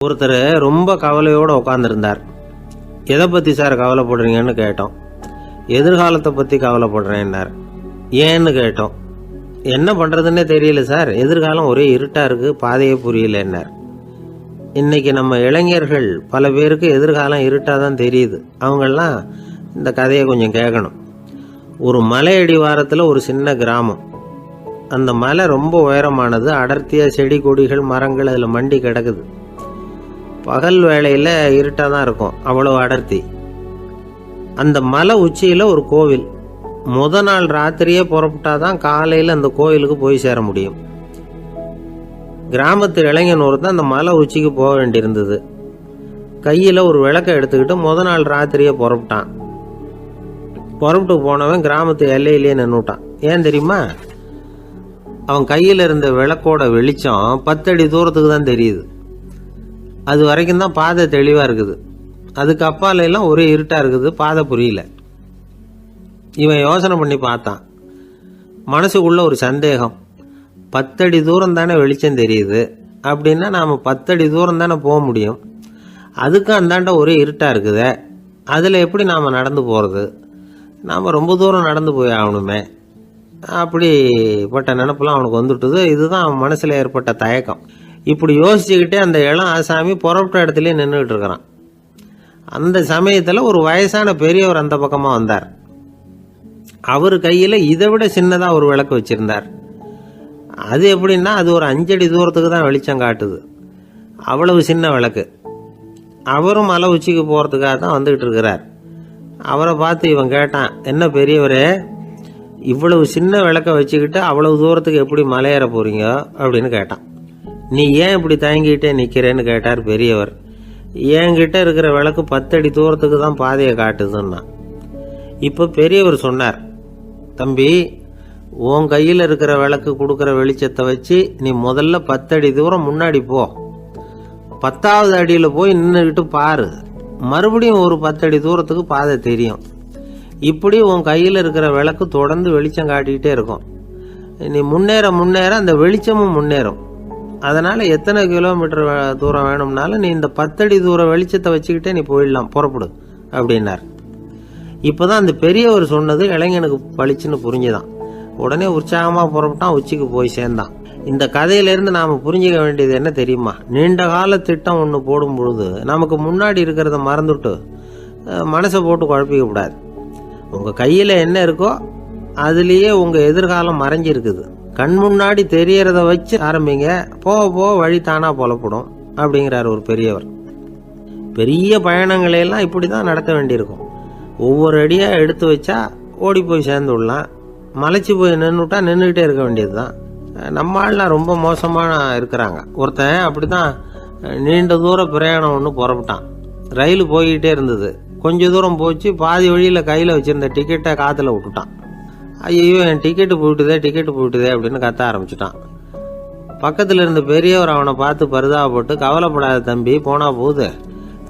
ஒருத்தர் ரொம்ப கவலையோடு உட்காந்துருந்தார். எதை பற்றி சார் கவலைப்படுறீங்கன்னு கேட்டோம். எதிர்காலத்தை பற்றி கவலைப்படுறேன்னார். ஏன்னு கேட்டோம். என்ன பண்ணுறதுன்னே தெரியல சார், எதிர்காலம் ஒரே இருட்டாக இருக்குது, பாதையே புரியலன்னார். இன்னைக்கு நம்ம இளைஞர்கள் பல பேருக்கு எதிர்காலம் இருட்டாக தான் தெரியுது. அவங்கெல்லாம் இந்த கதையை கொஞ்சம் கேட்கணும். ஒரு மலை அடிவாரத்தில் ஒரு சின்ன கிராமம். அந்த மலை ரொம்ப உயரமானது. அடர்த்தியாக செடி கொடிகள் மரங்கள் அதில் மண்டி கிடக்குது. பகல் வேளையில் இருட்டாக தான் இருக்கும், அவ்வளோ அடர்த்தி. அந்த மலை உச்சியில் ஒரு கோவில். நாள் ராத்திரியே புறப்பட்டாதான் காலையில் அந்த கோவிலுக்கு போய் சேர முடியும். கிராமத்து இளைஞன் ஒருத்தன் அந்த மலை உச்சிக்கு போக வேண்டியிருந்தது. கையில் ஒரு விளக்கை எடுத்துக்கிட்டு நாள் ராத்திரியே புறப்பட்டான். புறப்பட்டு போனவன் கிராமத்து எல்லையிலேயே நின்றுட்டான். ஏன் தெரியுமா? அவன் கையில் இருந்த விளக்கோட வெளிச்சம் 10 அடி தூரத்துக்கு தான் தெரியுது. அது வரைக்கும் தான் பாதை தெளிவாக இருக்குது. அதுக்கு அப்பால எல்லாம் ஒரே இருட்டாக இருக்குது, பாதை புரியல. இவன் யோசனை பண்ணி பார்த்தான். மனசுக்குள்ள ஒரு சந்தேகம். 10 அடி தூரம் தானே வெளிச்சம் தெரியுது, அப்படின்னா நாம் 10 அடி தூரம் தானே போக முடியும். அதுக்கும் அந்தாண்ட ஒரே இருட்டாக இருக்குது. அதில் எப்படி நாம் நடந்து போகிறது? நாம் ரொம்ப தூரம் நடந்து போய் ஆகணுமே. அப்படிப்பட்ட நினப்பெல்லாம் அவனுக்கு வந்துட்டுது. இதுதான் அவன் மனசில் ஏற்பட்ட தயக்கம். இப்படி யோசிச்சுக்கிட்டே அந்த இளம் ஆசாமி புறப்பட்ட இடத்துலயே நின்றுகிட்டு இருக்கிறான். அந்த சமயத்தில் ஒரு வயசான பெரியவர் அந்த பக்கமாக வந்தார். அவர் கையில் இதை விட சின்னதாக ஒரு விளக்கு வச்சிருந்தார். அது எப்படின்னா அது ஒரு 5 அடி தூரத்துக்கு தான் வெளிச்சம் காட்டுது. அவ்வளவு சின்ன விளக்கு. அவரும் மலை உச்சிக்கு போகிறதுக்காக தான் வந்துக்கிட்டு இருக்கிறார். அவரை பார்த்து இவன் கேட்டான், என்ன பெரியவரே, இவ்வளவு சின்ன விளக்கை வச்சுக்கிட்டு அவ்வளவு தூரத்துக்கு எப்படி மலையேற போறீங்க அப்படின்னு கேட்டான். நீ ஏன் இப்படி தயங்கிட்டே நிற்கிறேன்னு கேட்டார் பெரியவர். என்கிட்ட இருக்கிற விளக்கு 10 அடி தூரத்துக்கு தான் பாதையை காட்டுதுன்னா. இப்போ பெரியவர் சொன்னார், தம்பி, உன் கையில் இருக்கிற விளக்கு கொடுக்குற வெளிச்சத்தை வச்சு நீ முதல்ல 10 அடி தூரம் முன்னாடி போ. 10வது அடியில் போய் நின்றுக்கிட்டு பாரு. மறுபடியும் ஒரு 10 அடி தூரத்துக்கு பாதை தெரியும். இப்படி உன் கையில் இருக்கிற விளக்கு தொடர்ந்து வெளிச்சம் காட்டிக்கிட்டே இருக்கும். நீ முன்னேற முன்னேற அந்த வெளிச்சமும் முன்னேறும். அதனால் எத்தனை கிலோமீட்டர் தூரம் வேணும்னாலும் நீ இந்த 10 அடி தூரம் வெளிச்சத்தை வச்சுக்கிட்டே நீ போயிடலாம், புறப்படு அப்படின்னார். இப்போதான் அந்த பெரியவர் சொன்னது இளைஞனுக்கு பளிச்சுன்னு புரிஞ்சுதான். உடனே உற்சாகமாக புறப்பட்டான், உச்சிக்கு போய் சேர்ந்தான். இந்த கதையிலேருந்து நாம் புரிஞ்சிக்க வேண்டியது என்ன தெரியுமா? நீண்ட கால திட்டம் ஒன்று போடும் பொழுது நமக்கு முன்னாடி இருக்கிறத மறந்துட்டு மனசை போட்டு குழப்பிக்க கூடாது. உங்கள் கையில் என்ன இருக்கோ அதுலேயே உங்கள் எதிர்காலம் மறைஞ்சிருக்குது. கண் முன்னாடி தெரியறத வச்சு ஆரம்பிங்க, போக போக வழி தானா புலப்படும் அப்படிங்கிறார் ஒரு பெரியவர். பெரிய பயணங்களையெல்லாம் இப்படி தான் நடத்த வேண்டியிருக்கும். ஒவ்வொரு அடியாக எடுத்து வச்சா ஓடி போய் சேர்ந்து விடலாம். மலைச்சி போய் நின்றுட்டா நின்றுக்கிட்டே இருக்க வேண்டியது தான். நம்ம ஆள்லாம் ரொம்ப மோசமாக இருக்கிறாங்க. ஒருத்தன் அப்படி தான் நீண்ட தூர பிரயாணம் ஒன்று புறப்பட்டான். ரயில் போய்கிட்டே இருந்தது. கொஞ்சம் தூரம் போச்சு, பாதி வழியில் கையில் வச்சுருந்த டிக்கெட்டை காற்றுல விட்டுட்டான். ஐயோ, என் டிக்கெட்டு போயிட்டுதே அப்படின்னு கத்த ஆரம்பிச்சுட்டான். பக்கத்தில் இருந்த பெரியவர் அவனை பார்த்து பரிதாபப்பட்டு, கவலைப்படாத தம்பி, போனா போகுது,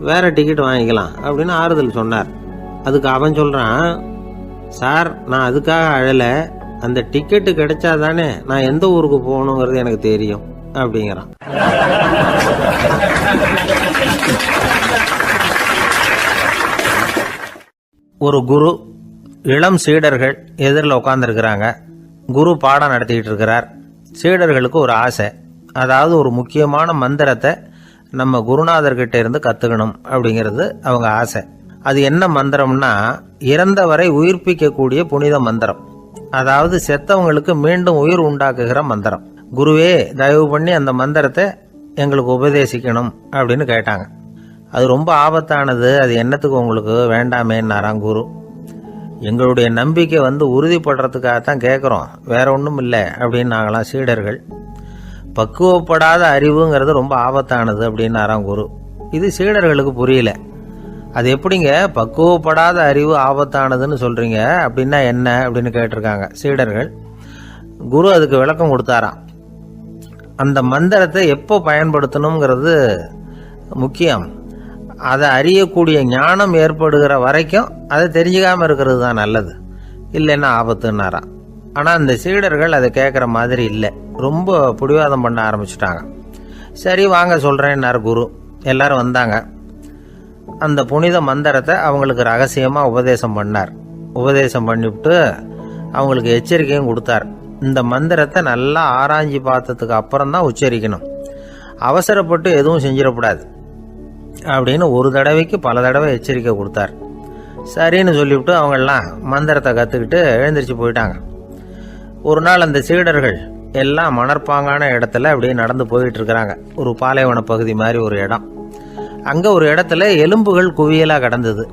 வேற டிக்கெட் வாங்கிக்கலாம் அப்படின்னு ஆறுதல் சொன்னார். அதுக்கு அவன் சொல்கிறான், சார், நான் அதுக்காக அழலை, அந்த டிக்கெட்டு கிடைச்சா தானே நான் எந்த ஊருக்கு போகணுங்கிறது எனக்கு தெரியும் அப்படிங்கிறான். ஒரு குரு, இளம் சீடர்கள் எதிரில் உட்காந்துருக்கிறாங்க. குரு பாடம் நடத்திக்கிட்டு இருக்கிறார். சீடர்களுக்கு ஒரு ஆசை, அதாவது ஒரு முக்கியமான மந்திரத்தை நம்ம குருநாதர்கிட்ட இருந்து கற்றுக்கணும் அப்படிங்கிறது அவங்க ஆசை. அது என்ன மந்திரம்னா, இறந்தவரை உயிர்ப்பிக்கக்கூடிய புனித மந்திரம். அதாவது செத்தவங்களுக்கு மீண்டும் உயிர் உண்டாக்குகிற மந்திரம். குருவே, தயவு பண்ணி அந்த மந்திரத்தை எங்களுக்கு உபதேசிக்கணும் அப்படின்னு கேட்டாங்க. அது ரொம்ப ஆபத்தானது, அது என்னத்துக்கு உங்களுக்கு வேண்டாமேன்னாராம் குரு. எங்களுடைய நம்பிக்கை உறுதிப்படுறதுக்காகத்தான் கேட்குறோம், வேற ஒன்றும் இல்லை அப்படின்னு நாங்களாம் சீடர்கள். பக்குவப்படாத அறிவுங்கிறது ரொம்ப ஆபத்தானது அப்படின்னாராம் குரு. இது சீடர்களுக்கு புரியல. அது எப்படிங்க பக்குவப்படாத அறிவு ஆபத்தானதுன்னு சொல்றீங்க, அப்படின்னா என்ன அப்படின்னு கேட்டிருக்காங்க சீடர்கள். குரு அதுக்கு விளக்கம் கொடுத்தாராம். அந்த மந்திரத்தை எப்போ பயன்படுத்தணுங்கிறது முக்கியம். அதை அறியக்கூடிய ஞானம் ஏற்படுகிற வரைக்கும் அதை தெரிஞ்சுக்காமல் இருக்கிறது தான் நல்லது, இல்லைன்னா ஆபத்துன்னாராம். ஆனால் அந்த சீடர்கள் அதை கேட்குற மாதிரி இல்லை, ரொம்ப பிடிவாதம் பண்ண ஆரம்பிச்சுட்டாங்க. சரி வாங்க சொல்கிறேன்னார் குரு. எல்லாரும் வந்தாங்க. அந்த புனித மந்திரத்தை அவங்களுக்கு ரகசியமாக உபதேசம் பண்ணார். உபதேசம் பண்ணிவிட்டு அவங்களுக்கு எச்சரிக்கையும் கொடுத்தார். இந்த மந்திரத்தை நல்லா ஆராய்ச்சி பார்த்ததுக்கு அப்புறம் தான் உச்சரிக்கணும், அவசரப்பட்டு எதுவும் செஞ்சிடக்கூடாது அப்படின்னு ஒரு தடவைக்கு பல தடவை எச்சரிக்கை கொடுத்தார். சரின்னு சொல்லிவிட்டு அவங்கெல்லாம் மந்திரத்தை கற்றுக்கிட்டு எழுந்திரிச்சு போயிட்டாங்க. ஒரு நாள் அந்த சீடர்கள் எல்லாம் மணற்பாங்கான இடத்துல அப்படியே நடந்து போயிட்டு இருக்கிறாங்க. ஒரு பாலைவன பகுதி மாதிரி ஒரு இடம். அங்கே ஒரு இடத்துல எலும்புகள் குவியலாக கிடந்தது.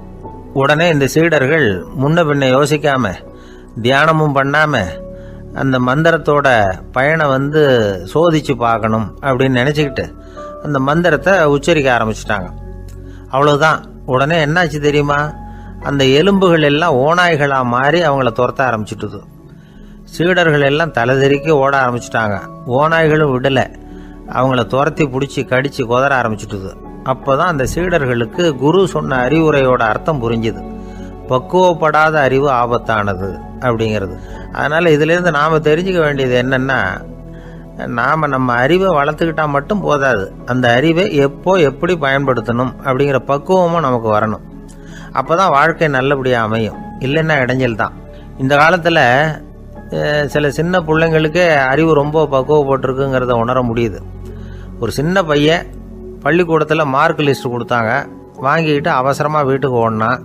உடனே இந்த சீடர்கள் முன்ன பின்ன யோசிக்காம தியானமும் பண்ணாம அந்த மந்திரத்தோட பயனை சோதிச்சு பார்க்கணும் அப்படின்னு நினச்சிக்கிட்டு அந்த மந்திரத்தை உச்சரிக்க ஆரம்பிச்சிட்டாங்க. அவ்வளோதான். உடனே என்னாச்சு தெரியுமா? அந்த எலும்புகள் எல்லாம் ஓநாய்களாக மாறி அவங்கள துரத்த ஆரம்பிச்சுட்டுது. சீடர்கள் எல்லாம் தலைதெறிக்கி ஓட ஆரம்பிச்சிட்டாங்க. ஓநாய்களும் விடலை, அவங்கள துரத்தி பிடிச்சி கடிச்சு கொதற ஆரம்பிச்சுட்டுது. அப்போதான் அந்த சீடர்களுக்கு குரு சொன்ன அறிவுரையோட அர்த்தம் புரிஞ்சுது. பக்குவப்படாத அறிவு ஆபத்தானது அப்படிங்கிறது. அதனால் இதிலேருந்து நாம் தெரிஞ்சுக்க வேண்டியது என்னென்னா, நாம் நம்ம அறிவை வளர்த்துக்கிட்டா மட்டும் போதாது, அந்த அறிவை எப்போ எப்படி பயன்படுத்தணும் அப்படிங்கிற பக்குவமும் நமக்கு வரணும். அப்போ தான் வாழ்க்கை நல்லபடியாக அமையும். இல்லைன்னா இடைஞ்சல் தான். இந்த காலத்தில் சில சின்ன பிள்ளைங்களுக்கே அறிவு ரொம்ப பக்குவப்பட்டிருக்குங்கிறத உணர முடியுது. ஒரு சின்ன பையன் பள்ளிக்கூடத்தில் மார்க் லிஸ்ட் கொடுத்தாங்க, வாங்கிக்கிட்டு அவசரமாக வீட்டுக்கு ஓடினான்.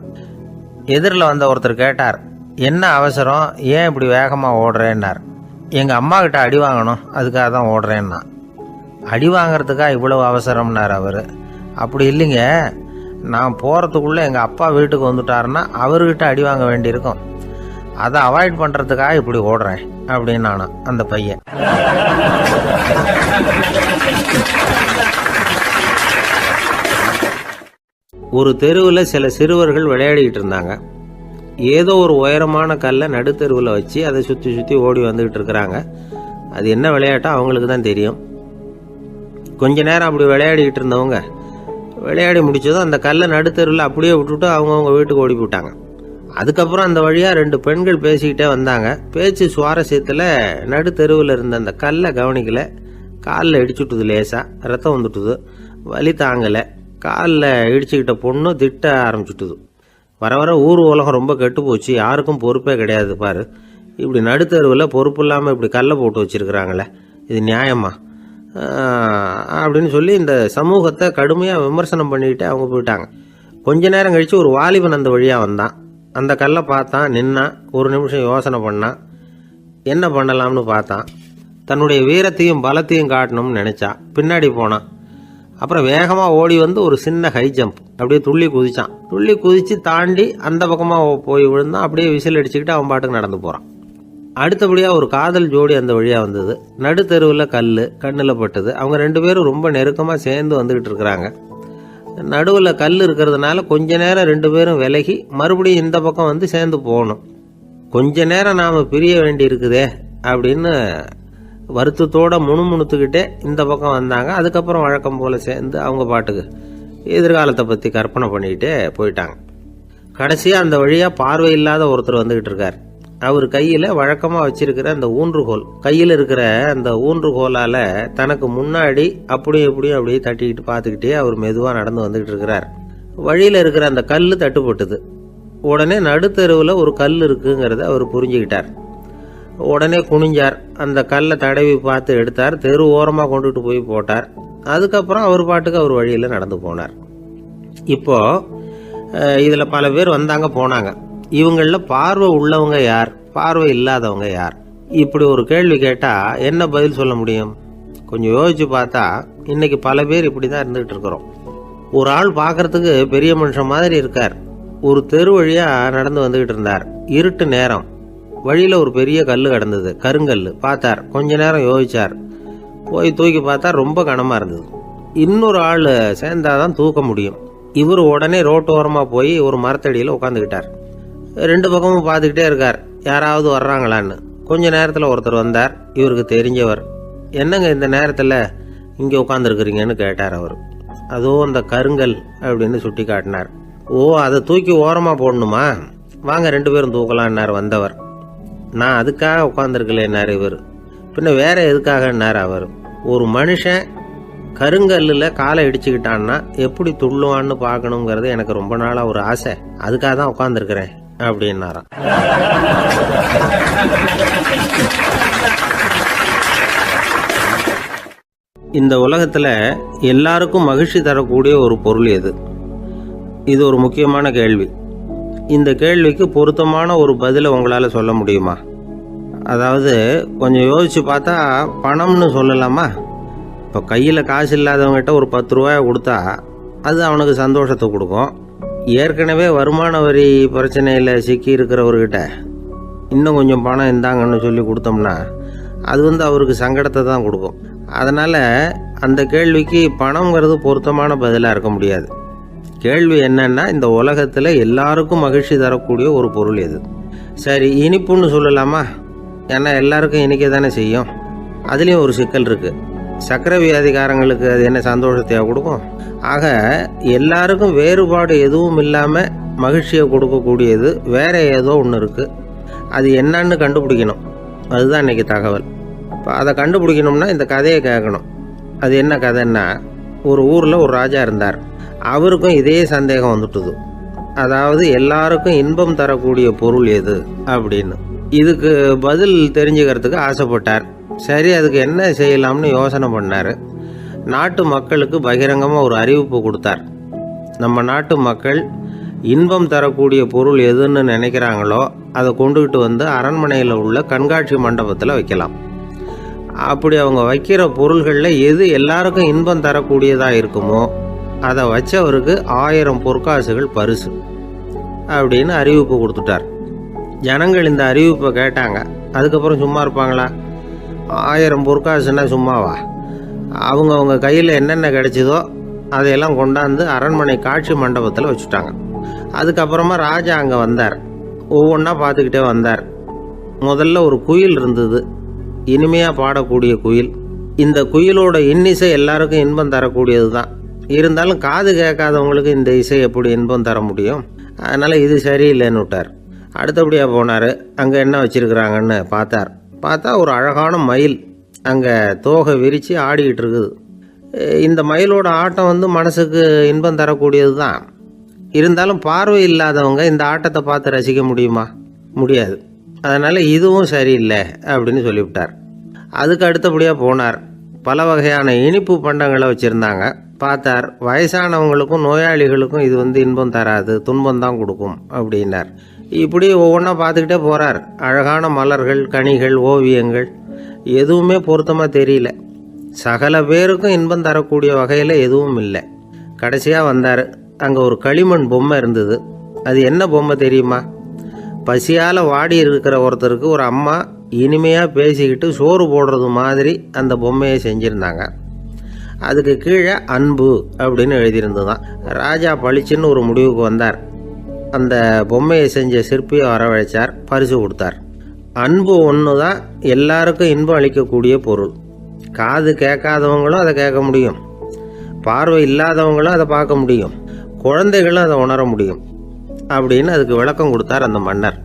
எதிரில் வந்த ஒருத்தர் கேட்டார், என்ன அவசரம், ஏன் இப்படி வேகமாக ஓடுறேன்னார். எங்கள் அம்மா கிட்ட அடி வாங்கணும், அதுக்காக தான் ஓடுறேன்னா. அடி வாங்கிறதுக்கா இவ்வளவு அவசரம்னார் அவர். அப்படி இல்லைங்க, நான் போகிறதுக்குள்ளே எங்கள் அப்பா வீட்டுக்கு வந்துட்டாருன்னா அவர்கிட்ட அடி வாங்க வேண்டியிருக்கும், அதை அவாய்ட் பண்ணுறதுக்காக இப்படி ஓடுறேன் அப்படின்னு நானா அந்த பையன். ஒரு தெருவில் சில சிறுவர்கள் விளையாடிக்கிட்டு இருந்தாங்க. ஏதோ ஒரு உயரமான கல்லை நடுத்தெருவில் வச்சு அதை சுற்றி சுற்றி ஓடி வந்துக்கிட்டு இருக்கிறாங்க. அது என்ன விளையாட்டோ அவங்களுக்கு தான் தெரியும். கொஞ்ச நேரம் அப்படி விளையாடிக்கிட்டு இருந்தவங்க விளையாடி முடிச்சதும் அந்த கல்லை நடுத்தெருவில் அப்படியே விட்டுட்டு அவங்கவுங்க வீட்டுக்கு ஓடி போட்டாங்க. அதுக்கப்புறம் அந்த வழியாக 2 பெண்கள் பேசிக்கிட்டே வந்தாங்க. பேச்சு சுவாரஸ்யத்தில் நடுத்தெருவில் இருந்த அந்த கல்லை கவனிக்கலை. காலில் இடிச்சுட்டுது, லேசாக ரத்தம் வந்துட்டுது, வலி தாங்கலை. காலில் இடிச்சுக்கிட்ட பொண்ணு திட்ட ஆரம்பிச்சுட்டுது. வர வர ஊர் உலகம் ரொம்ப கெட்டு போச்சு, யாருக்கும் பொறுப்பே கிடையாது பாரு, இப்படி நடுத்தருவில் பொறுப்பு இல்லாமல் இப்படி கல்லை போட்டு வச்சுருக்கிறாங்களே, இது நியாயமா அப்படின்னு சொல்லி இந்த சமூகத்தை கடுமையாக விமர்சனம் பண்ணிக்கிட்டே அவங்க போயிட்டாங்க. கொஞ்ச நேரம் கழித்து ஒரு வாலிபன் அந்த வழியாக வந்தான். அந்த கல்லை பார்த்தான், நின்னான், ஒரு நிமிஷம் யோசனை பண்ணான், என்ன பண்ணலாம்னு பார்த்தான். தன்னுடைய வீரத்தையும் பலத்தையும் காட்டணும்னு நினச்சான். பின்னாடி போனான். அப்புறம் வேகமாக ஓடி வந்து ஒரு சின்ன ஹை ஜம்ப் அப்படியே துள்ளி குதிச்சான். துள்ளி குதித்து தாண்டி அந்த பக்கமாக போய் விழுந்தான். அப்படியே விசில் அடிச்சுக்கிட்டு அவன் பாட்டுக்கு நடந்து போகிறான். அடுத்தபடியாக ஒரு காதல் ஜோடி அந்த வழியாக வந்தது. நடுத்தெருவில் கண்ணில் பட்டது. அவங்க 2 பேரும் ரொம்ப நெருக்கமாக சேர்ந்து வந்துக்கிட்டு இருக்கிறாங்க. நடுவில் கல் இருக்கிறதுனால கொஞ்ச நேரம் 2 பேரும் விலகி மறுபடியும் இந்த பக்கம் வந்து சேர்ந்து போகணும். கொஞ்ச நேரம் நாம் பிரிய வேண்டி இருக்குதே அப்படின்னு வருத்தத்தோட முணுமுணுத்துக்கிட்டே இந்த பக்கம் வந்தாங்க. அதுக்கப்புறம் வழக்கம் போல் சேர்ந்து அவங்க பாட்டுக்கு எதிர்காலத்தை பற்றி கற்பனை பண்ணிக்கிட்டே போயிட்டாங்க. கடைசியாக அந்த வழியாக பார்வை இல்லாத ஒருத்தர் வந்துக்கிட்டு இருக்கார். அவர் கையில் வழக்கமாக வச்சிருக்கிற அந்த ஊன்றுகோல், கையில் இருக்கிற அந்த ஊன்றுகோலால் தனக்கு முன்னாடி அப்படியும் எப்படியும் அப்படியே தட்டிக்கிட்டு பார்த்துக்கிட்டே அவர் மெதுவாக நடந்து வந்துக்கிட்டு இருக்கிறார். வழியில் இருக்கிற அந்த கல் தட்டுப்பட்டுது. உடனே நடுத்தெருவில் ஒரு கல் இருக்குங்கிறத அவர் புரிஞ்சுக்கிட்டார். உடனே குனிஞ்சார், அந்த கல்லை தடவி பார்த்து எடுத்தார், தெரு ஓரமாக கொண்டுட்டு போய் போட்டார். அதுக்கப்புறம் அவர் பாட்டுக்கு அவர் வழியில் நடந்து போனார். இப்போது இதில் பல பேர் வந்தாங்க போனாங்க. இவங்களில் பார்வை உள்ளவங்க யார், பார்வை இல்லாதவங்க யார்? இப்படி ஒரு கேள்வி கேட்டால் என்ன பதில் சொல்ல முடியும்? கொஞ்சம் யோசிச்சு பார்த்தா இன்னைக்கு பல பேர் இப்படி தான் இருந்துகிட்டு இருக்கிறோம். ஒரு ஆள் பார்க்கறதுக்கு பெரிய மனுஷன் மாதிரி இருக்கார். ஒரு தெரு வழியாக நடந்து வந்துக்கிட்டு இருந்தார். இருட்டு நேரம். வழியில் ஒரு பெரிய கல் கிடந்தது, கருங்கல். பார்த்தார், கொஞ்ச நேரம் யோசிச்சார். போய் தூக்கி பார்த்தா ரொம்ப கனமாக இருந்தது. இன்னொரு ஆள் சேர்ந்தாதான் தூக்க முடியும். இவர் உடனே ரோட்டோரமாக போய் ஒரு மரத்தடியில் உட்காந்துக்கிட்டார். 2 பக்கமும் பார்த்துக்கிட்டே இருக்கார், யாராவது வர்றாங்களான்னு. கொஞ்ச நேரத்தில் ஒருத்தர் வந்தார், இவருக்கு தெரிஞ்சவர். என்னங்க இந்த நேரத்தில் இங்கே உட்காந்துருக்குறீங்கன்னு கேட்டார் அவர். அதோ அந்த கருங்கல் அப்படின்னு சுட்டி காட்டினார். ஓ, அதை தூக்கி ஓரமாக போடணுமா, வாங்க 2 பேரும் தூக்கலான்னார் வந்தவர். நான் அதுக்காக உட்காந்துருக்கலேன்னார் இவர். பின்ன வேற எதுக்காகன்னார் அவர். ஒரு மனுஷன் கருங்கல்லில் காலை இடிச்சுக்கிட்டான்னா எப்படி துள்ளுவான்னு பார்க்கணுங்கிறது எனக்கு ரொம்ப நாளாக ஒரு ஆசை, அதுக்காக தான் உட்காந்துருக்கிறேன் அப்படின்னாராம். இந்த உலகத்தில் எல்லாருக்கும் மகிழ்ச்சி தரக்கூடிய ஒரு பொருள் எது? இது ஒரு முக்கியமான கேள்வி. இந்த கேள்விக்கு பொருத்தமான ஒரு பதிலை உங்களால் சொல்ல முடியுமா? அதாவது கொஞ்சம் யோசித்து பார்த்தா பணம்னு சொல்லலாமா? இப்போ கையில் காசு இல்லாதவங்ககிட்ட ஒரு 10 ரூபாயை கொடுத்தா அது அவனுக்கு சந்தோஷத்தை கொடுக்கும். ஏற்கனவே வருமான வரி பிரச்சனையில் சிக்கி இருக்கிறவர்கிட்ட இன்னும் கொஞ்சம் பணம் இருந்தாங்கன்னு சொல்லி கொடுத்தோம்னா அது அவருக்கு சங்கடத்தை தான் கொடுக்கும். அதனால் அந்த கேள்விக்கு பணங்கிறது பொருத்தமான பதிலாக இருக்க முடியாது. கேள்வி என்னன்னா, இந்த உலகத்தில் எல்லாருக்கும் மகிழ்ச்சி தரக்கூடிய ஒரு பொருள் எது? சரி, இனிப்புன்னு சொல்லலாமா? ஏன்னா எல்லாருக்கும் இனிக்க தானே செய்யும். அதுலேயும் ஒரு சிக்கல் இருக்குது. சர்க்கரை வியாதிக்காரங்களுக்கு அது என்ன சந்தோஷத்தையாக கொடுக்கும்? ஆக எல்லாருக்கும் வேறுபாடு எதுவும் இல்லாமல் மகிழ்ச்சியை கொடுக்கக்கூடியது வேற ஏதோ ஒன்று இருக்குது. அது என்னன்னு கண்டுபிடிக்கணும். அதுதான் இன்றைக்கி தகவல். இப்போ அதை கண்டுபிடிக்கணும்னா இந்த கதையை கேட்கணும். அது என்ன கதைன்னா, ஒரு ஊரில் ஒரு ராஜா இருந்தார். அவருக்கும் இதே சந்தேகம் வந்துட்டுது. அதாவது எல்லாருக்கும் இன்பம் தரக்கூடிய பொருள் எது அப்படின்னு. இதுக்கு பதில் தெரிஞ்சுக்கிறதுக்கு ஆசைப்பட்டார். சரி, அதுக்கு என்ன செய்யலாம்னு யோசனை பண்ணார். நாட்டு மக்களுக்கு பகிரங்கமாக ஒரு அறிவிப்பு கொடுத்தார். நம்ம நாட்டு மக்கள் இன்பம் தரக்கூடிய பொருள் எதுன்னு நினைக்கிறாங்களோ அதை கொண்டுகிட்டு வந்து அரண்மனையில் உள்ள கண்காட்சி மண்டபத்தில் வைக்கலாம். அப்படி அவங்க வைக்கிற பொருள்களில் எது எல்லாருக்கும் இன்பம் தரக்கூடியதாக இருக்குமோ அதை வச்சவருக்கு 1000 பொற்காசுகள் பரிசு அப்படின்னு அறிவிப்பு கொடுத்துட்டார். ஜனங்கள் இந்த அறிவிப்பை கேட்டாங்க. அதுக்கப்புறம் சும்மா இருப்பாங்களா? 1000 பொற்காசுன்னா சும்மாவா? அவங்க கையில் என்னென்ன கிடைச்சதோ அதையெல்லாம் கொண்டாந்து அரண்மனை காட்சி மண்டபத்தில் வச்சுட்டாங்க. அதுக்கப்புறமா ராஜா அங்கே வந்தார். ஒவ்வொன்றா பார்த்துக்கிட்டே வந்தார். முதல்ல ஒரு குயில் இருந்தது, இனிமையாக பாடக்கூடிய குயில். இந்த குயிலோட இன்னிசை எல்லாருக்கும் இன்பம் தரக்கூடியது தான். இருந்தாலும் காது கேட்காதவங்களுக்கு இந்த இசை எப்படி இன்பம் தர முடியும்? அதனால் இது சரியில்லைன்னு விட்டார். அடுத்தபடியாக போனார். அங்கே என்ன வச்சுருக்குறாங்கன்னு பார்த்தா ஒரு அழகான மயில் அங்கே தோகை விரித்து ஆடிக்கிட்டு இருக்குது. இந்த மயிலோட ஆட்டம் மனசுக்கு இன்பம் தரக்கூடியது தான். இருந்தாலும் பார்வை இல்லாதவங்க இந்த ஆட்டத்தை பார்த்து ரசிக்க முடியுமா? முடியாது. அதனால் இதுவும் சரியில்லை அப்படின்னு சொல்லிவிட்டார். அதுக்கு அடுத்தபடியாக போனார். பல வகையான இனிப்பு பண்டங்களை வச்சுருந்தாங்க. பார்த்தார், வயசானவங்களுக்கும் நோயாளிகளுக்கும் இது இன்பம் தராது, துன்பம் தான் கொடுக்கும் அப்படின்னார். இப்படி ஒவ்வொன்றா பார்த்துக்கிட்டே போகிறார். அழகான மலர்கள், கனிகள், ஓவியங்கள் எதுவுமே பொருத்தமாக தெரியல. சகல பேருக்கும் இன்பம் தரக்கூடிய வகையில் எதுவும் இல்லை. கடைசியாக வந்தார். அங்கே ஒரு களிமண் பொம்மை இருந்தது. அது என்ன பொம்மை தெரியுமா? பசியால் வாடி இருக்கிற ஒருத்தருக்கு ஒரு அம்மா இனிமையாக பேசிக்கிட்டு சோறு போடுறது மாதிரி அந்த பொம்மையை செஞ்சுருந்தாங்க. அதுக்கு கீழே அன்பு அப்படின்னு எழுதியிருந்துதான். ராஜா பளிச்சுன்னு ஒரு முடிவுக்கு வந்தார். அந்த பொம்மையை செஞ்ச சிற்பியை வரவழைச்சார், பரிசு கொடுத்தார். அன்பு ஒன்று தான் எல்லாருக்கும் இன்பம் அளிக்கக்கூடிய பொருள். காது கேட்காதவங்களும் அதை கேட்க முடியும், பார்வை இல்லாதவங்களும் அதை பார்க்க முடியும், குழந்தைகளும் அதை உணர முடியும் அப்படின்னு அதுக்கு விளக்கம் கொடுத்தார் அந்த மன்னர்.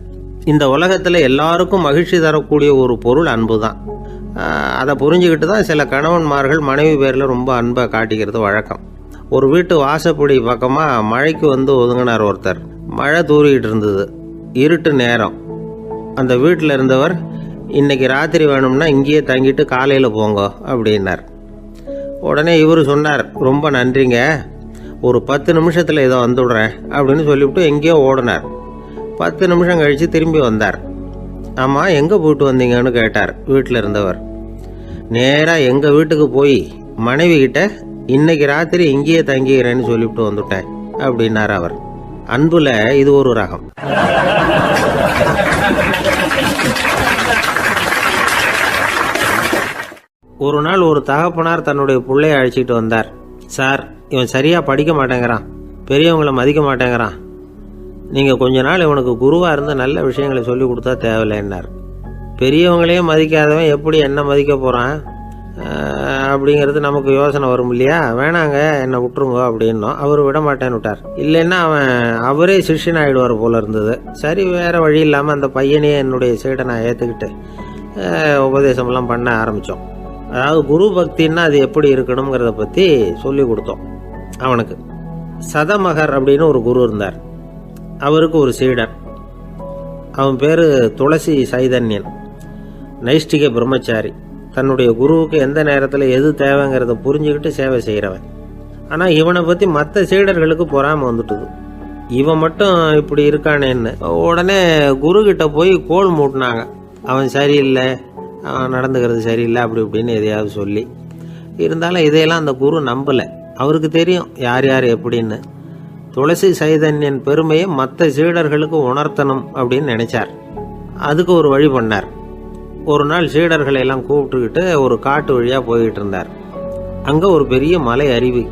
இந்த உலகத்தில் எல்லாருக்கும் மகிழ்ச்சி தரக்கூடிய ஒரு பொருள் அன்பு தான். அதை புரிஞ்சுக்கிட்டு தான் சில கணவன்மார்கள் மனைவி பேரில் ரொம்ப அன்பை காட்டிக்கிறது வழக்கம். ஒரு வீட்டு வாசப்படி பக்கமாக மழைக்கு ஒதுங்கினார் ஒருத்தர். மழை தூரிக்கிட்டு இருந்தது, இருட்டு நேரம். அந்த வீட்டில் இருந்தவர், இன்னைக்கு ராத்திரி வேணும்னா இங்கேயே தங்கிட்டு காலையில் போங்க அப்படின்னார். உடனே இவர் சொன்னார், ரொம்ப நன்றிங்க, ஒரு 10 நிமிஷத்தில் இதை வந்துவிடுறேன் அப்படின்னு சொல்லிவிட்டு எங்கேயோ ஓடினார். 10 நிமிஷம் கழித்து திரும்பி வந்தார். ஆமாம், எங்கே போயிட்டு வந்தீங்கன்னு கேட்டார் வீட்டில் இருந்தவர். நேராக எங்கள் வீட்டுக்கு போய் மனைவி கிட்ட இன்னைக்கு ராத்திரி இங்கேயே தங்கிக்கிறேன்னு சொல்லிவிட்டு வந்துட்டேன் அப்படின்னார் அவர். அன்புல இது ஒரு ரகம். ஒரு நாள் ஒரு தகப்பனார் தன்னுடைய பிள்ளையை அழைச்சிட்டு வந்தார். சார், இவன் சரியாக படிக்க மாட்டேங்கிறான், பெரியவங்களை மதிக்க மாட்டேங்கிறான், நீங்கள் கொஞ்ச நாள் இவனுக்கு குருவாக இருந்து நல்ல விஷயங்களை சொல்லி கொடுத்தா தேவையில்லைன்னார். பெரியவங்களையே மதிக்காதவன் எப்படி என்ன மதிக்க போகிறான் அப்படிங்கிறது நமக்கு யோசனை வரும் இல்லையா? வேணாங்க, என்னை விட்டுருங்க அப்படின்னோம். அவர் விட மாட்டேன்னு விட்டார். இல்லைன்னா அவரே சிஷ்யன் ஆகிடுவார் போல இருந்தது. சரி, வேறு வழி இல்லாமல் அந்த பையனையே என்னுடைய சீடை நான் ஏற்றுக்கிட்டு உபதேசமெல்லாம் பண்ண ஆரம்பித்தோம். அதாவது குரு பக்தின்னா அது எப்படி இருக்கணுங்கிறத பற்றி சொல்லி கொடுத்தோம் அவனுக்கு. சதமகர் அப்படின்னு ஒரு குரு இருந்தார். அவருக்கு ஒரு சீடர். அவன் பேர் துளசி சைதன்யன், நைஷ்டிக பிரம்மச்சாரி. தன்னுடைய குருவுக்கு எந்த நேரத்தில் எது தேவைங்கிறத புரிஞ்சுக்கிட்டு சேவை செய்கிறவன். ஆனால் இவனை பற்றி மற்ற சீடர்களுக்கு பொறாமை வந்துட்டுது. இவன் மட்டும் இப்படி இருக்கானேன்னு உடனே குரு கிட்ட போய் கோல் மூட்டினாங்க. அவன் சரியில்லை, அவன் நடந்துக்கிறது சரியில்லை, அப்படி இப்படின்னு எதையாவது சொல்லி. இருந்தாலும் இதையெல்லாம் அந்த குரு நம்பலை. அவருக்கு தெரியும் யார் யார் எப்படின்னு. துளசி சைதன்யன் பெருமையை மற்ற சீடர்களுக்கு உணர்த்தணும் அப்படின்னு நினைச்சார். அதுக்கு ஒரு வழி பண்ணார். ஒரு நாள் சீடர்களை எல்லாம் கூப்பிட்டுக்கிட்டு ஒரு காட்டு வழியாக போய்கிட்டு இருந்தார். அங்கே ஒரு பெரிய மலை அருவி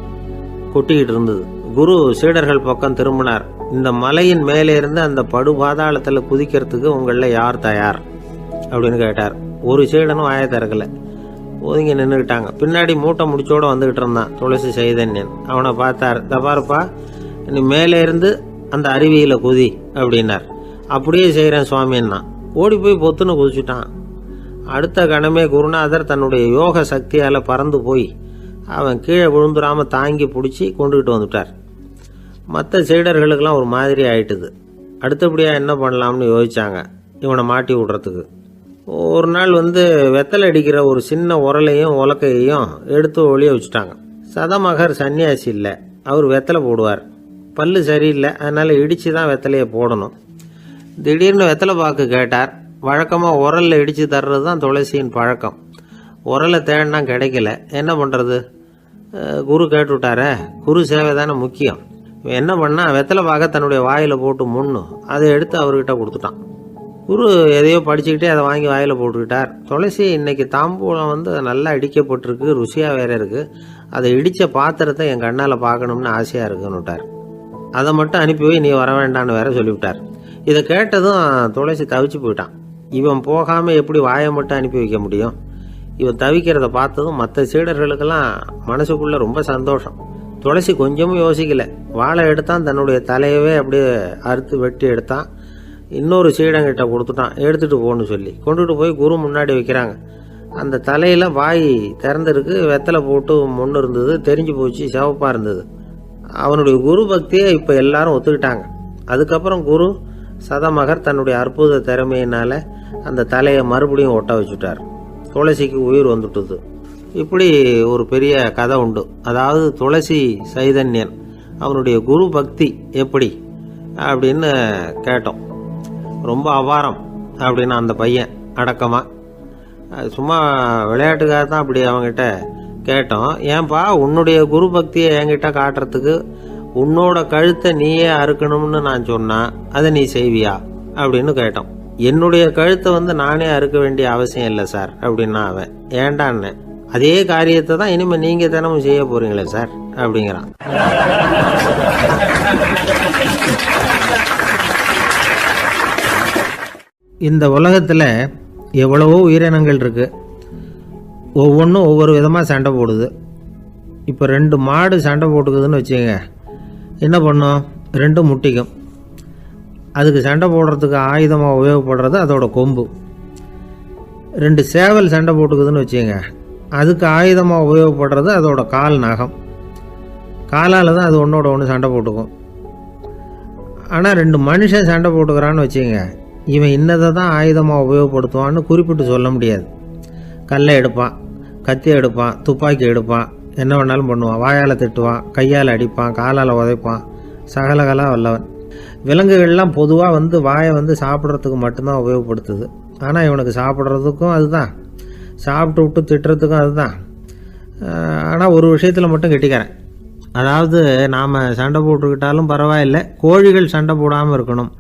கொட்டிக்கிட்டு இருந்தது. குரு சீடர்கள் பக்கம் திரும்பினார். இந்த மலையின் மேலே இருந்து அந்த படுபாதாளத்தில் குதிக்கிறதுக்கு உங்களில் யார் தயார் அப்படின்னு கேட்டார். ஒரு சீடனும் வாயை திறக்கலை, ஒதுங்கி நின்றுக்கிட்டாங்க. பின்னாடி மூட்டை முடிச்சோடு வந்துக்கிட்டு இருந்தான் துளசி சைதன்யன். அவனை பார்த்தார். தப்பாருப்பா, நீ மேலே இருந்து அந்த அருவியில் குதி அப்படின்னார். அப்படியே செய்கிறேன் சுவாமின்னா ஓடி போய் பொத்துன்னு குதிச்சுட்டான். அடுத்த கணமே குருநாதர் தன்னுடைய யோக சக்தியால் பறந்து போய் அவன் கீழே விழுந்துடாமல் தாங்கி பிடிச்சி கொண்டுகிட்டு வந்துட்டார். மற்ற சீடர்களுக்கெல்லாம் ஒரு மாதிரி ஆயிட்டுது. அடுத்தபடியாக என்ன பண்ணலாம்னு யோசிச்சாங்க இவனை மாட்டி விடுறதுக்கு. ஒரு நாள் வெத்தலை அடிக்கிற ஒரு சின்ன உரலையும் உலக்கையையும் எடுத்து ஒளிய வச்சுட்டாங்க. சதமகர் சன்னியாசி இல்லை, அவர் வெத்தலை போடுவார். பல்லு சரியில்லை, அதனால் இடித்து தான் வெத்தலையை போடணும். திடீர்னு வெத்தலை பாக்கு கேட்டார். வழக்கமாக உரலில் இடித்து தர்றது தான் துளசியின் பழக்கம். உரலை தேடினா கிடைக்கல, என்ன பண்ணுறது? குரு கேட்டுவிட்டாரே, குரு சேவை தானே முக்கியம். என்ன பண்ணால் வெத்தலை பாக்க தன்னுடைய வாயில் போட்டு முன்னும் அதை எடுத்து அவர்கிட்ட கொடுத்துட்டான். குரு எதையோ படிச்சுக்கிட்டே அதை வாங்கி வாயில் போட்டுக்கிட்டார். துளசி இன்னைக்கு தாம்பூலம் நல்லா இடிக்கப்பட்டிருக்கு, ருசியாக வேற இருக்குது, அதை இடித்த பாத்திரத்தை என் கண்ணால் பார்க்கணும்னு ஆசையாக இருக்குன்னு விட்டார். அதை மட்டும் அனுப்பி போய் நீ வர வேண்டான்னு வேற சொல்லிவிட்டார். இதை கேட்டதும் துளசி தவிச்சு போயிட்டான். இவன் போகாமல் எப்படி வாயை மட்டும் அனுப்பி வைக்க முடியும்? இவன் தவிக்கிறத பார்த்ததும் மற்ற சீடர்களுக்கெல்லாம் மனசுக்குள்ளே ரொம்ப சந்தோஷம். துளசி கொஞ்சமும் யோசிக்கல, வாழை எடுத்தான், தன்னுடைய தலையவே அப்படியே அறுத்து வெட்டி எடுத்தான். இன்னொரு சீடங்கிட்ட கொடுத்துட்டான், எடுத்துகிட்டு போன்னு சொல்லி கொண்டுட்டு போய் குரு முன்னாடி வைக்கிறாங்க. அந்த தலையில் வாய் திறந்துருக்கு, வெத்தலை போட்டு முன்னு இருந்தது, தெரிஞ்சு போச்சு, சிவப்பாக இருந்தது. அவனுடைய குரு பக்தியை இப்போ எல்லாரும் ஒத்துக்கிட்டாங்க. அதுக்கப்புறம் குரு சதமகர் தன்னுடைய அற்புத திறமையினால் அந்த தலையை மறுபடியும் ஒட்ட வச்சுட்டார். துளசிக்கு உயிர் வந்துட்டுது. இப்படி ஒரு பெரிய கதை உண்டு. அதாவது துளசி சைதன்யன் அவனுடைய குரு பக்தி எப்படி அப்படின்னு கேட்டோம். ரொம்ப அபாரம் அப்படின்னு அந்த பையன் அடக்கமாக சும்மா விளையாட்டுக்காக தான் அப்படி அவங்ககிட்ட கேட்டோம். ஏன்பா உன்னுடைய குரு பக்தியை என்கிட்ட காட்டுறதுக்கு உன்னோட கழுத்தை நீயே அறுக்கணும்னு நான் சொன்னா அதை நீ செய்வியா அப்படின்னு கேட்டோம். என்னுடைய கழுத்தை நானே அறுக்க வேண்டிய அவசியம் இல்லை சார் அப்படின்னா அவன். ஏண்டான்னு, அதே காரியத்தை தான் இனிமேல் நீங்கள் தினமும் செய்ய போறீங்களே சார் அப்படிங்கிறான். இந்த உலகத்தில் எவ்வளவோ உயிரினங்கள் இருக்குது. ஒவ்வொன்றும் ஒவ்வொரு விதமாக சண்டை போடுது. இப்போ 2 மாடு சண்டை போட்டுக்குதுன்னு வச்சுக்கோங்க, என்ன பண்ணும்? 2 முட்டிக்கும். அதுக்கு சண்டை போடுறதுக்கு ஆயுதமாக உபயோகப்படுறது அதோட கொம்பு. 2 சேவல் சண்டை போட்டுக்குதுன்னு வச்சுக்கோங்க, அதுக்கு ஆயுதமாக உபயோகப்படுறது அதோட கால் நகம். காலால் தான் அது ஒன்றோட ஒன்று சண்டை போட்டுக்கும். ஆனால் 2 மனுஷன் சண்டை போட்டுக்கிறான்னு வச்சுக்கோங்க, இவன் இன்னதை தான் ஆயுதமாக உபயோகப்படுத்துவான்னு குறிப்பிட்டு சொல்ல முடியாது. கல்லை எடுப்பான், கத்தி எடுப்பான், துப்பாக்கி எடுப்பான், என்ன வேணாலும் பண்ணுவான். வாயால் திட்டுவான், கையால் அடிப்பான், காலால் உதைப்பான், சகலகலா வல்லவன். விலங்குகள்லாம் பொதுவாக வாயை சாப்பிட்றதுக்கு மட்டும்தான் உபயோகப்படுத்துது. ஆனால் இவனுக்கு சாப்பிட்றதுக்கும் அதுதான், சாப்பிட்டு விட்டு திட்டுறதுக்கும் அதுதான். ஆனால் ஒரு விஷயத்தில் மட்டும் கெட்டிக்கிறேன். அதாவது நாம் சண்டை போட்டுக்கிட்டாலும் பரவாயில்லை, கோழிகள் சண்டை போடாமல் இருக்கணும்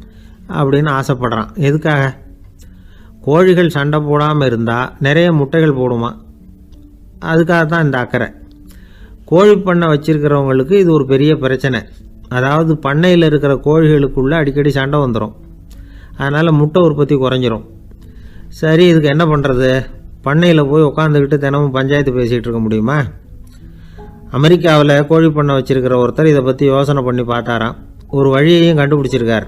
அப்படின்னு ஆசைப்படுறான். எதுக்காக? கோழிகள் சண்டை போடாமல் இருந்தால் நிறைய முட்டைகள் போடுமா, அதுக்காக தான் இந்த அக்கறை. கோழி பண்ணை வச்சிருக்கிறவங்களுக்கு இது ஒரு பெரிய பிரச்சனை. அதாவது பண்ணையில் இருக்கிற கோழிகளுக்குள்ளே அடிக்கடி சண்டை வந்துடும், அதனால் முட்டை உற்பத்தி குறைஞ்சிரும். சரி, இதுக்கு என்ன பண்ணுறது? பண்ணையில் போய் உட்காந்துக்கிட்டு தினமும் பஞ்சாயத்து பேசிகிட்டு இருக்க முடியுமா? அமெரிக்காவில் கோழி பண்ணை வச்சிருக்கிற ஒருத்தர் இதை பற்றி யோசனை பண்ணி பார்த்தாராம். ஒரு வழியையும் கண்டுபிடிச்சிருக்கார்.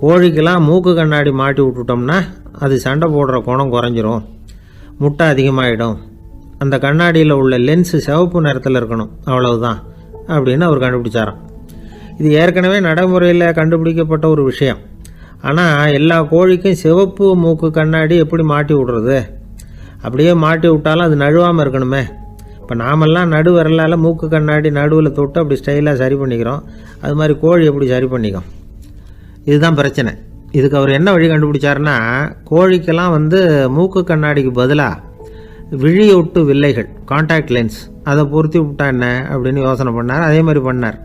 கோழிக்கெல்லாம் மூக்கு கண்ணாடி மாட்டி விட்டுட்டோம்னா அது சண்டை போடுற குணம் குறைஞ்சிரும், முட்டை அதிகமாகிடும் அந்த கண்ணாடியில் உள்ள லென்ஸு சிவப்பு நிறத்தில் இருக்கணும், அவ்வளவுதான் அப்படின்னு அவர் கண்டுபிடிச்சாராம். இது ஏற்கனவே நடைமுறையில் கண்டுபிடிக்கப்பட்ட ஒரு விஷயம். ஆனால் எல்லா கோழிக்கும் சிவப்பு மூக்கு கண்ணாடி எப்படி மாட்டி விடுறது? அப்படியே மாட்டி விட்டாலும் அது நழுவாமல் இருக்கணுமே. இப்போ நாமெல்லாம் நடு விரலால் மூக்கு கண்ணாடி நடுவில் தொட்டு அப்படி ஸ்டைலாக சரி பண்ணிக்கிறோம். அது மாதிரி கோழி எப்படி சரி பண்ணிக்கும்? இதுதான் பிரச்சனை. இதுக்கு அவர் என்ன வழி கண்டுபிடிச்சாருன்னா, கோழிக்கெல்லாம் மூக்கு கண்ணாடிக்கு பதிலாக விழியொட்டு வில்லைகள், கான்டாக்ட் லென்ஸ், அதை பொருத்தி விட்டா என்ன அப்படின்னு யோசனை பண்ணார். அதே மாதிரி பண்ணார்.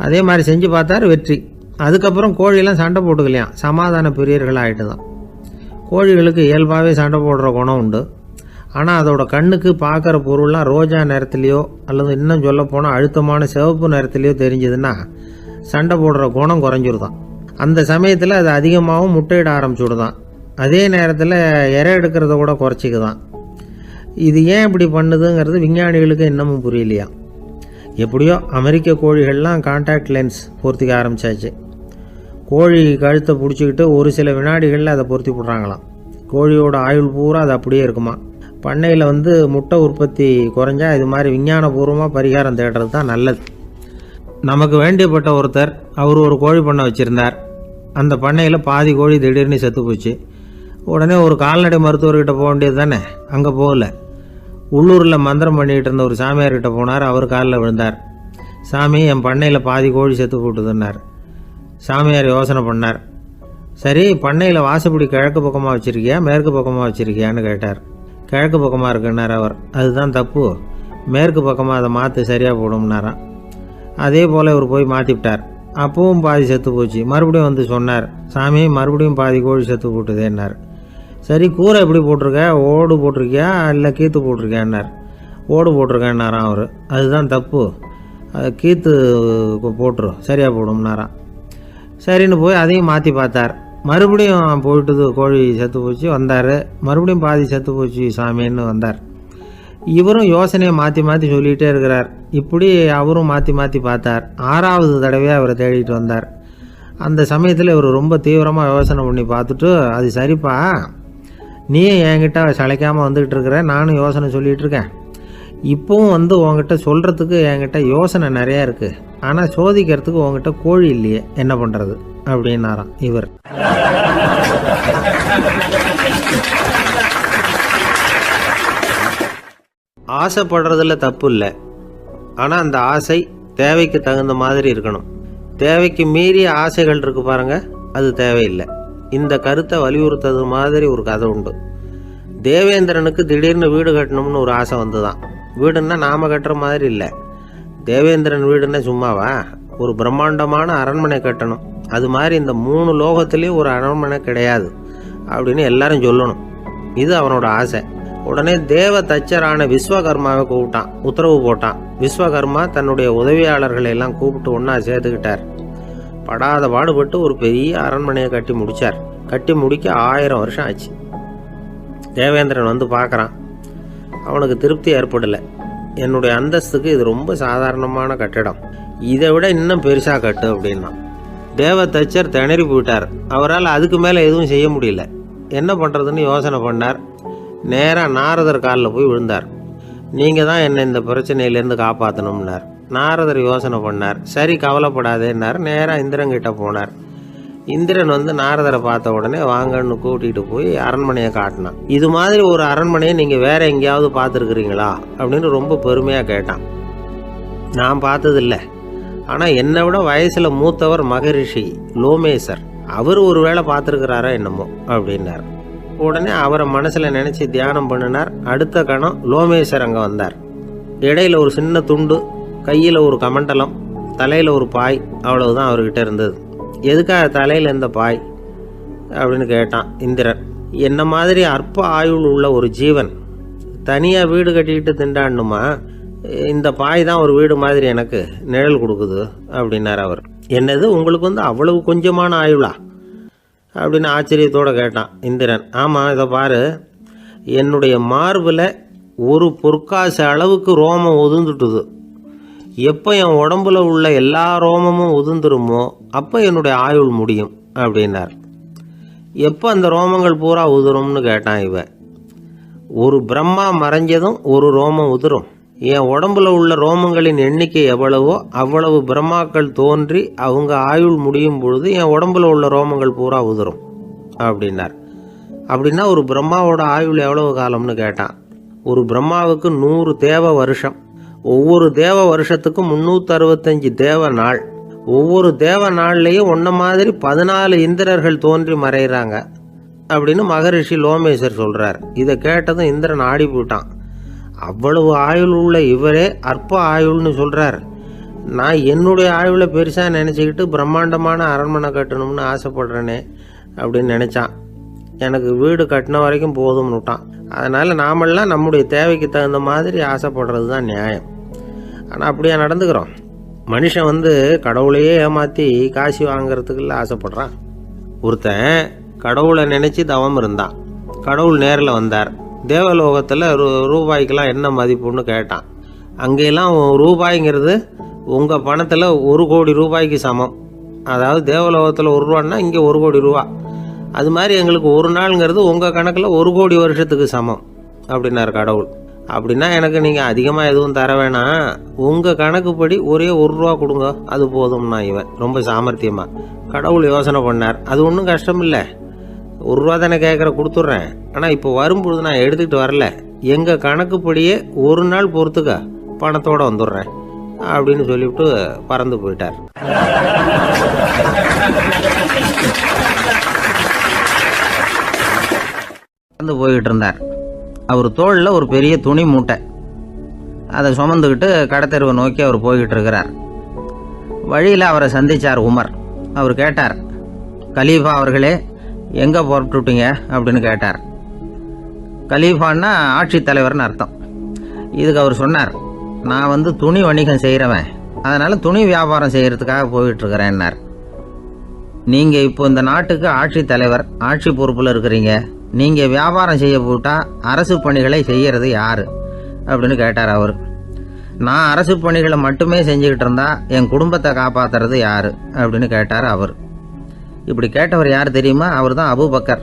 அதே மாதிரி செஞ்சு பார்த்தார், வெற்றி. அதுக்கப்புறம் கோழியெல்லாம் சண்டை போட்டுக்கலையாம், சமாதான பிரியர்கள் ஆகிட்டு தான். கோழிகளுக்கு இயல்பாகவே சண்டை போடுற குணம் உண்டு. ஆனால் அதோட கண்ணுக்கு பார்க்குற பொருள்லாம் ரோஜா நிறத்துலையோ அல்லது இன்னும் சொல்லப்போனால் அழுத்தமான சிவப்பு நிறத்துலையோ தெரிஞ்சதுன்னா சண்டை போடுற குணம் குறைஞ்சிருதான். அந்த சமயத்தில் அது அதிகமாகவும் முட்டையிட ஆரம்பிச்சுடுதான். அதே நேரத்தில் இறை எடுக்கிறத கூட குறைச்சிக்குதான். இது ஏன் இப்படி பண்ணுதுங்கிறது விஞ்ஞானிகளுக்கு இன்னமும் புரியலையா. எப்படியோ அமெரிக்க கோழிகள்லாம் கான்டாக்ட் லென்ஸ் பொருத்திக்க ஆரம்பித்தாச்சு. கோழி கழுத்தை பிடிச்சிக்கிட்டு ஒரு சில வினாடிகளில் அதை பொருத்தி போடுறாங்களாம். கோழியோட ஆயுள் பூரா அது அப்படியே இருக்குமா. பண்ணையில் முட்டை உற்பத்தி குறைஞ்சா இது மாதிரி விஞ்ஞானபூர்வமாக பரிகாரம் தேடுறது தான் நல்லது. நமக்கு வேண்டியப்பட்ட ஒருத்தர், அவர் ஒரு கோழி பண்ணை வச்சுருந்தார். அந்த பண்ணையில் பாதி கோழி திடீர்னு செத்து போச்சு. உடனே ஒரு கால்நடை மருத்துவர்கிட்ட போக வேண்டியது தானே. அங்கே போகல, உள்ளூரில் மந்திரம் பண்ணிகிட்டு இருந்த ஒரு சாமியார்கிட்ட போனார். அவர் காலில் விழுந்தார். சாமி, என் பண்ணையில் பாதி கோழி செத்து போட்டுதுன்னார். சாமியார் யோசனை பண்ணார். சரி, பண்ணையில் வாசப்படி கிழக்கு பக்கமாக வச்சுருக்கியா மேற்கு பக்கமாக வச்சுருக்கியான்னு கேட்டார். கிழக்கு பக்கமாக இருக்குன்னார் அவர். அதுதான் தப்பு, மேற்கு பக்கமாக அதை மாற்றி சரியாக போடும்னாராம். அதே போல் இவர் போய் மாற்றிவிட்டார். அப்பவும் பாதி செத்து போச்சு. மறுபடியும் சொன்னார், சாமி மறுபடியும் பாதி கோழி செத்து போட்டுதேன்னார். சரி, கூரை எப்படி போட்டிருக்க, ஓடு போட்டிருக்கியா இல்லை கீத்து போட்டிருக்கியான்னார். ஓடு போட்டிருக்கேன்னாராம் அவர். அதுதான் தப்பு, கீத்து போட்டுரு சரியாக போடும்னாராம். சரின்னு போய் அதையும் மாற்றி பார்த்தார். மறுபடியும் போயிட்டுது, கோழி செத்து போச்சு. வந்தார், மறுபடியும் பாதி செத்து போச்சு சாமின்னு வந்தார். இவரும் யோசனையை மாற்றி மாற்றி சொல்லிகிட்டே இருக்கிறார். இப்படி அவரும் மாற்றி மாற்றி பார்த்தார். 6வது தடவையாக அவரை தேடிட்டு வந்தார். அந்த சமயத்தில் இவர் ரொம்ப தீவிரமாக யோசனை பண்ணி பார்த்துட்டு, அது சரிப்பா, நீ என்கிட்ட சளைக்காமல் வந்துக்கிட்டு இருக்கிற, நானும் யோசனை சொல்லிகிட்டு இருக்கேன். இப்போவும் உங்ககிட்ட சொல்கிறதுக்கு என்கிட்ட யோசனை நிறையா இருக்குது. ஆனால் சோதிக்கிறதுக்கு உங்ககிட்ட கோழி இல்லையே, என்ன பண்ணுறது அப்படின்னாராம் இவர். ஆசைப்படுறதுல தப்பு இல்லை. ஆனால் அந்த ஆசை தேவைக்கு தகுந்த மாதிரி இருக்கணும். தேவைக்கு மீறிய ஆசைகள் இருக்கு பாருங்க, அது தேவையில்லை. இந்த கருத்தை வலியுறுத்தது மாதிரி ஒரு கதை உண்டு. தேவேந்திரனுக்கு திடீர்னு வீடு கட்டணும்னு ஒரு ஆசை வந்துதான். வீடுன்னா நாம கட்டுற மாதிரி இல்லை. தேவேந்திரன் வீடுன்னா சும்மாவா, ஒரு பிரம்மாண்டமான அரண்மனை கட்டணும். அது மாதிரி இந்த 3 லோகத்துலேயும் ஒரு அரண்மனை கிடையாது அப்படின்னு எல்லாரும் சொல்லணும். இது அவனோட ஆசை. உடனே தேவ தச்சரான விஸ்வகர்மாவை கூப்பிட்டான், உத்தரவு போட்டான். விஸ்வகர்மா தன்னுடைய உதவியாளர்களை எல்லாம் கூப்பிட்டு ஒன்றா சேர்த்துக்கிட்டார். படாத பாடுபட்டு ஒரு பெரிய அரண்மனையை கட்டி முடித்தார். கட்டி முடிக்க 1000 வருஷம் ஆச்சு. தேவேந்திரன் பார்க்குறான். அவனுக்கு திருப்தி ஏற்படலை. என்னுடைய அந்தஸ்துக்கு இது ரொம்ப சாதாரணமான கட்டிடம், இதை விட இன்னும் பெருசாக கட்டு அப்படின்னா. தேவ தச்சர் திணறி போயிட்டார். அவரால் அதுக்கு மேலே எதுவும் செய்ய முடியல. என்ன பண்ணுறதுன்னு யோசனை பண்ணார். நேராக நாரதர் காலில் போய் விழுந்தார். நீங்கள் தான் என்னை இந்த பிரச்சனையிலேருந்து காப்பாற்றணும்னார். நாரதர் யோசனை பண்ணார். சரி, கவலைப்படாதேன்னார். நேராக இந்திரன்கிட்ட போனார். இந்திரன் நாரதரை பார்த்த உடனே வாங்கன்னு கூட்டிகிட்டு போய் அரண்மனையை காட்டினான். இது மாதிரி ஒரு அரண்மனையை நீங்கள் வேற எங்கேயாவது பார்த்துருக்குறீங்களா அப்படின்னு ரொம்ப பெருமையாக கேட்டான். நான் பார்த்ததில்லை, ஆனால் என்னை விட வயசில் மூத்தவர் மகரிஷி லோமேசர், அவர் ஒரு வேளை பார்த்துருக்கிறாரா என்னமோ அப்படின்னார். உடனே அவரை மனசில் நினச்சி தியானம் பண்ணினார். அடுத்த கணம் லோமேசர் அங்கே வந்தார். இடையில ஒரு சின்ன துண்டு, கையில் ஒரு கமண்டலம், தலையில் ஒரு பாய், அவ்வளவுதான் அவர்கிட்ட இருந்தது. எதுக்காக தலையில் இந்த பாய் அப்படின்னு கேட்டான் இந்திரன். என்ன மாதிரி அற்ப ஆயுள் உள்ள ஒரு ஜீவன் தனியாக வீடு கட்டிக்கிட்டு திண்டாடணுமா? இந்த பாய் தான் ஒரு வீடு மாதிரி எனக்கு நிழல் கொடுக்குது அப்படின்னார் அவர். என்னது, உங்களுக்கு அவ்வளவு கொஞ்சமான ஆயுளா அப்படின்னு ஆச்சரியத்தோடு கேட்டான் இந்திரன். ஆமாம், இதை பாரு, என்னுடைய மார்பில் ஒரு பொற்காசு அளவுக்கு ரோமம் உதிர்ந்துட்டுது. எப்போ என் உடம்புல உள்ள எல்லா ரோமமும் உதிர்ந்துருமோ அப்போ என்னுடைய ஆயுள் முடியும் அப்படின்னார். எப்போ அந்த ரோமங்கள் பூரா உதிரும்னு கேட்டான் இவன். ஒரு பிரம்மா மறைஞ்சதும் ஒரு ரோமம் உதிரும். என் உடம்புல உள்ள ரோமங்களின் எண்ணிக்கை எவ்வளவோ அவ்வளவு பிரம்மாக்கள் தோன்றி அவங்க ஆயுள் முடியும் பொழுது என் உடம்புல உள்ள ரோமங்கள் பூரா உதிரும் அப்படின்னார். அப்படின்னா ஒரு பிரம்மாவோட ஆயுள் எவ்வளவு காலம்னு கேட்டான். ஒரு பிரம்மாவுக்கு 100 தேவ வருஷம். ஒவ்வொரு தேவ வருஷத்துக்கும் 365 தேவ நாள். ஒவ்வொரு தேவ நாள்லையும் ஒன்ன மாதிரி 14 இந்திரர்கள் தோன்றி மறைகிறாங்க அப்படின்னு மகரிஷி லோமேசர் சொல்றார். இதை கேட்டதும் இந்திரன் ஆடி போயிட்டான். அவ்வளவு ஆயுள் உள்ள இவரே அற்ப ஆயுள்னு சொல்றார். நான் என்னுடைய ஆயுளை பெருசா நினைச்சுக்கிட்டு பிரம்மாண்டமான அரண்மனை கட்டணும்னு ஆசைப்படுறேனே அப்படின்னு நினைச்சான். எனக்கு வீடு கட்டின வரைக்கும் போதும்னு விட்டான். அதனால நாமெல்லாம் நம்முடைய தேவைக்கு தகுந்த மாதிரி ஆசைப்படுறது தான் நியாயம். ஆனால் அப்படியே நடந்துக்கிறோம். மனுஷன் கடவுளையே ஏமாற்றி காசு வாங்கிறதுக்குள்ள ஆசைப்படுறான். ஒருத்தன் கடவுளை நினைச்சு தவம் இருந்தான். கடவுள் நேரில் வந்தார். தேவலோகத்தில் ரூபாய்க்கெல்லாம் என்ன மதிப்புன்னு கேட்டான். அங்கெல்லாம் ரூபாய்ங்கிறது உங்கள் பணத்தில் 1 கோடி ரூபாய்க்கு சமம். அதாவது தேவலோகத்தில் 1 ரூபான்னா இங்கே 1 கோடி ரூபா. அது மாதிரி எங்களுக்கு ஒரு நாளுங்கிறது உங்கள் கணக்கில் 1 கோடி வருஷத்துக்கு சமம் அப்படின்னார் கடவுள். அப்படின்னா எனக்கு நீங்கள் அதிகமாக எதுவும் தர வேணாம், உங்கள் கணக்குப்படி ஒரே 1 ரூபா கொடுங்க, அது போதும்னா இவன் ரொம்ப சாமர்த்தியமாக. கடவுள் யோசனை பண்ணார். அது ஒன்றும் கஷ்டம் இல்லை, 1 ரூபா தானே கேட்குற, கொடுத்துட்றேன். ஆனால் இப்போ வரும்பொழுது நான் எடுத்துக்கிட்டு வரல, எங்கள் கணக்குப்படியே 1 நாள் பொறுத்துக்க பணத்தோடு வந்துடுறேன் அப்படின்னு சொல்லிவிட்டு பறந்து போயிட்டார். பறந்து போய்கிட்டு இருந்தார். அவர் தோளில் ஒரு பெரிய துணி மூட்டை, அதை சுமந்துக்கிட்டு கடத்தெருவை நோக்கி அவர் போய்கிட்டு இருக்கிறார். வழியில் அவரை சந்தித்தார் உமர். அவர் கேட்டார், கலீஃபா அவர்களே, எங்கே புறப்பட்டுட்டீங்க அப்படின்னு கேட்டார். கலீஃபான்னா ஆட்சித்தலைவர்னு அர்த்தம். இதுக்கு அவர் சொன்னார், நான் துணி வணிகம் செய்கிறவன், அதனால் துணி வியாபாரம் செய்கிறதுக்காக போயிட்டுருக்கிறேன்னார். நீங்கள் இப்போ இந்த நாட்டுக்கு ஆட்சித்தலைவர், ஆட்சி பொறுப்பில் இருக்கிறீங்க, நீங்கள் வியாபாரம் செய்ய போட்டால் அரசு பணிகளை செய்கிறது யார் அப்படின்னு கேட்டார் அவர். நான் அரசு பணிகளை மட்டுமே செஞ்சுக்கிட்டு இருந்தா என் குடும்பத்தை காப்பாற்றுறது யார் அப்படின்னு கேட்டார் அவர். இப்படி கேட்டவர் யார் தெரியுமா? அவர் தான் அபூபக்கர்,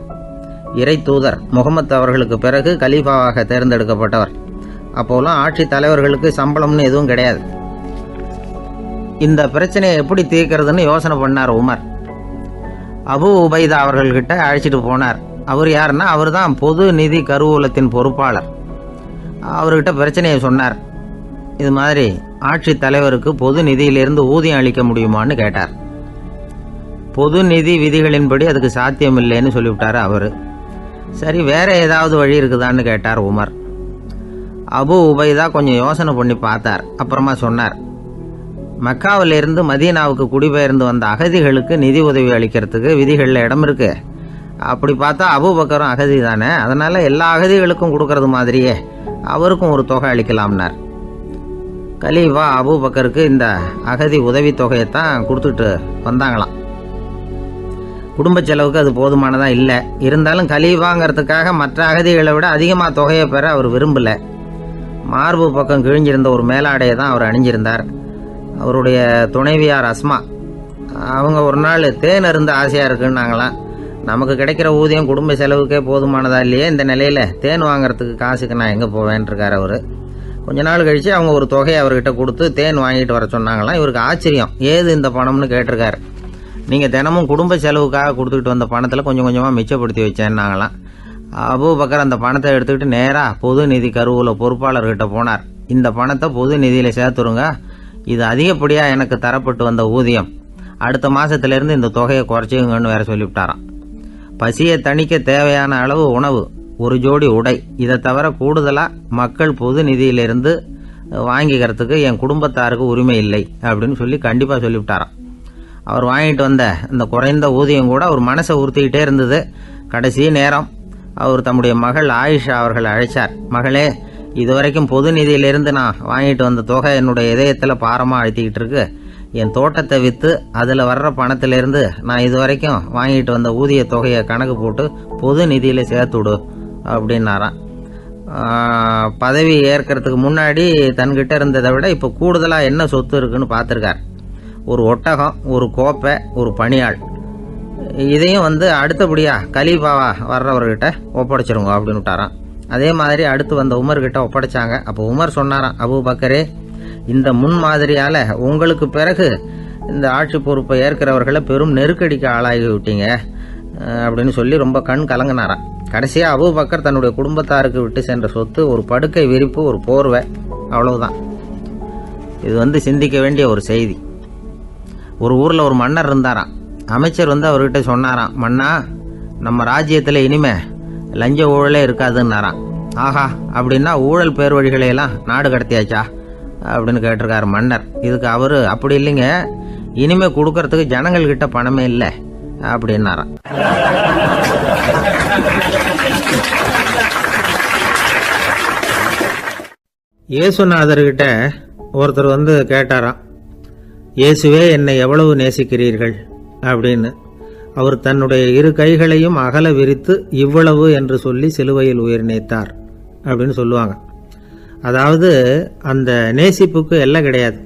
இறை தூதர் முகமது அவர்களுக்கு பிறகு கலீஃபாவாக தேர்ந்தெடுக்கப்பட்டவர். அப்போலாம் ஆட்சி தலைவர்களுக்கு சம்பளம்னு எதுவும் கிடையாது. இந்த பிரச்சனையை எப்படி தீர்க்கிறதுன்னு யோசனை பண்ணார் உமர். அபு உபைதா அவர்கள்கிட்ட அழைச்சிட்டு போனார். அவர் யாருன்னா, அவர் தான் பொது நிதி கருவூலத்தின் பொறுப்பாளர். அவர்கிட்ட பிரச்சனையை சொன்னார். இது மாதிரி ஆட்சி தலைவருக்கு பொது நிதியிலிருந்து ஊதியம் அளிக்க முடியுமான்னு கேட்டார். பொது நிதி விதிகளின்படி அதுக்கு சாத்தியம் இல்லைன்னு சொல்லிவிட்டாரு அவர். சரி, வேற ஏதாவது வழி இருக்குதான்னு கேட்டார் உமர். அபு உபைதா கொஞ்சம் யோசனை பண்ணி பார்த்தார். அப்புறமா சொன்னார், மக்காவிலிருந்து மதீனாவுக்கு குடிபெயர்ந்து வந்த அகதிகளுக்கு நிதி உதவி அளிக்கிறதுக்கு விதிகளில் இடம் இருக்கு. அப்படி பார்த்தா அபூபக்கரும் அகதி தானே, அதனால எல்லா அகதிகளுக்கும் கொடுக்கறது மாதிரியே அவருக்கும் ஒரு தொகை அளிக்கலாம்னார். கலீஃபா அபூபக்கருக்கு இந்த அகதி உதவி தொகையைத்தான் கொடுத்துட்டு வந்தாங்களாம். குடும்ப செலவுக்கு அது போதுமானதா இல்லை. இருந்தாலும் கலீஃபாங்கிறதுக்காக மற்ற அகதிகளை விட அதிகமாக தொகையை பெற அவர் விரும்பல. மார்பு பக்கம் கிழிஞ்சிருந்த ஒரு மேலாடையை தான் அவர் அணிஞ்சிருந்தார். அவருடைய துணைவியார் அஸ்மா, அவங்க ஒரு நாள் தேன் அருந்த ஆசையாக இருக்குன்னாங்களாம். நமக்கு கிடைக்கிற ஊதியம் குடும்ப செலவுக்கே போதுமானதா இல்லையே, இந்த நிலையில் தேன் வாங்குறதுக்கு காசுக்கு நான் எங்கே போவேன்னு இருக்கார் அவர். கொஞ்ச நாள் கழித்து அவங்க ஒரு தொகையை அவர்கிட்ட கொடுத்து தேன் வாங்கிட்டு வர சொன்னாங்களாம். இவருக்கு ஆச்சரியம், ஏது இந்த பணம்னு கேட்டிருக்காரு. நீங்கள் தினமும் குடும்ப செலவுக்காக கொடுத்துக்கிட்டு வந்த பணத்தில் கொஞ்சம் கொஞ்சமாக மிச்சப்படுத்தி வச்சேன்னாங்களாம். அபூபக்கர் அந்த பணத்தை எடுத்துக்கிட்டு நேராக பொது நிதி கருவூல பொறுப்பாளர்கிட்ட போனார். இந்த பணத்தை பொது நிதியில் சேர்த்துருங்க, இது அதிகப்படியாக எனக்கு தரப்பட்டு வந்த ஊதியம், அடுத்த மாதத்துலேருந்து இந்த தொகையை குறைச்சிங்கன்னு வேற சொல்லிவிட்டாராம். பசியை தணிக்க தேவையான அளவு உணவு, ஒரு ஜோடி உடை, இதை தவிர கூடுதலாக மக்கள் பொது நிதியிலிருந்து வாங்கிக்கிறதுக்கு என் குடும்பத்தாருக்கு உரிமை இல்லை அப்படின்னு சொல்லி கண்டிப்பாக சொல்லிவிட்டாராம். அவர் வாங்கிட்டு வந்த அந்த குறைந்த ஊதியம் கூட அவர் மனசை உறுத்திக்கிட்டே இருந்தது. கடைசி நேரம் அவர் தம்முடைய மகள் ஆயிஷா அவர்களை அழைச்சார். மகளே, இதுவரைக்கும் பொது நிதியிலிருந்து நான் வாங்கிட்டு வந்த தொகை என்னுடைய இதயத்தில் பாரமாக அழுத்திக்கிட்டு இருக்கு. என் தோட்டத்தை விற்று அதில் வர்ற பணத்திலிருந்து நான் இதுவரைக்கும் வாங்கிட்டு வந்த ஊதிய தொகையை கணக்கு போட்டு பொது நிதியில் சேர்த்து விடு அப்படின்னாராம். பதவி ஏற்கிறதுக்கு முன்னாடி தன்கிட்ட இருந்ததை விட இப்போ கூடுதலாக என்ன சொத்து இருக்குன்னு பார்த்துருக்கார். ஒரு ஒட்டகம், ஒரு கோப்பை, ஒரு பணியாள். இதையும் அடுத்தபடியாக கலீஃபாவா வர்றவர்கிட்ட ஒப்படைச்சிருங்க அப்படின்னு விட்டாராம். அதே மாதிரி அடுத்து வந்த உமர்கிட்ட ஒப்படைச்சாங்க. அப்போ உமர் சொன்னாராம், அபூபக்கரே, இந்த முன்மாதிரியால் உங்களுக்கு பிறகு இந்த ஆட்சி பொறுப்பை ஏற்கிறவர்களை பெரும் நெருக்கடிக்கு ஆளாகி விட்டீங்க அப்படின்னு சொல்லி ரொம்ப கண் கலங்கினாராம். கடைசியாக அபூபக்கர் தன்னுடைய குடும்பத்தாருக்கு விட்டு சென்ற சொத்து ஒரு படுக்கை விரிப்பு, ஒரு போர்வை, அவ்வளவுதான். இது சிந்திக்க வேண்டிய ஒரு செய்தி. ஒரு ஊரில் ஒரு மன்னர் இருந்தாராம். அமைச்சர் அவர்கிட்ட சொன்னாராம், மன்னா, நம்ம ராஜ்யத்தில் இனிமே லஞ்ச ஊழலே இருக்காதுன்னாராம். ஆஹா, அப்படின்னா ஊழல் பேர் வழிகளையெல்லாம் நாடு கடத்தியாச்சா அப்படின்னு கேட்டிருக்காரு மன்னர். இதுக்கு அவர், அப்படி இல்லைங்க, இனிமே கொடுக்கறதுக்கு ஜனங்கள்கிட்ட பணமே இல்லை அப்படின்னாராம். இயேசுநாதர்கிட்ட ஒருத்தர் கேட்டாராம், இயேசுவே, என்னை எவ்வளவு நேசிக்கிறீர்கள் அப்படின்னு. அவர் தன்னுடைய இரு கைகளையும் அகல விரித்து இவ்வளவு என்று சொல்லி சிலுவையில் உயிர் நீத்தார் அப்படின்னு சொல்லுவாங்க. அதாவது அந்த நேசிப்புக்கு எல்லை கிடையாது,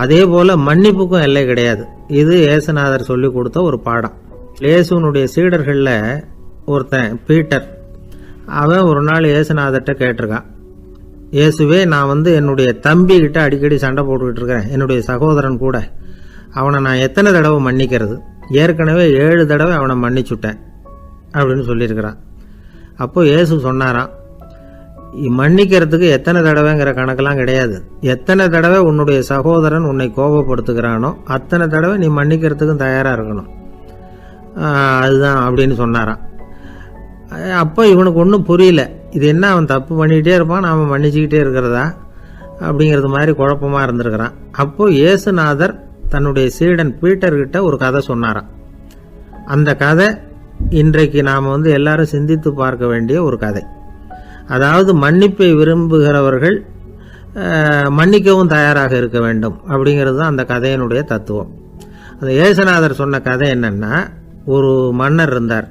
அதே போல மன்னிப்புக்கும் எல்லை கிடையாது. இது இயேசுநாதர் சொல்லி கொடுத்த ஒரு பாடம். இயேசுனுடைய சீடர்களில் ஒருத்தன் பீட்டர், அவன் ஒரு நாள் இயேசுநாதர்கிட்ட கேட்டிருக்கான், இயேசுவே, நான் என்னுடைய தம்பி கிட்ட அடிக்கடி சண்டை போட்டுக்கிட்டு இருக்கிறேன், என்னுடைய சகோதரன் கூட. அவனை நான் எத்தனை தடவை மன்னிக்கிறது? ஏற்கனவே 7 தடவை அவனை மன்னிச்சுட்டேன் அப்படின்னு சொல்லியிருக்கிறான். அப்போ இயேசு சொன்னாராம், மன்னிக்கிறதுக்கு எத்தனை தடவைங்கிற கணக்கெல்லாம் கிடையாது. எத்தனை தடவை உன்னுடைய சகோதரன் உன்னை கோபப்படுத்துகிறானோ அத்தனை தடவை நீ மன்னிக்கிறதுக்கும் தயாராக இருக்கணும், அதுதான் அப்படின்னு சொன்னாராம். அப்போ இவனுக்கு ஒன்றும் புரியல, இது என்ன அவன் தப்பு பண்ணிக்கிட்டே இருப்பான், நாம் மன்னிச்சுக்கிட்டே இருக்கிறதா அப்படிங்கிறது மாதிரி குழப்பமாக இருந்திருக்கிறான். அப்போ இயேசுநாதர் தன்னுடைய சீடன் பீட்டர்கிட்ட ஒரு கதை சொன்னாராம். அந்த கதை இன்றைக்கு நாம் எல்லாரும் சிந்தித்து பார்க்க வேண்டிய ஒரு கதை. அதாவது மன்னிப்பை விரும்புகிறவர்கள் மன்னிக்கவும் தயாராக இருக்க வேண்டும் அப்படிங்கிறது தான் அந்த கதையினுடைய தத்துவம். அந்த இயேசுநாதர் சொன்ன கதை என்னன்னா, ஒரு மன்னர் இருந்தார்.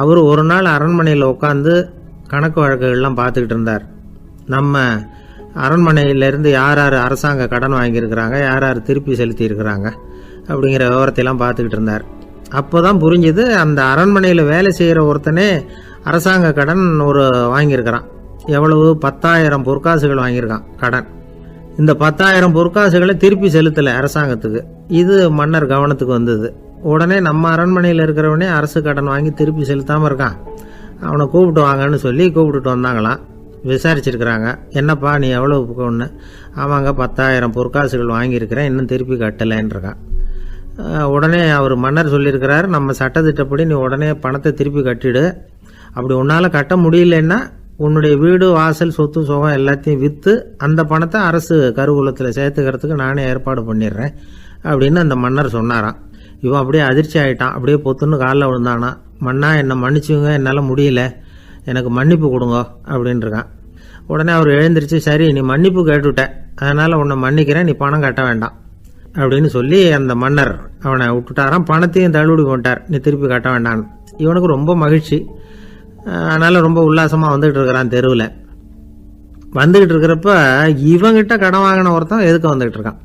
அவர் ஒரு நாள் அரண்மனையில் உட்காந்து கணக்கு வழக்குகள்லாம் பார்த்துக்கிட்டு இருந்தார். நம்ம அரண்மனையிலேருந்து யார் யார் அரசாங்க கடன் வாங்கியிருக்கிறாங்க, யார் யார் திருப்பி செலுத்தியிருக்கிறாங்க அப்படிங்கிற விவரத்தையெல்லாம் பார்த்துக்கிட்டு இருந்தார். அப்போ தான் புரிஞ்சுது, அந்த அரண்மனையில் வேலை செய்கிற ஒருத்தனே அரசாங்க கடன் வாங்கியிருக்கிறான். எவ்வளவு? 10,000 பொற்காசுகள் வாங்கியிருக்கான் கடன். இந்த 10,000 பொற்காசுகளை திருப்பி செலுத்தலை அரசாங்கத்துக்கு. இது மன்னர் கவனத்துக்கு வந்தது. உடனே நம்ம அரண்மனையில் இருக்கிறவனே அரசு கடன் வாங்கி திருப்பி செலுத்தாமல் இருக்கான், அவனை கூப்பிட்டு வாங்கன்னு சொல்லி கூப்பிட்டுட்டு வந்தாங்களாம். விசாரிச்சிருக்கிறாங்க, என்னப்பா நீ எவ்வளோ ஒன்று? ஆமாங்க, 10,000 பொற்காசுகள் வாங்கியிருக்கிறேன், இன்னும் திருப்பி கட்டலைன்றிருக்கான். உடனே அவர் மன்னர் சொல்லியிருக்கிறாரு, நம்ம சட்டத்திட்டப்படி நீ உடனே பணத்தை திருப்பி கட்டிடு. அப்படி உன்னால் கட்ட முடியலன்னா உன்னுடைய வீடு, வாசல், சொத்து, சுகம் எல்லாத்தையும் விற்று அந்த பணத்தை அரசு கருவூலத்தில் சேர்த்துக்கிறதுக்கு நானே ஏற்பாடு பண்ணிடுறேன் அப்படின்னு அந்த மன்னர் சொன்னாராம். இவன் அப்படியே அதிர்ச்சி ஆகிட்டான். அப்படியே பொத்துன்னு காலில் விழுந்தானா, மன்னா என்னை மன்னிச்சுங்க, என்னால் முடியல, எனக்கு மன்னிப்பு கொடுங்க அப்படின்ட்டுருக்கான். உடனே அவர் எழுந்திரிச்சு, சரி நீ மன்னிப்பு கேட்டுவிட்ட, அதனால் உன்னை மன்னிக்கிறேன், நீ பணம் கட்ட வேண்டாம் அப்படின்னு சொல்லி அந்த மன்னர் அவனை விட்டுட்டாராம். பணத்தையும் தள்ளுபடி பண்ணிட்டார், நீ திருப்பி கட்ட வேண்டான்னு. இவனுக்கு ரொம்ப மகிழ்ச்சி. அதனால் ரொம்ப உல்லாசமாக வந்துகிட்டு இருக்கிறான். தெருவில் வந்துக்கிட்டு இருக்கிறப்ப இவங்கிட்ட கடன் வாங்கின ஒருத்தன் எதுக்கு வந்துக்கிட்டு இருக்கான்.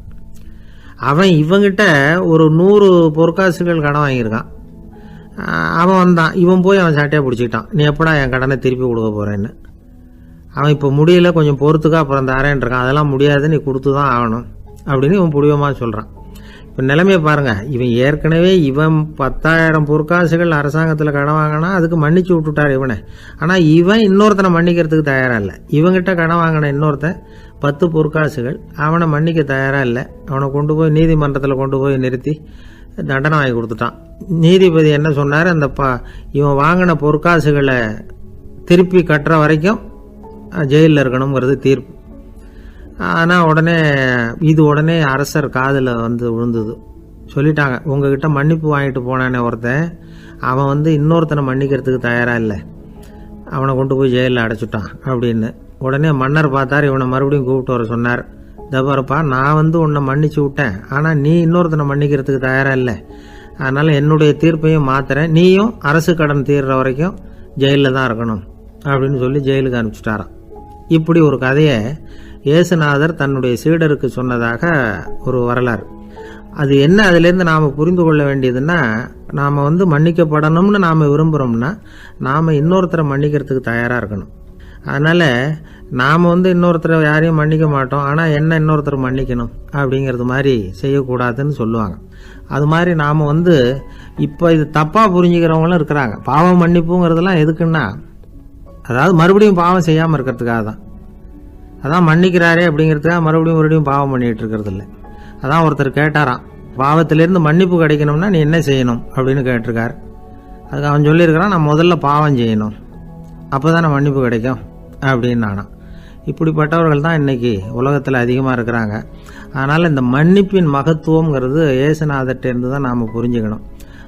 அவன் இவங்கிட்ட ஒரு 100 பொற்காசுகள் கடன் வாங்கியிருக்கான். அவன் வந்தான், இவன் போய் அவன் சாட்டையாக பிடிச்சிக்கிட்டான், நீ எப்படா என் கடனை திருப்பி கொடுக்க போகிறேன்னு. அவன் இப்போ முடியல, கொஞ்சம் பொறுத்துக்கா, அப்புறம் தரேன் இருக்கான். அதெல்லாம் முடியாது, நீ கொடுத்து தான் ஆகணும் அப்படின்னு இவன் புடிவமாக சொல்கிறான். இப்போ நிலைமையை பாருங்கள், இவன் ஏற்கனவே 10,000 பொற்காசுகள் அரசாங்கத்தில் கடன் வாங்கினா அதுக்கு மன்னிச்சு விட்டுட்டார் இவனை. ஆனால் இவன் இன்னொருத்தனை மன்னிக்கிறதுக்கு தயாராக இல்லை. இவங்கிட்ட கடன் வாங்கின இன்னொருத்தன் 10 பொற்காசுகள், அவனை மன்னிக்க தயாராக இல்லை. அவனை கொண்டு போய் நீதிமன்றத்தில் கொண்டு போய் நிறுத்தி தண்டனை வாங்கி கொடுத்துட்டான். நீதிபதி என்ன சொன்னார், அந்த இவன் வாங்கின பொற்காசுகளை திருப்பி கட்டுற வரைக்கும் ஜெயிலில் இருக்கணுங்கிறது தீர்ப்பு. ஆனால் உடனே அரசர் காதில் விழுந்தது. சொல்லிட்டாங்க, உங்ககிட்ட மன்னிப்பு வாங்கிட்டு போனானே ஒருத்தன், அவன் இன்னொருத்தனை மன்னிக்கிறதுக்கு தயாராக இல்லை, அவனை கொண்டு போய் ஜெயிலில் அடைச்சிட்டான் அப்படின்னு. உடனே மன்னர் பார்த்தார், இவனை மறுபடியும் கூப்பிட்டு வர சொன்னார். தபாரப்பா, நான் உன்னை மன்னிச்சு விட்டேன், ஆனால் நீ இன்னொருத்தனை மன்னிக்கிறதுக்கு தயாராக இல்லை, அதனால் என்னுடைய தீர்ப்பையும் மாத்துறேன், நீயும் அரசு கடன் தீர்ற வரைக்கும் ஜெயிலில் தான் இருக்கணும் அப்படின்னு சொல்லி ஜெயிலுக்கு அனுப்பிச்சிட்டாராம். இப்படி ஒரு கதையை இயேசுநாதர் தன்னுடைய சீடருக்கு சொன்னதாக ஒரு வரலாறு. அது என்ன, அதிலேருந்து நாம் புரிந்து கொள்ள வேண்டியதுன்னா, நாம் மன்னிக்கப்படணும்னு நாம் விரும்புகிறோம்னா நாம் இன்னொருத்தரை மன்னிக்கிறதுக்கு தயாராக இருக்கணும். அதனால் நாம் இன்னொருத்தரை யாரையும் மன்னிக்க மாட்டோம், ஆனால் என்ன இன்னொருத்தர் மன்னிக்கணும் அப்படிங்கிறது மாதிரி செய்யக்கூடாதுன்னு சொல்லுவாங்க. அது மாதிரி நாம் இப்போ இது தப்பாக புரிஞ்சுக்கிறவங்களும் இருக்கிறாங்க. பாவம் மன்னிப்புங்கிறதுலாம் எதுக்குன்னா, அதாவது மறுபடியும் பாவம் செய்யாமல் இருக்கிறதுக்காக தான். அதான் மன்னிக்கிறாரே அப்படிங்கிறதுக்காக மறுபடியும் பாவம் பண்ணிகிட்டு இருக்கிறது இல்லை. அதான் ஒருத்தர் கேட்டாராம், பாவத்திலேருந்து மன்னிப்பு கிடைக்கணும்னா நீ என்ன செய்யணும் அப்படின்னு கேட்டிருக்கார். அதுக்கு அவன் சொல்லியிருக்கிறான், நான் முதல்ல பாவம் செய்யணும், அப்போ தானே மன்னிப்பு கிடைக்கும் அப்படின்னு நானாம். இப்படிப்பட்டவர்கள் தான் இன்றைக்கி உலகத்தில் அதிகமாக இருக்கிறாங்க. அதனால் இந்த மன்னிப்பின் மகத்துவங்கிறது இயேசுநாதர்கிட்டேருந்து தான் நாம் புரிஞ்சுக்கணும்.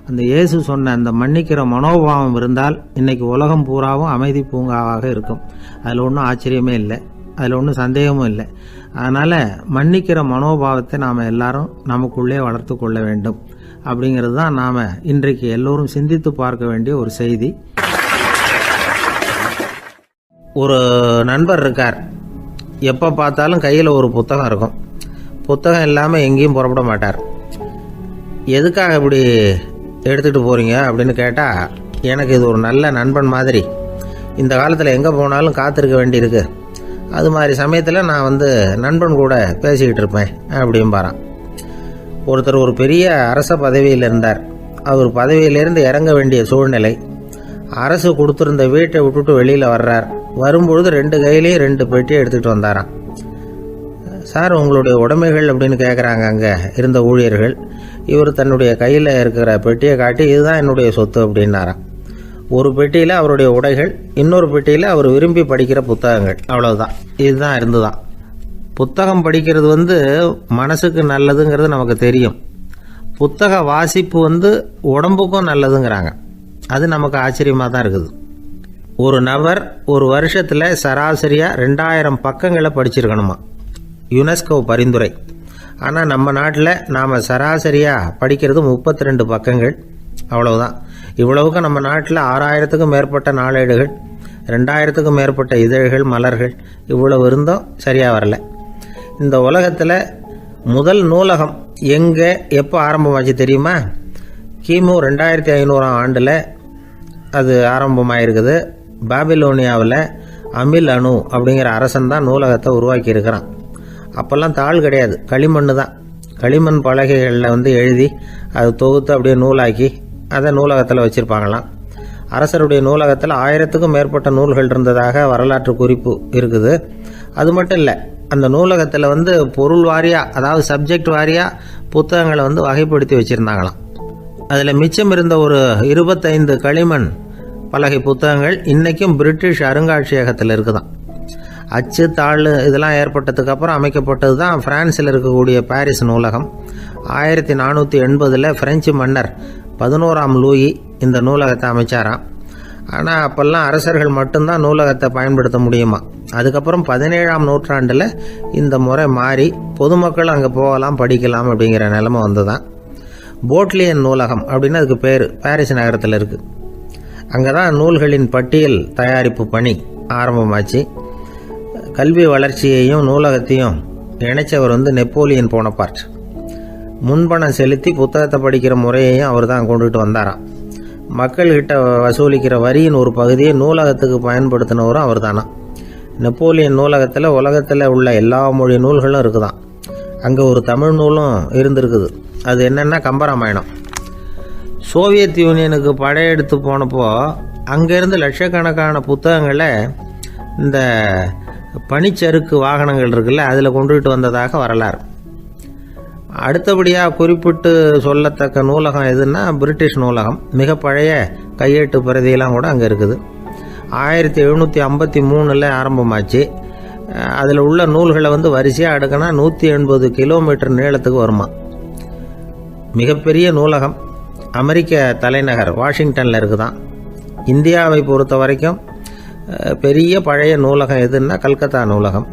அந்த இயேசு சொன்ன அந்த மன்னிக்கிற மனோபாவம் இருந்தால் இன்றைக்கி உலகம் பூராவும் அமைதி பூங்காவாக இருக்கும். அதில் ஒன்றும் ஆச்சரியமே இல்லை, அதில் ஒன்றும் சந்தேகமும் இல்லை. அதனால் மன்னிக்கிற மனோபாவத்தை நாம் எல்லாரும் நமக்குள்ளே வளர்த்து கொள்ள வேண்டும் அப்படிங்கிறது தான் நாம் இன்றைக்கு எல்லோரும் சிந்தித்து பார்க்க வேண்டிய ஒரு செய்தி. ஒரு நண்பர் இருக்கார், எப்போ பார்த்தாலும் கையில் ஒரு புத்தகம் இருக்கும். புத்தகம் இல்லாமல் எங்கேயும் புறப்பட மாட்டார். எதுக்காக இப்படி எடுத்துகிட்டு போகிறீங்க அப்படின்னு கேட்டால், எனக்கு இது ஒரு நல்ல நண்பன் மாதிரி, இந்த காலத்தில் எங்கே போனாலும் காத்திருக்க வேண்டியிருக்கு, அது மாதிரி சமயத்தில் நான் நண்பன் கூட பேசிக்கிட்டு இருப்பேன் அப்படிம்பாரான். ஒருத்தர் ஒரு பெரிய அரச பதவியில் இருந்தார். அவர் பதவியிலிருந்து இறங்க வேண்டிய சூழ்நிலை. அரசு கொடுத்துருந்த வீட்டை விட்டுட்டு வெளியில் வர்றார். வரும்பொழுது 2 கையிலையும் 2 பெட்டியை எடுத்துகிட்டு வந்தாராம். சார், உங்களுடைய உடைமைகள் அப்படின்னு கேட்குறாங்க அங்கே இருந்த ஊழியர்கள். இவர் தன்னுடைய கையில் இருக்கிற பெட்டியை காட்டி, இதுதான் என்னுடைய சொத்து அப்படின்னாராம். ஒரு பெட்டியில் அவருடைய உடைகள், இன்னொரு பெட்டியில் அவர் விரும்பி படிக்கிற புத்தகங்கள், அவ்வளவுதான். இதுதான் இருந்துதான். புத்தகம் படிக்கிறது மனசுக்கு நல்லதுங்கிறது நமக்கு தெரியும். புத்தக வாசிப்பு உடம்புக்கும் நல்லதுங்கிறாங்க. அது நமக்கு ஆச்சரியமாக தான் இருக்குது. ஒரு நபர் ஒரு வருஷத்தில் சராசரியாக 2000 பக்கங்களை படிச்சிருக்கணுமா, யுனெஸ்கோ பரிந்துரை. ஆனால் நம்ம நாட்டில் நாம் சராசரியாக படிக்கிறது 32 பக்கங்கள், அவ்வளவுதான். இவ்வளவுக்கு நம்ம நாட்டில் 6000த்துக்கும் மேற்பட்ட நாளேடுகள், 2000த்துக்கும் மேற்பட்ட இதழ்கள், மலர்கள், இவ்வளவு இருந்தும் சரியாக வரல. இந்த உலகத்தில் முதல் நூலகம் எங்கே எப்போ ஆரம்பமாச்சு தெரியுமா? கிமு 2500ஆம் ஆண்டில் அது ஆரம்பமாயிருக்குது. பாபிலோனியாவில் அமில் அணு அப்படிங்கிற அரசன் தான் நூலகத்தை உருவாக்கி இருக்கிறான். அப்போல்லாம் தாள் கிடையாது, களிமண் தான். களிமண் பலகைகளில் எழுதி அது தொகுத்து அப்படியே நூலாக்கி அதை நூலகத்தில் வச்சுருப்பாங்களாம். அரசருடைய நூலகத்தில் 1000த்துக்கும் மேற்பட்ட நூல்கள் இருந்ததாக வரலாற்று குறிப்பு இருக்குது. அது மட்டும் இல்லை, அந்த நூலகத்தில் பொருள் வாரியாக, அதாவது சப்ஜெக்ட் வாரியாக புத்தகங்களை வகைப்படுத்தி வச்சுருந்தாங்களாம். அதில் மிச்சம் இருந்த ஒரு 25 களிமண் பலகை புத்தகங்கள் இன்றைக்கும் பிரிட்டிஷ் அருங்காட்சியகத்தில் இருக்குதான். அச்சு தாள் இதெல்லாம் ஏற்பட்டதுக்கு அப்புறம் அமைக்கப்பட்டது தான் பிரான்சில் இருக்கக்கூடிய பாரிஸ் நூலகம். 1480 பிரெஞ்சு மன்னர் 11ஆம் லூயி இந்த நூலகத்தை அமைச்சாராம். ஆனால் அப்போல்லாம் அரசர்கள் மட்டும்தான் நூலகத்தை பயன்படுத்த முடியுமா. அதுக்கப்புறம் 17ஆம் நூற்றாண்டில் இந்த முறை மாறி பொதுமக்கள் அங்கே போகலாம், படிக்கலாம் அப்படிங்கிற நிலைமை வந்துதான். போட்லியன் நூலகம் அப்படின்னு அதுக்கு பேர், பாரிஸ் நகரத்தில் இருக்குது. அங்கே தான் நூல்களின் பட்டியல் தயாரிப்பு பணி ஆரம்பமாச்சு. கல்வி வளர்ச்சியையும் நூலகத்தையும் இணைச்சவர் நெப்போலியன் போனபார்ட். முன்பணம் செலுத்தி புத்தகத்தை படிக்கிற முறையையும் அவர் தான் கொண்டுட்டு வந்தாராம். மக்கள்கிட்ட வசூலிக்கிற வரியின் ஒரு பகுதியை நூலகத்துக்கு பயன்படுத்தினவரும் அவர் தானா. நெப்போலியன் நூலகத்தில் உலகத்தில் உள்ள எல்லா மொழி நூல்களும் இருக்குதான். அங்கே ஒரு தமிழ் நூலும் இருந்திருக்குது. அது என்னென்னா கம்பராமாயணம். சோவியத் யூனியனுக்கு படையெடுத்து போனப்போ அங்கேருந்து லட்சக்கணக்கான புத்தகங்களை இந்த பனிச்சறுக்கு வாகனங்கள் இருக்குல்ல, அதில் கொண்டுகிட்டு வந்ததாக வரலாறு. அடுத்தபடியாக குறிப்பிட்டு சொல்லத்தக்க நூலகம் எதுன்னா பிரிட்டிஷ் நூலகம். மிக பழைய கையெட்டு பிரதியெல்லாம் கூட அங்கே இருக்குது. 1753 ஆரம்பமாச்சு. அதில் உள்ள நூல்களை வரிசையாக அடுக்கினா 180 கிலோமீட்டர் நீளத்துக்கு வருமா. மிகப்பெரிய நூலகம் அமெரிக்க தலைநகர் வாஷிங்டனில் இருக்குதான். இந்தியாவை பொறுத்த வரைக்கும் பெரிய பழைய நூலகம் எதுன்னா கல்கத்தா நூலகம்.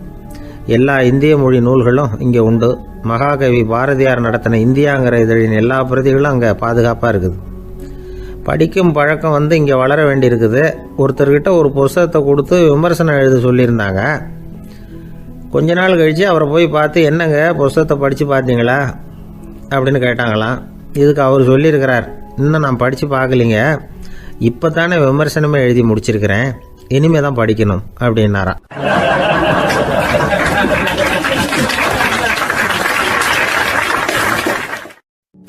எல்லா இந்திய மொழி நூல்களும் இங்கே உண்டு. மகாகவி பாரதியார் நடத்தின இந்தியாங்கிற இதழின் எல்லா பிரதிகளும் அங்கே பாதுகாப்பாக இருக்குது. படிக்கும் பழக்கம் இங்கே வளர வேண்டியிருக்குது. ஒருத்தர்கிட்ட ஒரு புஸ்தகத்தை கொடுத்து விமர்சனம் எழுத சொல்லியிருந்தாங்க. கொஞ்ச நாள் கழித்து அவரை போய் பார்த்து, என்னங்க புஸ்தகத்தை படித்து பார்த்தீங்களா அப்படின்னு கேட்டாங்களாம். இதுக்கு அவர் சொல்லியிருக்கிறார், இன்னும் நான் படித்து பார்க்கலிங்க, இப்போ தானே விமர்சனமே எழுதி முடிச்சிருக்கிறேன் இனிமே தான் படிக்கணும் அப்படின்னாராம்.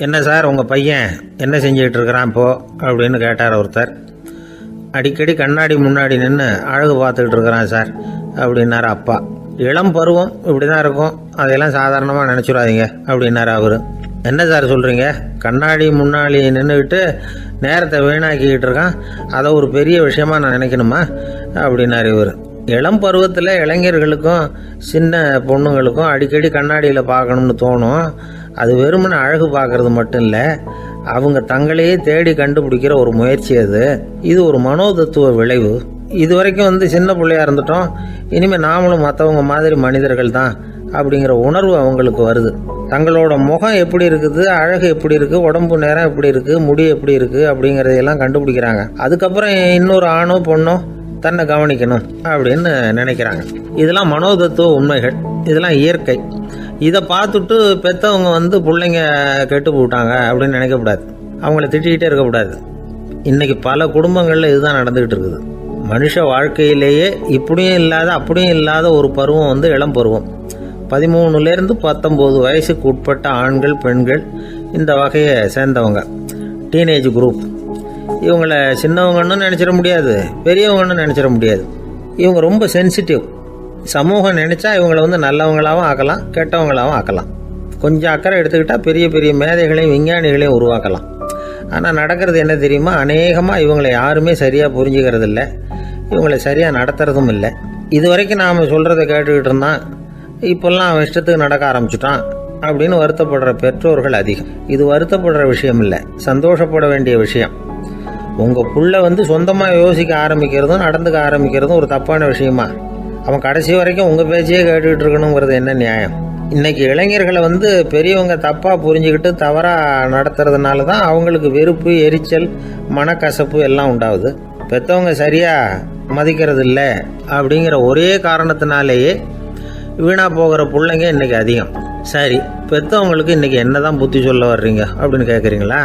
என்ன சார் உங்கள் பையன் என்ன செஞ்சுக்கிட்டு இருக்கிறான் இப்போ அப்படின்னு கேட்டார் ஒருத்தர். அடிக்கடி கண்ணாடி முன்னாடி நின்று அழகு பார்த்துக்கிட்டு இருக்கிறான் சார் அப்படின்னாரு அப்பா. இளம் பருவம் இப்படி தான் இருக்கும், அதையெல்லாம் சாதாரணமாக நினச்சிடாதீங்க அப்படின்னாரு அவர். என்ன சார் சொல்கிறீங்க, கண்ணாடி முன்னாடி நின்றுக்கிட்டு நேரத்தை வீணாக்கிக்கிட்டு இருக்கான், அதை ஒரு பெரிய விஷயமா நான் நினைக்கணுமா அப்படின்னாரு இவர். இளம் பருவத்தில் இளைஞர்களுக்கும் சின்ன பொண்ணுங்களுக்கும் அடிக்கடி கண்ணாடியில் பார்க்கணும்னு தோணும். அது வெறுமனே அழகு பார்க்கறது மட்டும் இல்லை, அவங்க தங்களையே தேடி கண்டுபிடிக்கிற ஒரு முயற்சி அது. இது ஒரு மனோதத்துவ விளைவு. இது வரைக்கும் சின்ன பிள்ளையா இருந்துட்டோம், இனிமேல் நாமளும் மற்றவங்க மாதிரி மனிதர்கள் தான் அப்படிங்கிற உணர்வு அவங்களுக்கு வருது. தங்களோட முகம் எப்படி இருக்குது, அழகு எப்படி இருக்குது, உடம்பு நேரம் எப்படி இருக்குது, முடி எப்படி இருக்குது அப்படிங்கிறதையெல்லாம் கண்டுபிடிக்கிறாங்க. அதுக்கப்புறம் இன்னொரு ஆணோ பொண்ணோ தன்னை கவனிக்கணும் அப்படின்னு நினைக்கிறாங்க. இதெல்லாம் மனோதத்துவ உண்மைகள், இதெல்லாம் இயற்கை. இதை பார்த்துட்டு பெற்றவங்க பிள்ளைங்க கெட்டு போட்டாங்க அப்படின்னு நினைக்கக்கூடாது, அவங்கள திட்டிக்கிட்டே இருக்கக்கூடாது. இன்றைக்கி பல குடும்பங்களில் இதுதான் நடந்துக்கிட்டு இருக்குது. மனுஷ வாழ்க்கையிலேயே இப்படியும் இல்லாத அப்படியும் இல்லாத ஒரு பருவம் இளம் பருவம். 13லேருந்து 19 வயசுக்கு உட்பட்ட ஆண்கள் பெண்கள் இந்த வகையை சேர்ந்தவங்க, டீனேஜ் குரூப். இவங்கள சின்னவங்கன்னு நினச்சிட முடியாது, பெரியவங்கன்னு நினச்சிட முடியாது. இவங்க ரொம்ப சென்சிட்டிவ். சமூகம் நினச்சா இவங்களை நல்லவங்களாகவும் ஆக்கலாம், கெட்டவங்களாகவும் ஆக்கலாம். கொஞ்சம் அக்கறை எடுத்துக்கிட்டால் பெரிய பெரிய மேதைகளையும் விஞ்ஞானிகளையும் உருவாக்கலாம். ஆனால் நடக்கிறது என்ன தெரியுமா, அநேகமாக இவங்களை யாருமே சரியாக புரிஞ்சுக்கிறது இல்லை, இவங்களை சரியாக நடத்துறதும் இல்லை. இது வரைக்கும் நாம் சொல்கிறத கேட்டுக்கிட்டு இருந்தான், இப்போல்லாம் அவன் இஷ்டத்துக்கு நடக்க ஆரம்பிச்சுட்டான் அப்படின்னு வருத்தப்படுற பெற்றோர்கள் அதிகம். இது வருத்தப்படுற விஷயம் இல்லை, சந்தோஷப்பட வேண்டிய விஷயம். உங்கள் புள்ள சொந்தமாக யோசிக்க ஆரம்பிக்கிறதும் நடந்துக்க ஆரம்பிக்கிறதும் ஒரு தப்பான விஷயமா? அவன் கடைசி வரைக்கும் உங்கள் பேச்சையே கேட்டுக்கிட்டு இருக்கணுங்கிறது என்ன நியாயம்? இன்றைக்கி இளைஞர்களை பெரியவங்க தப்பாக புரிஞ்சுக்கிட்டு தவறாக நடத்துறதுனால தான் அவங்களுக்கு வெறுப்பு, எரிச்சல், மனக்கசப்பு எல்லாம் உண்டாகுது. பெற்றவங்க சரியாக மதிக்கிறது இல்லை அப்படிங்கிற ஒரே காரணத்தினாலேயே வீணாக போகிற பிள்ளைங்க இன்றைக்கி அதிகம். சரி, பெற்றவங்களுக்கு இன்றைக்கி என்ன தான் புத்தி சொல்ல வர்றீங்க அப்படின்னு கேட்குறீங்களா?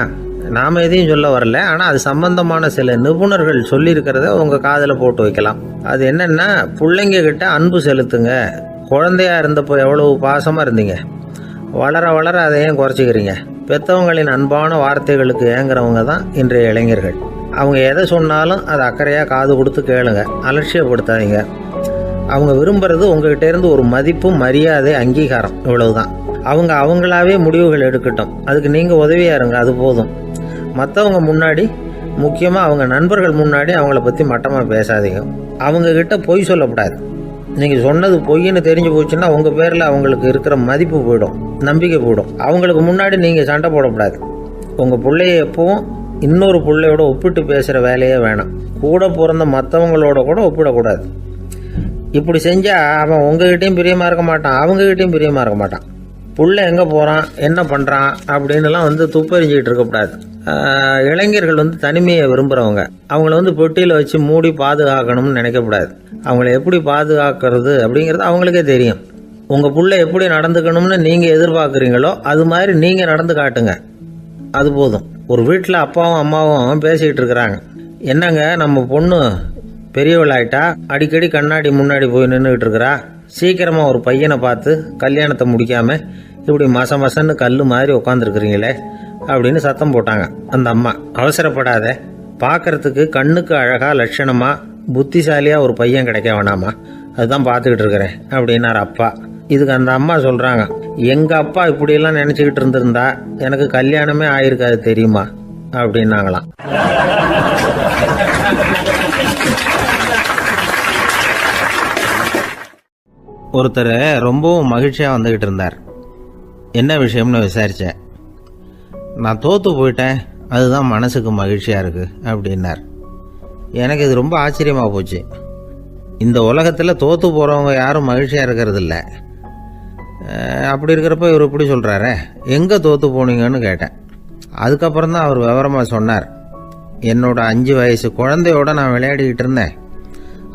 நாம் எதையும் சொல்ல வரல, ஆனால் அது சம்பந்தமான சில நிபுணர்கள் சொல்லியிருக்கிறத உங்கள் காதில் போட்டு வைக்கலாம். அது என்னென்னா, பிள்ளைங்க கிட்ட அன்பு செலுத்துங்க. குழந்தையா இருந்தப்போ எவ்வளவு பாசமாக இருந்தீங்க, வளர வளர அதை ஏன் குறைச்சிக்கிறீங்க? பெற்றவங்களின் அன்பான வார்த்தைகளுக்கு ஏங்குறவங்க தான் இன்றைய இளைஞர்கள். அவங்க எதை சொன்னாலும் அதை அக்கறையாக காது கொடுத்து கேளுங்க, அலட்சியப்படுத்தாதீங்க. அவங்க விரும்புறது உங்ககிட்ட இருந்து ஒரு மதிப்பு, மரியாதை, அங்கீகாரம், இவ்வளவுதான். அவங்க அவங்களாவே முடிவுகள் எடுக்கட்டும், அதுக்கு நீங்கள் உதவியாக இருங்க, அது போதும். மற்றவங்க முன்னாடி, முக்கியமாக அவங்க நண்பர்கள் முன்னாடி அவங்கள பற்றி மட்டமாக பேசாதீங்க. அவங்கக்கிட்ட பொய் சொல்லக்கூடாது. நீங்கள் சொன்னது பொய்ன்னு தெரிஞ்சு போச்சுன்னா உங்கள் பேரில் அவங்களுக்கு இருக்கிற மதிப்பு போயிடும், நம்பிக்கை போயிடும். அவங்களுக்கு முன்னாடி நீங்கள் சண்டை போடக்கூடாது. உங்கள் பிள்ளைய எப்பவும் இன்னொரு பிள்ளையோட ஒப்பிட்டு பேசுகிற வேலையே வேணாம். கூட பிறந்த மற்றவங்களோட கூட ஒப்பிடக்கூடாது. இப்படி செஞ்சால் அவன் உங்ககிட்டையும் பிரியமாக இருக்க மாட்டான், அவங்ககிட்டையும் பிரியமாக இருக்க மாட்டான். புள்ள எங்கே போகிறான், என்ன பண்ணுறான் அப்படின்னுலாம் துப்பறிஞ்சிக்கிட்டு இருக்கக்கூடாது. இளைஞர்கள் தனிமையை விரும்புகிறவங்க. அவங்கள பெட்டியில் வச்சு மூடி பாதுகாக்கணும்னு நினைக்கக்கூடாது. அவங்கள எப்படி பாதுகாக்கிறது அப்படிங்கிறது அவங்களுக்கே தெரியும். உங்கள் புள்ள எப்படி நடந்துக்கணும்னு நீங்கள் எதிர்பார்க்குறீங்களோ அது மாதிரி நீங்கள் நடந்து காட்டுங்க, அது போதும். ஒரு வீட்டில் அப்பாவும் அம்மாவும் பேசிக்கிட்டு இருக்கிறாங்க. என்னங்க, நம்ம பொண்ணு பெரியவளாயிட்டா, அடிக்கடி கண்ணாடி முன்னாடி போய் நின்றுக்கிட்டு இருக்கிறா, சீக்கிரமாக ஒரு பையனை பார்த்து கல்யாணத்தை முடிக்காமல் இப்படி மசன்னு கல் மாதிரி உட்காந்துருக்குறீங்களே அப்படின்னு சத்தம் போட்டாங்க அந்த அம்மா. அவசரப்படாத, பார்க்கறதுக்கு கண்ணுக்கு அழகா லட்சணமா புத்திசாலியாக ஒரு பையன் கிடைக்க வேணாமா, அதுதான் பார்த்துக்கிட்டு இருக்கிறேன் அப்படின்னார் அப்பா. இதுக்கு அந்த அம்மா சொல்கிறாங்க, எங்கள் அப்பா இப்படியெல்லாம் நினச்சிக்கிட்டு இருந்திருந்தா எனக்கு கல்யாணமே ஆயிருக்காது தெரியுமா அப்படின்னாங்களாம். ஒருத்தர் ரொம்பவும் மகிழ்ச்சியாக வந்துக்கிட்டு இருந்தார். என்ன விஷயம்னு விசாரித்தேன். நான் தோற்று போயிட்டேன், அதுதான் மனசுக்கு மகிழ்ச்சியாக இருக்குது அப்படின்னார். எனக்கு இது ரொம்ப ஆச்சரியமாக போச்சு. இந்த உலகத்தில் தோற்று போகிறவங்க யாரும் மகிழ்ச்சியாக இருக்கிறது இல்லை. அப்படி இருக்கிறப்ப இவர் இப்படி சொல்கிறாரே, எங்கே தோற்று போனீங்கன்னு கேட்டேன். அதுக்கப்புறம் தான் அவர் விவரமாக சொன்னார். என்னோட 5 வயசு குழந்தையோட நான் விளையாடிக்கிட்டு இருந்தேன்.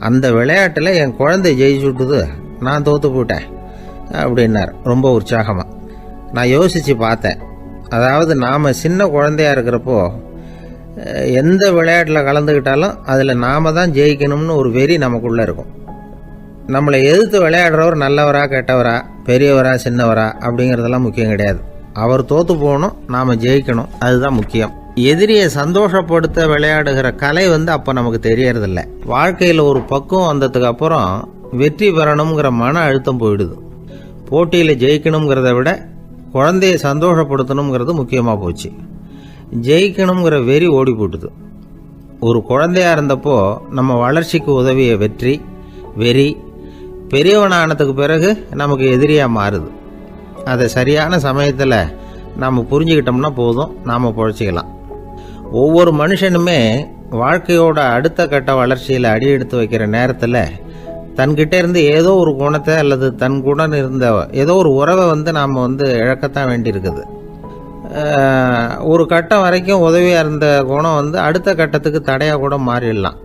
அந்த விளையாட்டில் என் குழந்தை ஜெயிச்சு விட்டுது, நான் தோற்று போயிட்டேன் அப்படின்னார் ரொம்ப உற்சாகமாக. நான் யோசித்து பார்த்தேன். அதாவது நாம் சின்ன குழந்தையாக இருக்கிறப்போ எந்த விளையாட்டில் கலந்துக்கிட்டாலும் அதில் நாம் தான் ஜெயிக்கணும்னு ஒரு வெறி நமக்குள்ளே இருக்கும். நம்மளை எதிர்த்து விளையாடுறவர் நல்லவரா கெட்டவரா, பெரியவரா சின்னவரா அப்படிங்கிறதெல்லாம் முக்கியம் கிடையாது. அவர் தோற்று போகணும், நாம் ஜெயிக்கணும், அதுதான் முக்கியம். எதிரியை சந்தோஷப்படுத்த விளையாடுகிற கலை அப்போ நமக்கு தெரியறதில்ல. வாழ்க்கையில் ஒரு பக்குவம் வந்ததுக்கு அப்புறம் வெற்றி பெறணுங்கிற மன அழுத்தம் போயிடுது. போட்டியில் ஜெயிக்கணுங்கிறத விட குழந்தைய சந்தோஷப்படுத்தணுங்கிறது முக்கியமாக போச்சு. ஜெயிக்கணுங்கிற வெறி ஓடி போட்டுது. ஒரு குழந்தையாக இருந்தப்போ நம்ம வளர்ச்சிக்கு உதவிய வெறி பெரியவனானதுக்கு பிறகு நமக்கு எதிரியாக மாறுது. அதை சரியான சமயத்தில் நாம் புரிஞ்சுக்கிட்டோம்னா போதும், நாம் பொழைச்சிக்கலாம். ஒவ்வொரு மனுஷனுமே வாழ்க்கையோட அடுத்த கட்ட வளர்ச்சியில் அடி எடுத்து வைக்கிற நேரத்தில் தன்கிட்ட இருந்து ஏதோ ஒரு குணத்தை அல்லது தன் குணம் இருந்த ஏதோ ஒரு உறவை நாம் இழக்கத்தான் வேண்டியிருக்குது. ஒரு கட்டம் வரைக்கும் உதவியாக இருந்த குணம் அடுத்த கட்டத்துக்கு தடையாக கூட மாறிடலாம்.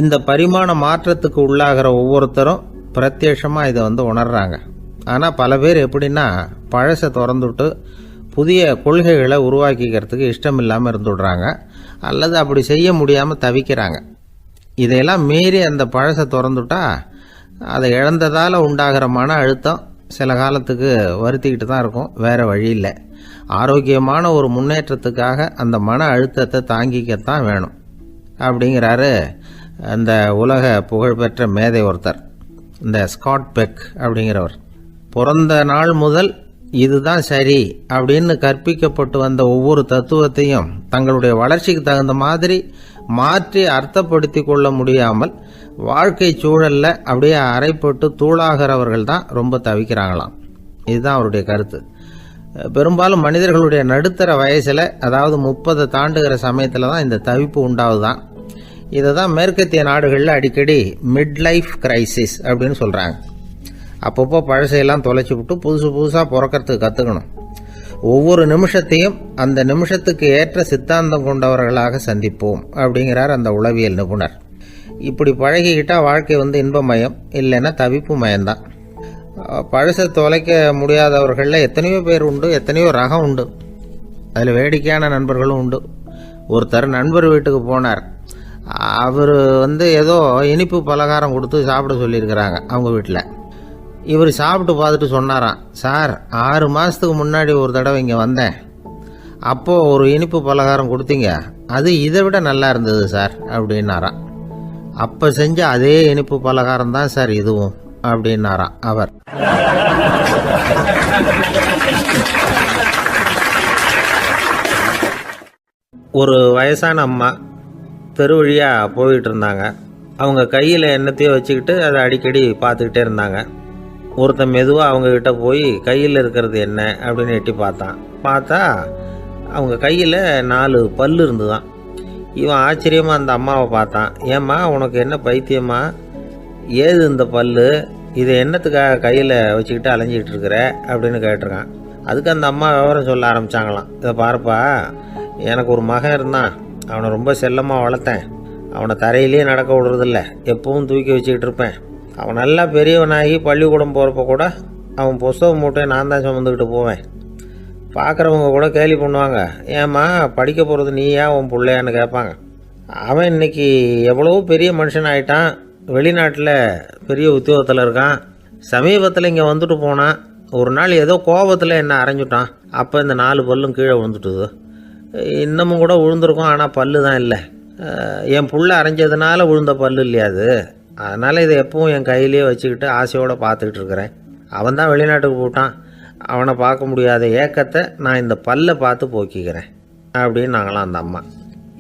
இந்த பரிமாண மாற்றத்துக்கு உள்ளாகிற ஒவ்வொருத்தரும் பிரத்யட்சமாக இதை உணர்றாங்க. ஆனால் பல பேர் எப்படின்னா பழசை திறந்துவிட்டு புதிய கொள்கைகளை உருவாக்கிக்கிறதுக்கு இஷ்டம் இல்லாமல் இருந்துடுறாங்க, அல்லது அப்படி செய்ய முடியாமல் தவிக்கிறாங்க. இதையெல்லாம் மீறி அந்த பழசை திறந்துட்டா அதை இழந்ததால் உண்டாகிற மன அழுத்தம் சில காலத்துக்கு வருத்திக்கிட்டு தான் இருக்கும், வேறு வழி இல்லை. ஆரோக்கியமான ஒரு முன்னேற்றத்துக்காக அந்த மன அழுத்தத்தை தாங்கிக்கத்தான் வேணும் அப்படிங்கிறாரு அந்த உலக புகழ்பெற்ற மேதை ஒருத்தர், இந்த ஸ்காட் பெக் அப்படிங்கிறவர். பிறந்த நாள் முதல் இதுதான் சரி அப்படின்னு கற்பிக்கப்பட்டு வந்த ஒவ்வொரு தத்துவத்தையும் தங்களுடைய வளர்ச்சிக்கு தகுந்த மாதிரி மாற்றி அர்த்தப்படுத்தி கொள்ள முடியாமல் வாழ்க்கை சூழல்ல அப்படியே அரைப்பட்டு தூளாகிறவர்கள் தான் ரொம்ப தவிக்கிறாங்களாம். இதுதான் அவருடைய கருத்து. பெரும்பாலும் மனிதர்களுடைய நடுத்தர வயசில், அதாவது 30 தாண்டுகிற சமயத்தில் தான் இந்த தவிப்பு உண்டாகுதான். இதை தான் மேற்கத்திய நாடுகளில் அடிக்கடி மிட் லைஃப் கிரைசிஸ் அப்படின்னு சொல்கிறாங்க. அப்பப்போ பழசையெல்லாம் தொலைச்சி விட்டு புதுசாக பிறக்கிறதுக்கு கற்றுக்கணும். ஒவ்வொரு நிமிஷத்தையும் அந்த நிமிஷத்துக்கு ஏற்ற சித்தாந்தம் கொண்டவர்களாக சந்திப்போம் அப்படிங்கிறார் அந்த உளவியல் நிபுணர். இப்படி பழகிக்கிட்டால் வாழ்க்கை இன்பமயம், இல்லைன்னா தவிப்பு மயம்தான். பழசை தொலைக்க முடியாதவர்களில் எத்தனையோ பேர் உண்டு, எத்தனையோ ரகம் உண்டு. அதில் வேடிக்கையான நண்பர்களும் உண்டு. ஒருத்தர் நண்பர் வீட்டுக்கு போனார். அவர் ஏதோ இனிப்பு பலகாரம் கொடுத்து சாப்பிட சொல்லியிருக்கிறாங்க அவங்க வீட்டில். இவர் சாப்பிட்டு பார்த்துட்டு சொன்னாராம், சார் 6 மாதத்துக்கு முன்னாடி ஒரு தடவை இங்கே வந்தேன், அப்போது ஒரு இனிப்பு பலகாரம் கொடுத்தீங்க, அது இதை விட நல்லா இருந்தது சார் அப்படின்னாராம். அப்போ செஞ்ச அதே இனிப்பு பலகாரம் தான் சார் இதுவும் அப்படின்னாராம் அவர். ஒரு வயசான அம்மா தெரு வழியாக போயிட்டு இருந்தாங்க. அவங்க கையில் எண்ணத்தையோ வச்சுக்கிட்டு அதை அடிக்கடி பார்த்துக்கிட்டே இருந்தாங்க. ஒருத்தன் மெதுவாக அவங்கக்கிட்ட போய் கையில் இருக்கிறது என்ன அப்படின்னு எட்டி பார்த்தா அவங்க கையில் 4 பல் இருந்துதான். இவன் ஆச்சரியமாக அந்த அம்மாவை பார்த்தான். ஏம்மா உனக்கு என்ன பைத்தியமா, ஏது இந்த பல், இதை என்னத்துக்காக கையில் வச்சுக்கிட்டு அலைஞ்சிக்கிட்டு இருக்கிற அப்படின்னு கேட்டிருக்கான். அதுக்கு அந்த அம்மா விவரம் சொல்ல ஆரம்பித்தாங்களாம். இதை பாருப்பா, எனக்கு ஒரு மகன் இருந்தான், அவனை ரொம்ப செல்லமாக வளர்த்தேன். அவனை தரையிலேயே நடக்க விடுறதில்ல, எப்பவும் தூக்கி வச்சுக்கிட்டு இருப்பேன். அவன் நல்லா பெரியவனாகி பள்ளிக்கூடம் போகிறப்ப கூட அவன் புஸ்தகம் மூட்டையை நான் தான் சுமந்துக்கிட்டு போவேன். பார்க்குறவங்க கூட கேலி பண்ணுவாங்க, ஏம்மா படிக்க போகிறது நீயா உன் பிள்ளையான்னு கேட்பாங்க. அவன் இன்னைக்கு எவ்வளவோ பெரிய மனுஷன் ஆகிட்டான், வெளிநாட்டில் பெரிய உத்தியோகத்தில் இருக்கான். சமீபத்தில் இங்கே வந்துட்டு போனான். ஒரு நாள் ஏதோ கோபத்தில் என்ன அரைஞ்சுட்டான். அப்போ இந்த 4 பல்லும் கீழே விழுந்துட்டுது. இன்னமும் கூட விழுந்திருக்கும், ஆனால் பல்லு தான் இல்லை. என் புள்ள அரைஞ்சதுனால விழுந்த பல்லு இல்லையா அது, அதனால் இதை எப்பவும் என் கையிலேயே வச்சுக்கிட்டு ஆசையோடு பார்த்துக்கிட்டு இருக்கிறேன். அவன் தான் வெளிநாட்டுக்கு போட்டான், அவனை பார்க்க முடியாத ஏக்கத்தை நான் இந்த பல்லை பார்த்து போக்கிக்கிறேன் அப்படின்னு நாங்களாம் அந்த அம்மா.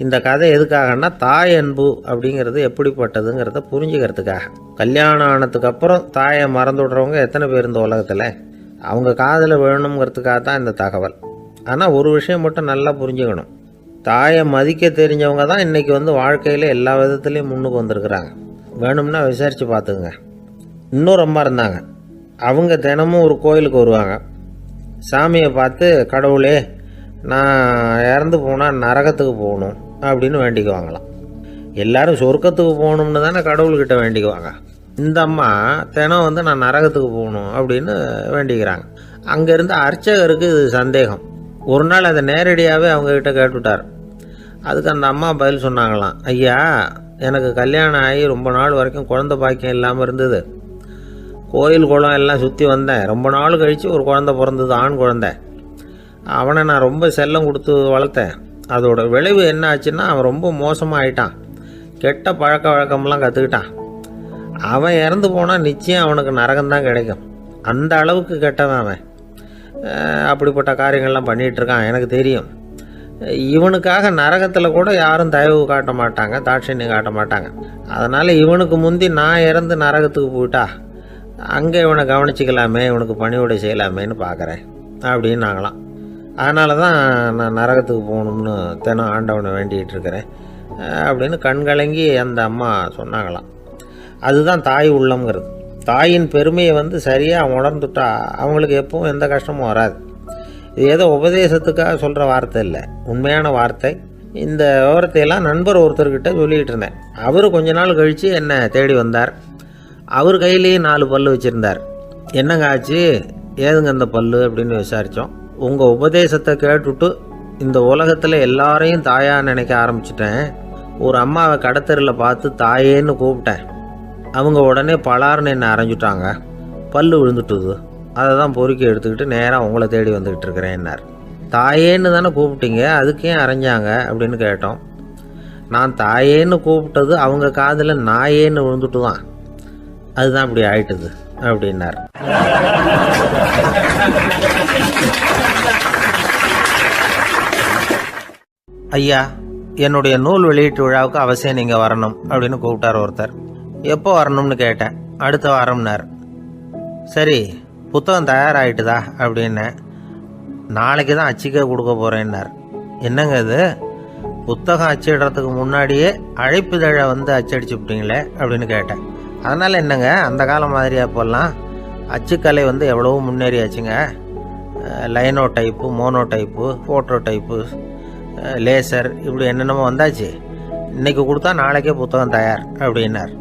இந்த கதை எதுக்காகன்னா, தாய் அன்பு அப்படிங்கிறது எப்படிப்பட்டதுங்கிறத புரிஞ்சுக்கிறதுக்காக. கல்யாணம் ஆனதுக்கு அப்புறம் தாயை மறந்து விடுறவங்க எத்தனை பேர் இந்த உலகத்தில், அவங்க காதில் விழணுங்கிறதுக்காக தான் இந்த தகவல். ஆனால் ஒரு விஷயம் மட்டும் நல்லா புரிஞ்சுக்கணும், தாயை மதிக்க தெரிஞ்சவங்க தான் இன்றைக்கி வாழ்க்கையில் எல்லா விதத்துலேயும் முன்னுக்கு வந்திருக்கிறாங்க. வேணும்னா விசாரித்து பார்த்துக்குங்க. இன்னொரு அம்மா இருந்தாங்க. அவங்க தினமும் ஒரு கோயிலுக்கு வருவாங்க. சாமியை பார்த்து, கடவுளே நான் இறந்து போனால் நரகத்துக்கு போகணும் அப்படின்னு வேண்டிக்குவாங்களாம். எல்லோரும் சொர்க்கத்துக்கு போகணும்னு தானே கடவுள்கிட்ட வேண்டிக்குவாங்க. இந்த அம்மா தினம் நான் நரகத்துக்கு போகணும் அப்படின்னு வேண்டிக்கிறாங்க. அங்கே இருந்த அர்ச்சகருக்கு இது சந்தேகம். ஒரு நாள் அதை நேரடியாகவே அவங்கக்கிட்ட கேட்டுவிட்டார். அதுக்கு அந்த அம்மா பதில் சொன்னாங்களாம், ஐயா, எனக்கு கல்யாணம் ஆகி ரொம்ப நாள் வரைக்கும் குழந்தை பாக்கியம் இல்லாமல் இருந்தது. கோயில் குளம் எல்லாம் சுற்றி வந்தேன். ரொம்ப நாள் கழித்து ஒரு குழந்தை பிறந்தது, ஆண் குழந்தை. அவனை நான் ரொம்ப செல்லம் கொடுத்து வளர்த்தேன். அதோட விளைவு என்ன ஆச்சுன்னா, அவன் ரொம்ப மோசமாக ஆயிட்டான். கெட்ட பழக்க வழக்கம்லாம் கற்றுக்கிட்டான். அவன் இறந்து போனால் நிச்சயம் அவனுக்கு நரகம்தான் கிடைக்கும். அந்த அளவுக்கு கெட்டவன் அவன். அப்படிப்பட்ட காரியங்கள்லாம் பண்ணிகிட்ருக்கான், எனக்கு தெரியும். இவனுக்காக நரகத்தில் கூட யாரும் தயவு காட்ட மாட்டாங்க, தாட்சண்யம் காட்ட மாட்டாங்க. அதனால் இவனுக்கு முந்தி நான் இறந்து நரகத்துக்கு போயிட்டா அங்கே இவனை கவனிச்சிக்கலாமே, இவனுக்கு பணிவிடை செய்யலாமேன்னு பார்க்குறேன் அப்படின்னு நாங்களாம். அதனால தான் நான் நரகத்துக்கு போகணும்னு தினம் ஆண்டவனை வேண்டிகிட்டு இருக்கிறேன் அப்படின்னு கண்கலங்கி அந்த அம்மா சொன்னாங்களாம். அதுதான் தாய் உள்ளம்ங்கிறது. தாயின் பெருமையை சரியாக உணர்ந்துட்டா அவங்களுக்கு எப்பவும் எந்த கஷ்டமும் வராது. இது ஏதோ உபதேசத்துக்காக சொல்கிற வார்த்தை இல்லை, உண்மையான வார்த்தை. இந்த விவரத்தையெல்லாம் நண்பர் ஒருத்தர்கிட்ட சொல்லிக்கிட்டு இருந்தேன். அவர் கொஞ்ச நாள் கழித்து என்னை தேடி வந்தார். அவர் கையிலேயே 4 பல்லு வச்சுருந்தார். என்னங்க ஆச்சு, ஏதுங்க அந்த பல்லு அப்படின்னு விசாரித்தோம். உங்கள் உபதேசத்தை கேட்டுவிட்டு இந்த உலகத்தில் எல்லாரையும் தாயாக நினைக்க ஆரம்பிச்சிட்டேன். ஒரு அம்மாவை கடத்தரில் பார்த்து தாயேன்னு கூப்பிட்டேன். அவங்க உடனே பலார்னு என்னை அரைஞ்சிட்டாங்க. பல்லு விழுந்துட்டுது. அதை தான் பொறுக்கி எடுத்துக்கிட்டு நேராக உங்களை தேடி வந்துக்கிட்டு இருக்கிறேன்னார். தாயேன்னு தானே கூப்பிட்டீங்க, அதுக்கு ஏன் அரைஞ்சாங்க அப்படின்னு கேட்டோம். நான் தாயேன்னு கூப்பிட்டது அவங்க காதில் நாயேன்னு விழுந்துட்டு தான், அதுதான் இப்படி ஆயிட்டுது அப்படின்னார். ஐயா, என்னுடைய நூல் வெளியீட்டு விழாவுக்கு அவசியம் நீங்கள் வரணும் அப்படின்னு கூப்பிட்டார் ஒருத்தர். எப்போ வரணும்னு கேட்டேன். அடுத்த வாரம்னார். சரி, புத்தகம் தயாராகிட்டுதா அப்படின்னேன். நாளைக்கு தான் அச்சிக்க கொடுக்க போகிறேன்னார். என்னங்க இது, புத்தகம் அச்சிடுறதுக்கு முன்னாடியே அழைப்புதழை அச்சடிச்சு விட்டீங்களே அப்படின்னு கேட்டேன். அதனால் என்னங்க, அந்த காலம் மாதிரி அப்போல்லாம் அச்சுக்கலை எவ்வளவோ முன்னேறியாச்சுங்க. Linotype, monotype, phototype, laser, இப்படி என்னென்னமோ வந்தாச்சு. இன்றைக்கி கொடுத்தா நாளைக்கே புத்தகம் தயார் அப்படின்னார்.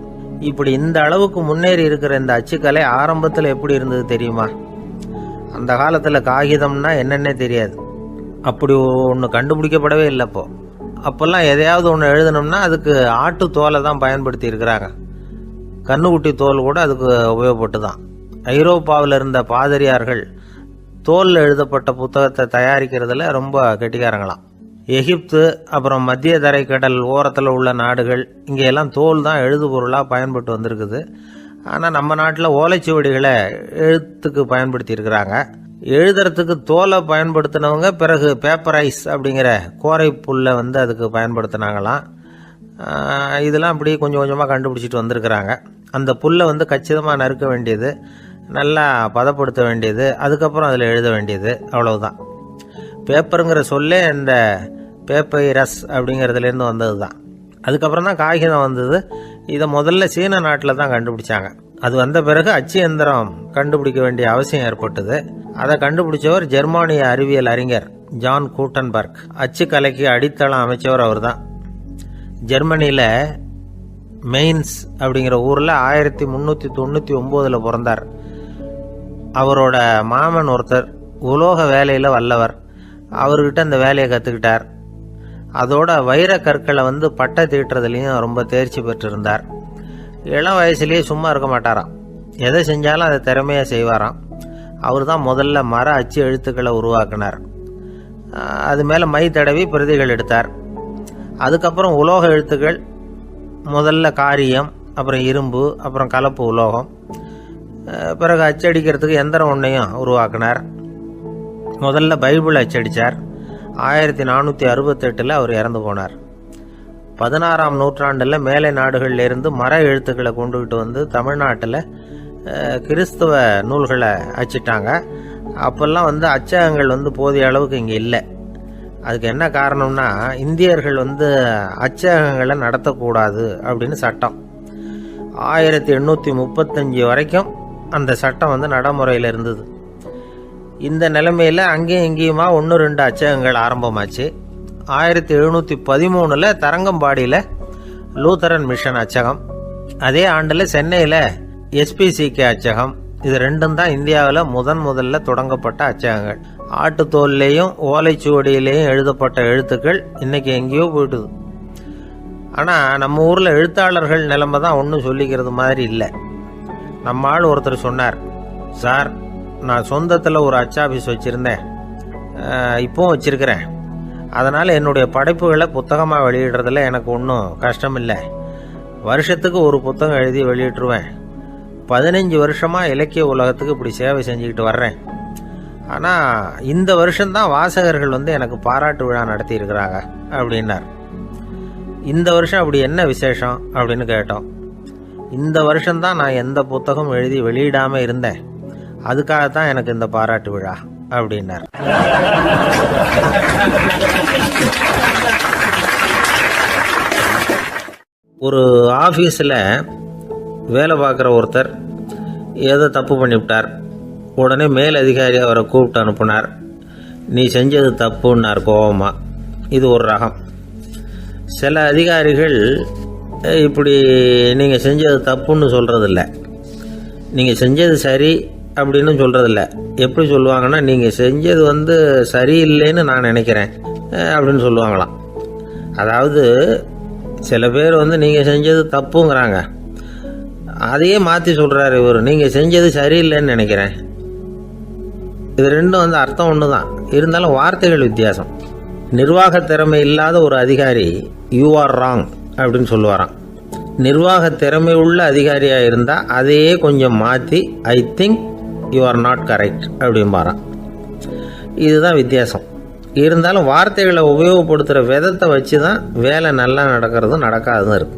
இப்படி இந்த அளவுக்கு முன்னேறி இருக்கிற இந்த அச்சுக்கலை ஆரம்பத்தில் எப்படி இருந்தது தெரியுமா? அந்த காலத்தில் காகிதம்னா என்னென்னே தெரியாது. அப்படி ஒன்று கண்டுபிடிக்கப்படவே இல்லை. அப்போல்லாம் எதையாவது ஒன்று எழுதணும்னா அதுக்கு ஆட்டு தோலை தான் பயன்படுத்தி இருக்கிறாங்க. கண்ணுக்குட்டி தோல் கூட அதுக்கு உபயோகப்பட்டு தான். ஐரோப்பாவில் இருந்த பாதிரியார்கள் தோலில் எழுதப்பட்ட புத்தகத்தை தயாரிக்கிறதுல ரொம்ப கெட்டிக்காரங்களாம். எகிப்து, அப்புறம் மத்திய தரைக்கடல் ஓரத்தில் உள்ள நாடுகள், இங்கெல்லாம் தோல் தான் எழுதுபொருளாக பயன்பட்டு வந்திருக்குது. ஆனால் நம்ம நாட்டில் ஓலைச்சுவடிகளை எழுத்துக்கு பயன்படுத்தி இருக்கிறாங்க. எழுதுறதுக்கு தோலை பயன்படுத்தினவங்க பிறகு பேப்பரைஸ் அப்படிங்கிற கோரை புல்லை அதுக்கு பயன்படுத்தினாங்களாம். இதெல்லாம் அப்படி கொஞ்சம் கொஞ்சமாக கண்டுபிடிச்சிட்டு வந்திருக்கிறாங்க. அந்த புல்லை கச்சிதமாக நறுக்க வேண்டியது, நல்லா பதப்படுத்த வேண்டியது, அதுக்கப்புறம் அதில் எழுத வேண்டியது, அவ்வளவுதான். பேப்பருங்கிற சொல்லே இந்த பேப்பைரஸ் அப்படிங்கிறதுலேருந்து வந்தது தான். அதுக்கப்புறம் தான் காகிதம் வந்தது. இதை முதல்ல சீன நாட்டில் தான் கண்டுபிடிச்சாங்க. அது வந்த பிறகு அச்சு எந்திரம் கண்டுபிடிக்க வேண்டிய அவசியம் ஏற்பட்டது. அதை கண்டுபிடிச்சவர் ஜெர்மானிய அறிவியல் அறிஞர் ஜான் கூட்டன்பர்க். அச்சு கலைக்கு அடித்தளம் அமைச்சவர் அவர் தான். ஜெர்மனியில் மெயின்ஸ் அப்படிங்கிற ஊரில் 1399 பிறந்தார். அவரோட மாமன் ஒருத்தர் உலோக வேலையில் வல்லவர். அவர்கிட்ட அந்த வேலையை கற்றுக்கிட்டார். அதோட வைர கற்களை பட்டை தீட்டுறதுலையும் ரொம்ப தேர்ச்சி பெற்றிருந்தார். இளம் வயசுலேயே சும்மா இருக்க மாட்டாராம். எதை செஞ்சாலும் அதை திறமையாக செய்வாராம். அவர் தான் முதல்ல மர அச்சு எழுத்துக்களை உருவாக்கினார். அது மேலே மை தடவி பிரதிகள் எடுத்தார். அதுக்கப்புறம் உலோக எழுத்துக்கள், முதல்ல காரியம், அப்புறம் இரும்பு, அப்புறம் கலப்பு உலோகம், பிறகு அச்சடிக்கிறதுக்கு எந்திரம் ஒன்றையும் உருவாக்கினார். முதல்ல பைபிள் அச்சடித்தார். 1468 அவர் இறந்து போனார். 16ஆம் நூற்றாண்டில் மேலை நாடுகளிலிருந்து மர எழுத்துக்களை கொண்டுகிட்டு தமிழ்நாட்டில் கிறிஸ்தவ நூல்களை அச்சிட்டாங்க. அப்போல்லாம் அச்சகங்கள் போதிய அளவுக்கு இங்கே இல்லை. அதுக்கு என்ன காரணம்னா, இந்தியர்கள் அச்சகங்களை நடத்தக்கூடாது அப்படின்னு சட்டம். 1835 வரைக்கும் அந்த சட்டம் நடைமுறையில் இருந்தது. இந்த நிலைமையில் அங்கேயும் இங்கேயுமா 1-2 அச்சகங்கள் ஆரம்பமாச்சு. 1713 தரங்கம்பாடியில் லூத்தரன் மிஷன் அச்சகம், அதே ஆண்டில் சென்னையில் SPCK அச்சகம், இது ரெண்டும் தான் இந்தியாவில் முதல்ல தொடங்கப்பட்ட அச்சகங்கள். ஆட்டுத்தோல்லையும் ஓலைச்சுவடியிலையும் எழுதப்பட்ட எழுத்துக்கள் இன்னைக்கு எங்கேயோ போயிட்டுது. ஆனால் நம்ம ஊரில் எழுத்தாளர்கள் நிலைமை தான் ஒன்றும் சொல்லிக்கிறது மாதிரி இல்லை. நம்ம ஆள் ஒருத்தர் சொன்னார், சார் நான் சொந்தத்தில் ஒரு அச்சாபீஸ் வச்சுருந்தேன், இப்போவும் வச்சுருக்கிறேன். அதனால் என்னுடைய படைப்புகளை புத்தகமாக வெளியிடுறதுல எனக்கு ஒன்றும் கஷ்டம் இல்லை. வருஷத்துக்கு ஒரு புத்தகம் எழுதி வெளியிட்டுருவேன். 15 வருஷமாக இலக்கிய உலகத்துக்கு இப்படி சேவை செஞ்சுக்கிட்டு வர்றேன். ஆனால் இந்த வருஷம்தான் வாசகர்கள் எனக்கு பாராட்டு விழா நடத்தியிருக்கிறாங்க அப்படின்னார். இந்த வருஷம் அப்படி என்ன விசேஷம் அப்படின்னு கேட்டோம். இந்த வருஷம்தான் நான் எந்த புத்தகம் எழுதி வெளியிடாமல் இருந்தேன், அதுக்காகத்தான் எனக்கு இந்த பாராட்டு விழா அப்படின்னார். ஒரு ஆஃபீஸில் வேலை பார்க்குற ஒருத்தர் ஏதோ தப்பு பண்ணிவிட்டார். உடனே மேல் அதிகாரி அவரை கூப்பிட்டு அனுப்புனார். நீ செஞ்சது தப்புன்னார் கோபமாக. இது ஒரு ரகம். சில அதிகாரிகள் இப்படி நீங்கள் செஞ்சது தப்புன்னு சொல்கிறதில்ல, நீங்கள் செஞ்சது சரி அப்படின்னு சொல்கிறதில்ல. எப்படி சொல்லுவாங்கன்னா, நீங்கள் செஞ்சது சரியில்லைன்னு நான் நினைக்கிறேன் அப்படின்னு சொல்லுவாங்களாம். அதாவது சில பேர் நீங்கள் செஞ்சது தப்புங்கிறாங்க, அதையே மாற்றி சொல்கிறாரு இவர், நீங்கள் செஞ்சது சரியில்லைன்னு நினைக்கிறேன். இது ரெண்டும் அர்த்தம் ஒன்று தான், இருந்தாலும் வார்த்தைகள் வித்தியாசம். நிர்வாக திறமை இல்லாத ஒரு அதிகாரி யூ ஆர் ராங் அப்படின்னு சொல்லுவாராம். நிர்வாக திறமை உள்ள அதிகாரியாக இருந்தால் அதையே கொஞ்சம் மாற்றி I think you are not correct அப்படிம்பாராம். இதுதான் வித்தியாசம். இருந்தாலும் வார்த்தைகளை உபயோகப்படுத்துகிற விதத்தை வச்சு தான் வேலை நல்லா நடக்கிறதும் நடக்காததும் இருக்கு.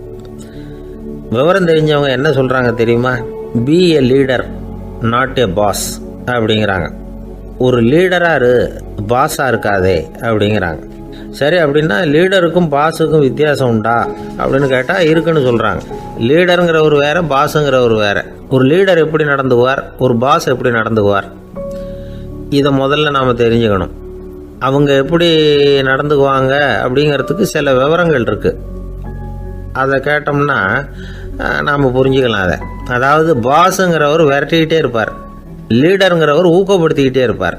விவரம் தெரிஞ்சவங்க என்ன சொல்கிறாங்க தெரியுமா? Be a leader not a boss அப்படிங்கிறாங்க. ஒரு லீடராக பாஸாக இருக்காதே அப்படிங்கிறாங்க. சரி, அப்படின்னா லீடருக்கும் பாஸுக்கும் வித்தியாசம் உண்டா அப்படின்னு கேட்டால் இருக்குன்னு சொல்கிறாங்க. லீடருங்கிறவர் வேற, பாஸுங்கிறவர் வேற. ஒரு லீடர் எப்படி நடந்துக்குவார், ஒரு பாஸ் எப்படி நடந்துக்குவார், இதை முதல்ல நாம் தெரிஞ்சுக்கணும். அவங்க எப்படி நடந்துக்குவாங்க அப்படிங்கிறதுக்கு சில விவரங்கள் இருக்குது. அதை கேட்டோம்னா நாம் புரிஞ்சுக்கலாம் அதை. அதாவது பாஸுங்கிறவர் விரட்டிக்கிட்டே இருப்பார், லீடருங்கிறவர் ஊக்கப்படுத்திக்கிட்டே இருப்பார்.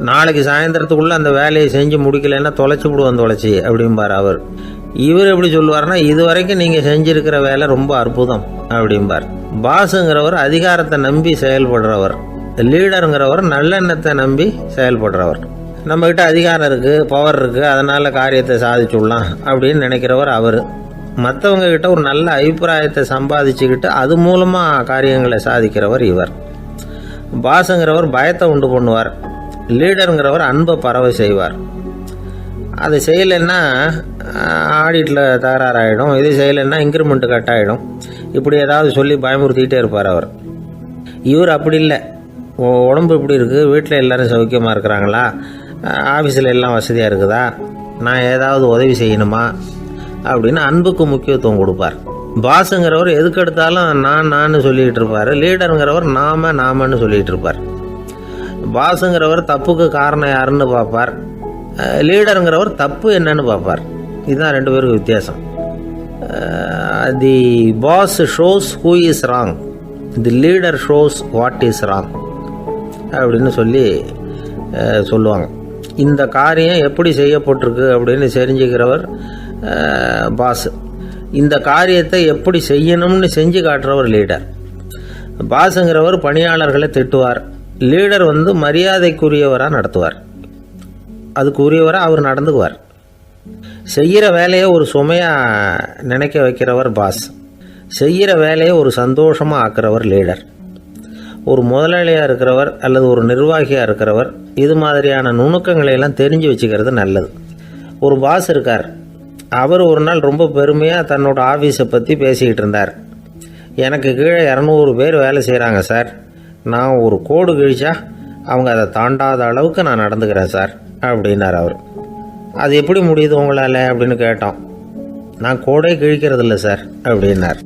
நாளைக்கு சாயந்தரத்துக்குள்ளே அந்த வேலையை செஞ்சு முடிக்கலைன்னா தொலைச்சி விடுவோம் தொலைச்சி அப்படிம்பார் அவர். இவர் எப்படி சொல்லுவார்னா, இது வரைக்கும் நீங்கள் செஞ்சுருக்கிற வேலை ரொம்ப அற்புதம் அப்படிம்பார். பாஸுங்கிறவர் அதிகாரத்தை நம்பி செயல்படுறவர், லீடருங்கிறவர் நல்லெண்ணத்தை நம்பி செயல்படுறவர். நம்மக்கிட்ட அதிகாரம் இருக்குது, பவர் இருக்குது, அதனால் காரியத்தை சாதிச்சுடலாம் அப்படின்னு நினைக்கிறவர் அவர். மற்றவங்க கிட்ட ஒரு நல்ல அபிப்பிராயத்தை சம்பாதிச்சுக்கிட்டு அது மூலமாக காரியங்களை சாதிக்கிறவர் இவர். பாஸுங்கிறவர் பயத்தை உண்டு பண்ணுவார், லீடருங்கிறவர் அன்பை பரவ செய்வார். அது செய்யலைன்னா ஆடிட்டில் தகராறாயிடும், இது செய்யலைன்னா இன்க்ரிமெண்ட்டு கட் ஆகிடும், இப்படி ஏதாவது சொல்லி பயமுறுத்திக்கிட்டே இருப்பார் அவர். இவர் அப்படி இல்லை. உடம்பு இப்படி இருக்குது, வீட்டில் எல்லோரும் சௌக்கியமாக இருக்கிறாங்களா, ஆஃபீஸில் எல்லாம் வசதியாக இருக்குதா, நான் ஏதாவது உதவி செய்யணுமா அப்படின்னு அன்புக்கு முக்கியத்துவம் கொடுப்பார். பாஸுங்கிறவர் எதுக்கு எடுத்தாலும் நான் சொல்லிகிட்டு இருப்பார், லீடருங்கிறவர் நாமன்னு சொல்லிகிட்டு இருப்பார். பாஸுங்கிறவர் தப்புக்கு காரணம் யாருன்னு பார்ப்பார், லீடருங்கிறவர் தப்பு என்னன்னு பார்ப்பார். இதுதான் ரெண்டு பேருக்கு வித்தியாசம். The boss shows who is wrong, the leader shows what is wrong அப்படின்னு சொல்லுவாங்க. இந்த காரியம் எப்படி செய்யப்பட்டிருக்கு அப்படின்னு தெரிஞ்சுக்கிறவர் பாஸ். இந்த காரியத்தை எப்படி செய்யணும்னு செஞ்சு காட்டுறவர் லீடர். பாஸுங்கிறவர் பணியாளர்களை திட்டுவார், லீடர் மரியாதைக்குரியவராக நடத்துவார், அதுக்குரியவராக அவர் நடந்துக்குவார். செய்கிற வேலையை ஒரு சுமையாக நினைக்க வைக்கிறவர் பாஸ், செய்கிற வேலையை ஒரு சந்தோஷமாக ஆக்கிறவர் லீடர். ஒரு முதலாளியாக இருக்கிறவர் அல்லது ஒரு நிர்வாகியாக இருக்கிறவர் இது மாதிரியான நுணுக்கங்களையெல்லாம் தெரிஞ்சு வச்சுக்கிறது நல்லது. ஒரு பாஸ் இருக்கார், அவர் ஒரு நாள் ரொம்ப பெருமையாக தன்னோட ஆஃபீஸை பற்றி பேசிக்கிட்டு இருந்தார். எனக்கு கீழே 200 பேர் வேலை செய்கிறாங்க சார், நான் ஒரு கோடு கிழிச்சா அவங்க அதை தாண்டாத அளவுக்கு நான் நடந்துக்கிறேன் சார் அப்படின்னார் அவர். அது எப்படி முடியுது உங்களால் அப்படின்னு கேட்டோம். நான் கோடே கிழிக்கிறதில்ல சார் அப்படின்னார்.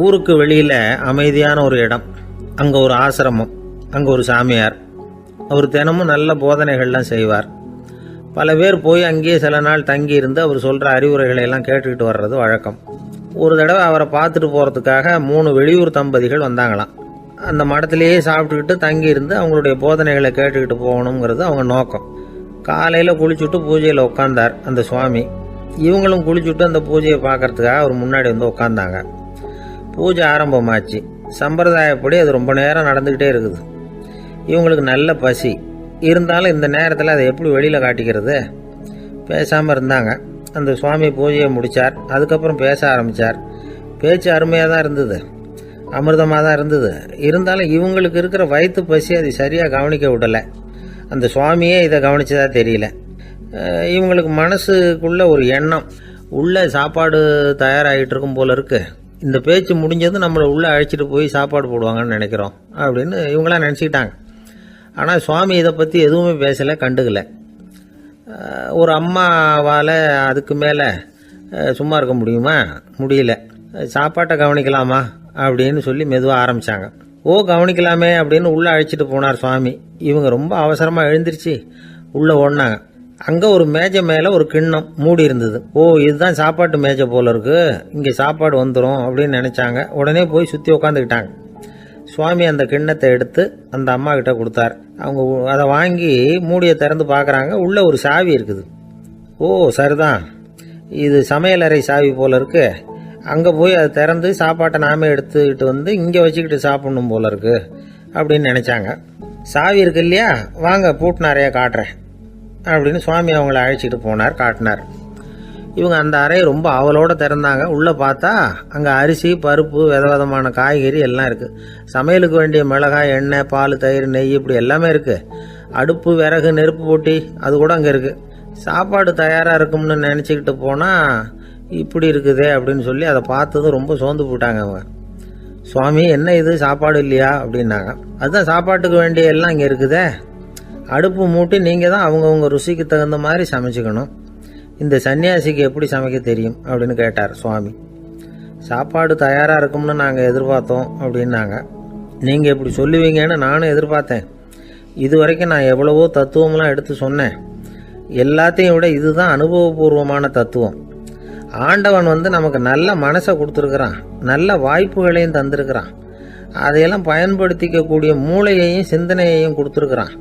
ஊருக்கு வெளியில் அமைதியான ஒரு இடம், அங்கே ஒரு ஆசிரமம், அங்கே ஒரு சாமியார். அவர் தினமும் நல்ல போதனைகள்லாம் செய்வார். பல பேர் போய் அங்கேயே சில நாள் தங்கி இருந்து அவர் சொல்கிற அறிவுரைகளை எல்லாம் கேட்டுக்கிட்டு வர்றது வழக்கம். ஒரு தடவை அவரை பார்த்துட்டு போகிறதுக்காக 3 வெளியூர் தம்பதிகள் வந்தாங்களாம். அந்த மடத்திலேயே சாப்பிட்டுக்கிட்டு தங்கியிருந்து அவங்களுடைய போதனைகளை கேட்டுக்கிட்டு போகணுங்கிறது அவங்க நோக்கம். காலையில் குளிச்சுட்டு பூஜையில் உட்காந்தார் அந்த சுவாமி. இவங்களும் குளிச்சுட்டு அந்த பூஜையை பார்க்கறதுக்காக அவர் முன்னாடி வந்து உட்காந்தாங்க. பூஜை ஆரம்பமாச்சு. சம்பிரதாயப்படி அது ரொம்ப நேரம் நடந்துக்கிட்டே இருக்குது. இவங்களுக்கு நல்ல பசி இருந்தாலும் இந்த நேரத்தில் அதை எப்படி வெளியில் காட்டிக்கிறது? பேசாமல் இருந்தாங்க. அந்த சுவாமி பூஜையை முடித்தார். அதுக்கப்புறம் பேச ஆரம்பித்தார். பேச்சு அருமையாக தான் இருந்தது, அமிர்தமாக தான் இருந்தது. இருந்தாலும் இவங்களுக்கு இருக்கிற வயிற்று பசி அது சரியாக கவனிக்க விடலை. அந்த சுவாமியே இதை கவனிச்சதா தெரியல. இவங்களுக்கு மனசுக்குள்ள ஒரு எண்ணம், உள்ளே சாப்பாடு தயாராகிட்டு இருக்கும் போல இருக்கு, இந்த பேச்சு முடிஞ்சது நம்மளை உள்ளே அழைச்சிட்டு போய் சாப்பாடு போடுவாங்கன்னு நினைக்கிறோம் அப்படின்னு இவங்களாம் நினச்சிக்கிட்டாங்க. ஆனால் சுவாமி இதை பற்றி எதுவுமே பேசலை, கண்டுக்கலை. ஒரு அம்மாவால் அதுக்கு மேலே சும்மா இருக்க முடியுமா? முடியல. சாப்பாட்டை கவனிக்கலாமா அப்படின்னு சொல்லி மெதுவாக ஆரம்பித்தாங்க. கவனிக்கலாமே அப்படின்னு உள்ளே அழைச்சிட்டு போனார் சுவாமி. இவங்க ரொம்ப அவசரமாக எழுந்திருச்சு உள்ளே ஓடினாங்க. அங்கே ஒரு மேஜை மேலே ஒரு கிண்ணம் மூடி இருந்தது. இதுதான் சாப்பாட்டு மேஜை போல இருக்கு, இங்கே சாப்பாடு வந்துடும் அப்படின்னு நினச்சாங்க. உடனே போய் சுற்றி உட்காந்துக்கிட்டாங்க. சுவாமி அந்த கிண்ணத்தை எடுத்து அந்த அம்மா கிட்ட கொடுத்தார். அவங்க அதை வாங்கி மூடியை திறந்து பார்க்குறாங்க. உள்ளே ஒரு சாவி இருக்குது. சரிதான், இது சமையலறை சாவி போல இருக்கு. அங்கே போய் அதை திறந்து சாப்பாட்டை நாமே எடுத்துக்கிட்டு வந்து இங்கே வச்சுக்கிட்டு சாப்பிட்ணும் போல இருக்கு அப்படின்னு நினச்சாங்க. சாவி இருக்கு இல்லையா, வாங்க பூட்டு நிறையா காட்டுறேன் அப்படின்னு சுவாமி அவங்கள அழைச்சிட்டு போனார், காட்டினார். இவங்க அந்த அறையை ரொம்ப அவளோடு திறந்தாங்க. உள்ளே பார்த்தா அங்கே அரிசி, பருப்பு, விதவிதமான காய்கறி எல்லாம் இருக்குது. சமையலுக்கு வேண்டிய மிளகாய், எண்ணெய், பால், தயிர், நெய் இப்படி எல்லாமே இருக்குது. அடுப்பு, விறகு, நெருப்பு போட்டி அது கூட அங்கே இருக்குது. சாப்பாடு தயாராக இருக்கும்னு நினச்சிக்கிட்டு போனால் இப்படி இருக்குதே அப்படின்னு சொல்லி அதை பார்த்ததும் ரொம்ப சோர்ந்து போட்டாங்க அவங்க. சுவாமி, என்ன இது சாப்பாடு இல்லையா அப்படின்னாங்க. அதுதான் சாப்பாட்டுக்கு வேண்டிய எல்லாம் இங்கே இருக்குதே. அடுப்பு மூட்டி நீங்கள் தான் அவங்கவுங்க ருசிக்கு தகுந்த மாதிரி சமைச்சிக்கணும். இந்த சன்னியாசிக்கு எப்படி சமைக்க தெரியும் அப்படின்னு கேட்டார் சுவாமி. சாப்பாடு தயாராக இருக்கும்னு நாங்கள் எதிர்பார்த்தோம் அப்படின்னாங்க. நீங்கள் இப்படி சொல்லுவீங்கன்னு நானும் எதிர்பார்த்தேன். இது வரைக்கும் நான் எவ்வளவோ தத்துவம்லாம் எடுத்து சொன்னேன். எல்லாத்தையும் விட இதுதான் அனுபவபூர்வமான தத்துவம். ஆண்டவன் நமக்கு நல்ல மனசை கொடுத்துருக்குறான், நல்ல வாய்ப்புகளையும் தந்திருக்கிறான், அதையெல்லாம் பயன்படுத்திக்கக்கூடிய மூளையையும் சிந்தனையையும் கொடுத்துருக்குறான்.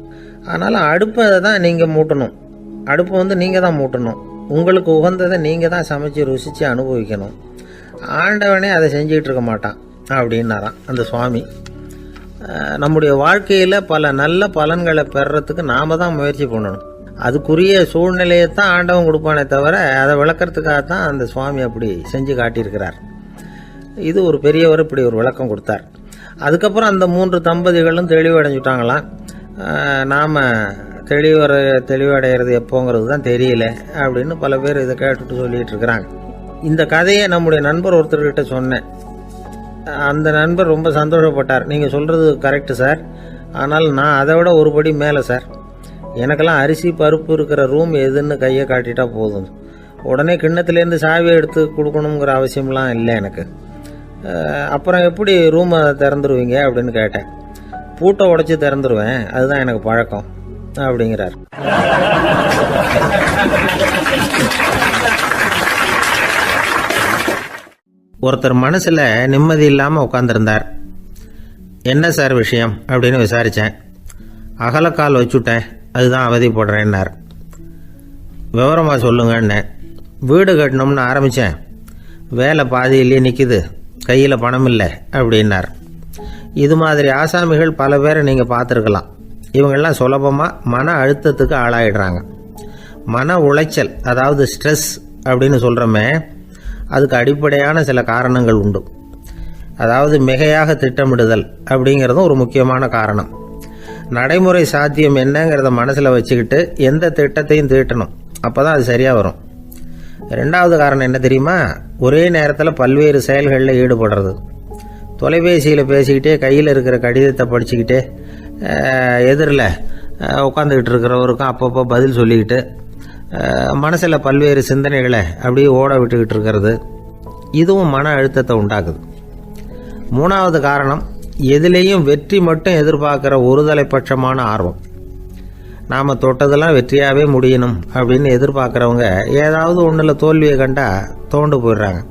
அதனால் அடுப்பை தான் நீங்கள் மூட்டணும். அடுப்பை நீங்கள் தான் மூட்டணும். உங்களுக்கு உகந்ததை நீங்கள் தான் சமைச்சு ருசித்து அனுபவிக்கணும். ஆண்டவனே அதை செஞ்சிகிட்டு இருக்க மாட்டான் அப்படின்னாராம் அந்த சுவாமி. நம்முடைய வாழ்க்கையில் பல நல்ல பலன்களை பெறுறதுக்கு நாம் தான் முயற்சி பண்ணணும். அதுக்குரிய சூழ்நிலையை தான் ஆண்டவன் கொடுப்பானே தவிர அதை விளக்கறதுக்காக தான் அந்த சுவாமி அப்படி செஞ்சு காட்டியிருக்கிறார். இது ஒரு பெரியவர் இப்படி ஒரு விளக்கம் கொடுத்தார். அதுக்கப்புறம் அந்த 3 தம்பதிகளும் தெளிவடைஞ்சுட்டாங்களாம். நாம் தெளிவடைகிறது எப்போங்கிறது தான் தெரியல அப்படின்னு பல பேர் இதை கேட்டுட்டு சொல்லிகிட்டு இருக்கிறாங்க. இந்த கதையை நம்முடைய நண்பர் ஒருத்தர்கிட்ட சொன்னேன். அந்த நண்பர் ரொம்ப சந்தோஷப்பட்டார். நீங்கள் சொல்கிறது கரெக்டு சார், ஆனால் நான் அதை விட ஒரு படி மேலே சார். எனக்கெல்லாம் அரிசி, பருப்பு இருக்கிற ரூம் எதுன்னு கையை காட்டிட்டா போதும். உடனே கிண்ணத்துலேருந்து சாவியை எடுத்து கொடுக்கணுங்கிற அவசியம்லாம் இல்லை எனக்கு. அப்புறம் எப்படி ரூமை திறந்துருவீங்க அப்படின்னு கேட்டேன். பூட்டை உடைச்சி திறந்துருவேன், அதுதான் எனக்கு பழக்கம் அப்படிங்கிறார். ஒருத்தர் மனசில் நிம்மதி இல்லாமல் உட்காந்துருந்தார். என்ன சார் விஷயம் அப்படின்னு விசாரித்தேன். அகலக்கால் வச்சுட்டேன், அதுதான் அவதிப்படுறேன்னார். விவரமாக சொல்லுங்கன்னு. வீடு கட்டணும்னு ஆரம்பித்தேன், வேலை பாதியிலேயே நிற்கிது, கையில் பணம் இல்லை அப்படின்னார். இது மாதிரி ஆசாமிகள் பல பேரை நீங்கள் பார்த்துருக்கலாம். இவங்கெல்லாம் சுலபமாக மன அழுத்தத்துக்கு ஆளாயிடுறாங்க. மன உளைச்சல், அதாவது ஸ்ட்ரெஸ் அப்படின்னு சொல்கிறோமே, அதுக்கு அடிப்படையான சில காரணங்கள் உண்டு. அதாவது மிகையாக திட்டமிடுதல் அப்படிங்கிறதும் ஒரு முக்கியமான காரணம். நடைமுறை சாத்தியம் என்னங்கிறத மனசில் வச்சுக்கிட்டு எந்த திட்டத்தையும் தீட்டணும், அப்போ தான் அது சரியாக வரும். 2வது காரணம் என்ன தெரியுமா? ஒரே நேரத்தில் பல்வேறு செயல்களில் ஈடுபடுறது. தொலைபேசியில் பேசிக்கிட்டே கையில் இருக்கிற கடிதத்தை படிச்சுக்கிட்டே எதிரில் உட்காந்துக்கிட்டு இருக்கிறவருக்கும் அப்பப்போ பதில் சொல்லிக்கிட்டு மனசில் பல்வேறு சிந்தனைகளை அப்படியே ஓட விட்டுக்கிட்டு இருக்கிறது, இதுவும் மன அழுத்தத்தை உண்டாக்குது. 3வது காரணம், எதிலேயும் வெற்றி மட்டும் எதிர்பார்க்குற ஒருதலை பட்சமான ஆர்வம். நாம் தொட்டதெல்லாம் வெற்றியாகவே முடியணும் அப்படின்னு எதிர்பார்க்குறவங்க ஏதாவது ஒன்றில் தோல்வியை கண்டால் தோண்டு போயிடுறாங்க.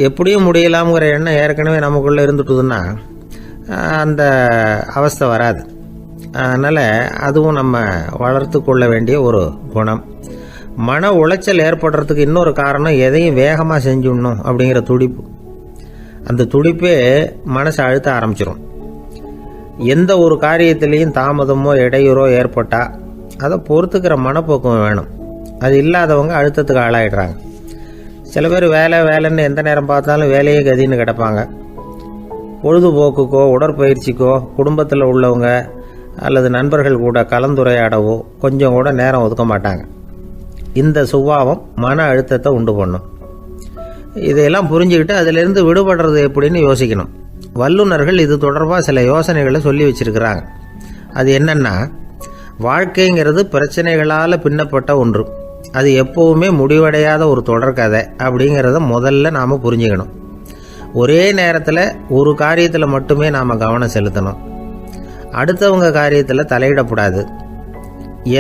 எப்படியும் முடியலாம்ங்கிற எண்ணம் ஏற்கனவே நமக்குள்ளே இருந்துட்டுதுன்னா அந்த அவஸ்தை வராது. அதனால் அதுவும் நம்ம வளர்த்து கொள்ள வேண்டிய ஒரு குணம். மன உளைச்சல் ஏற்படுறதுக்கு இன்னொரு காரணம் எதையும் வேகமாக செஞ்சுடணும் அப்படிங்கிற துடிப்பு. அந்த துடிப்பே மனசை அழுத்த ஆரம்பிச்சிடும். எந்த ஒரு காரியத்திலையும் தாமதமோ இடையூறோ ஏற்பட்டால் அதை பொறுத்துக்கிற மனப்போக்கம் வேணும். அது இல்லாதவங்க அழுத்தத்துக்கு ஆளாயிடுறாங்க. சில பேர் வேலைன்னு எந்த நேரம் பார்த்தாலும் வேலையே கதின்னு கிடப்பாங்க. பொழுதுபோக்குக்கோ உடற்பயிற்சிக்கோ குடும்பத்தில் உள்ளவங்க அல்லது நண்பர்கள் கூட கலந்துரையாடவோ கொஞ்சம் கூட நேரம் ஒதுக்க மாட்டாங்க. இந்த சுபாவம் மன அழுத்தத்தை உண்டு பண்ணும். இதையெல்லாம் புரிஞ்சுக்கிட்டு அதிலிருந்து விடுபடுறது எப்படின்னு யோசிக்கணும். வல்லுநர்கள் இது தொடர்பாக சில யோசனைகளை சொல்லி வச்சிருக்கிறாங்க. அது என்னன்னா, வாழ்க்கைங்கிறது பிரச்சனைகளால் பின்னப்பட்ட ஒன்று. அது எப்போவுமே முடிவடையாத ஒரு தொடர்கதை அப்படிங்கிறத முதல்ல நாம் புரிஞ்சுக்கணும். ஒரே நேரத்தில் ஒரு காரியத்தில் மட்டுமே நாம் கவனம் செலுத்தணும். அடுத்தவங்க காரியத்தில் தலையிடக்கூடாது.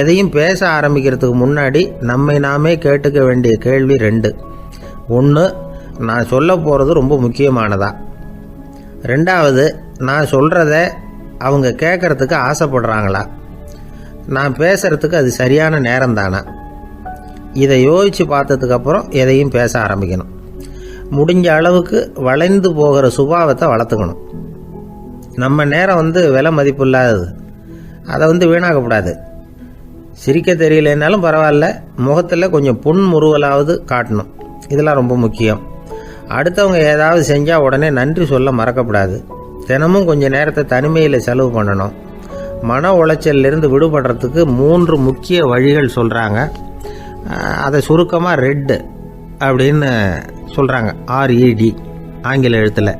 எதையும் பேச ஆரம்பிக்கிறதுக்கு முன்னாடி நம்மை நாமே கேட்டுக்க வேண்டிய கேள்வி 2. 1, நான் சொல்ல போகிறது ரொம்ப முக்கியமானதா? 2வது, நான் சொல்கிறத அவங்க கேட்குறதுக்கு ஆசைப்படுறாங்களா? நான் பேசுகிறதுக்கு அது சரியான நேரம் தானா? இதை யோசித்து பார்த்ததுக்கப்புறம் எதையும் பேச ஆரம்பிக்கணும். முடிஞ்ச அளவுக்கு வளைந்து போகிற சுபாவத்தை வளர்த்துக்கணும். நம்ம நேரம் விலை மதிப்பு இல்லாதது. அதை வீணாக்கக்கூடாது. சிரிக்க தெரியலனாலும் பரவாயில்ல, முகத்தில் கொஞ்சம் புன்முறுவலாவது காட்டணும். இதெல்லாம் ரொம்ப முக்கியம். அடுத்தவங்க ஏதாவது செஞ்சால் உடனே நன்றி சொல்ல மறக்கக்கூடாது. தினமும் கொஞ்சம் நேரத்தை தனிமையில் செலவு பண்ணணும். மன உளைச்சலிருந்து விடுபடுறதுக்கு 3 முக்கிய வழிகள் சொல்கிறாங்க. அதை சுருக்கமாக ரெட் அப்படின்னு சொல்கிறாங்க. RED ஆங்கில எழுத்தில்.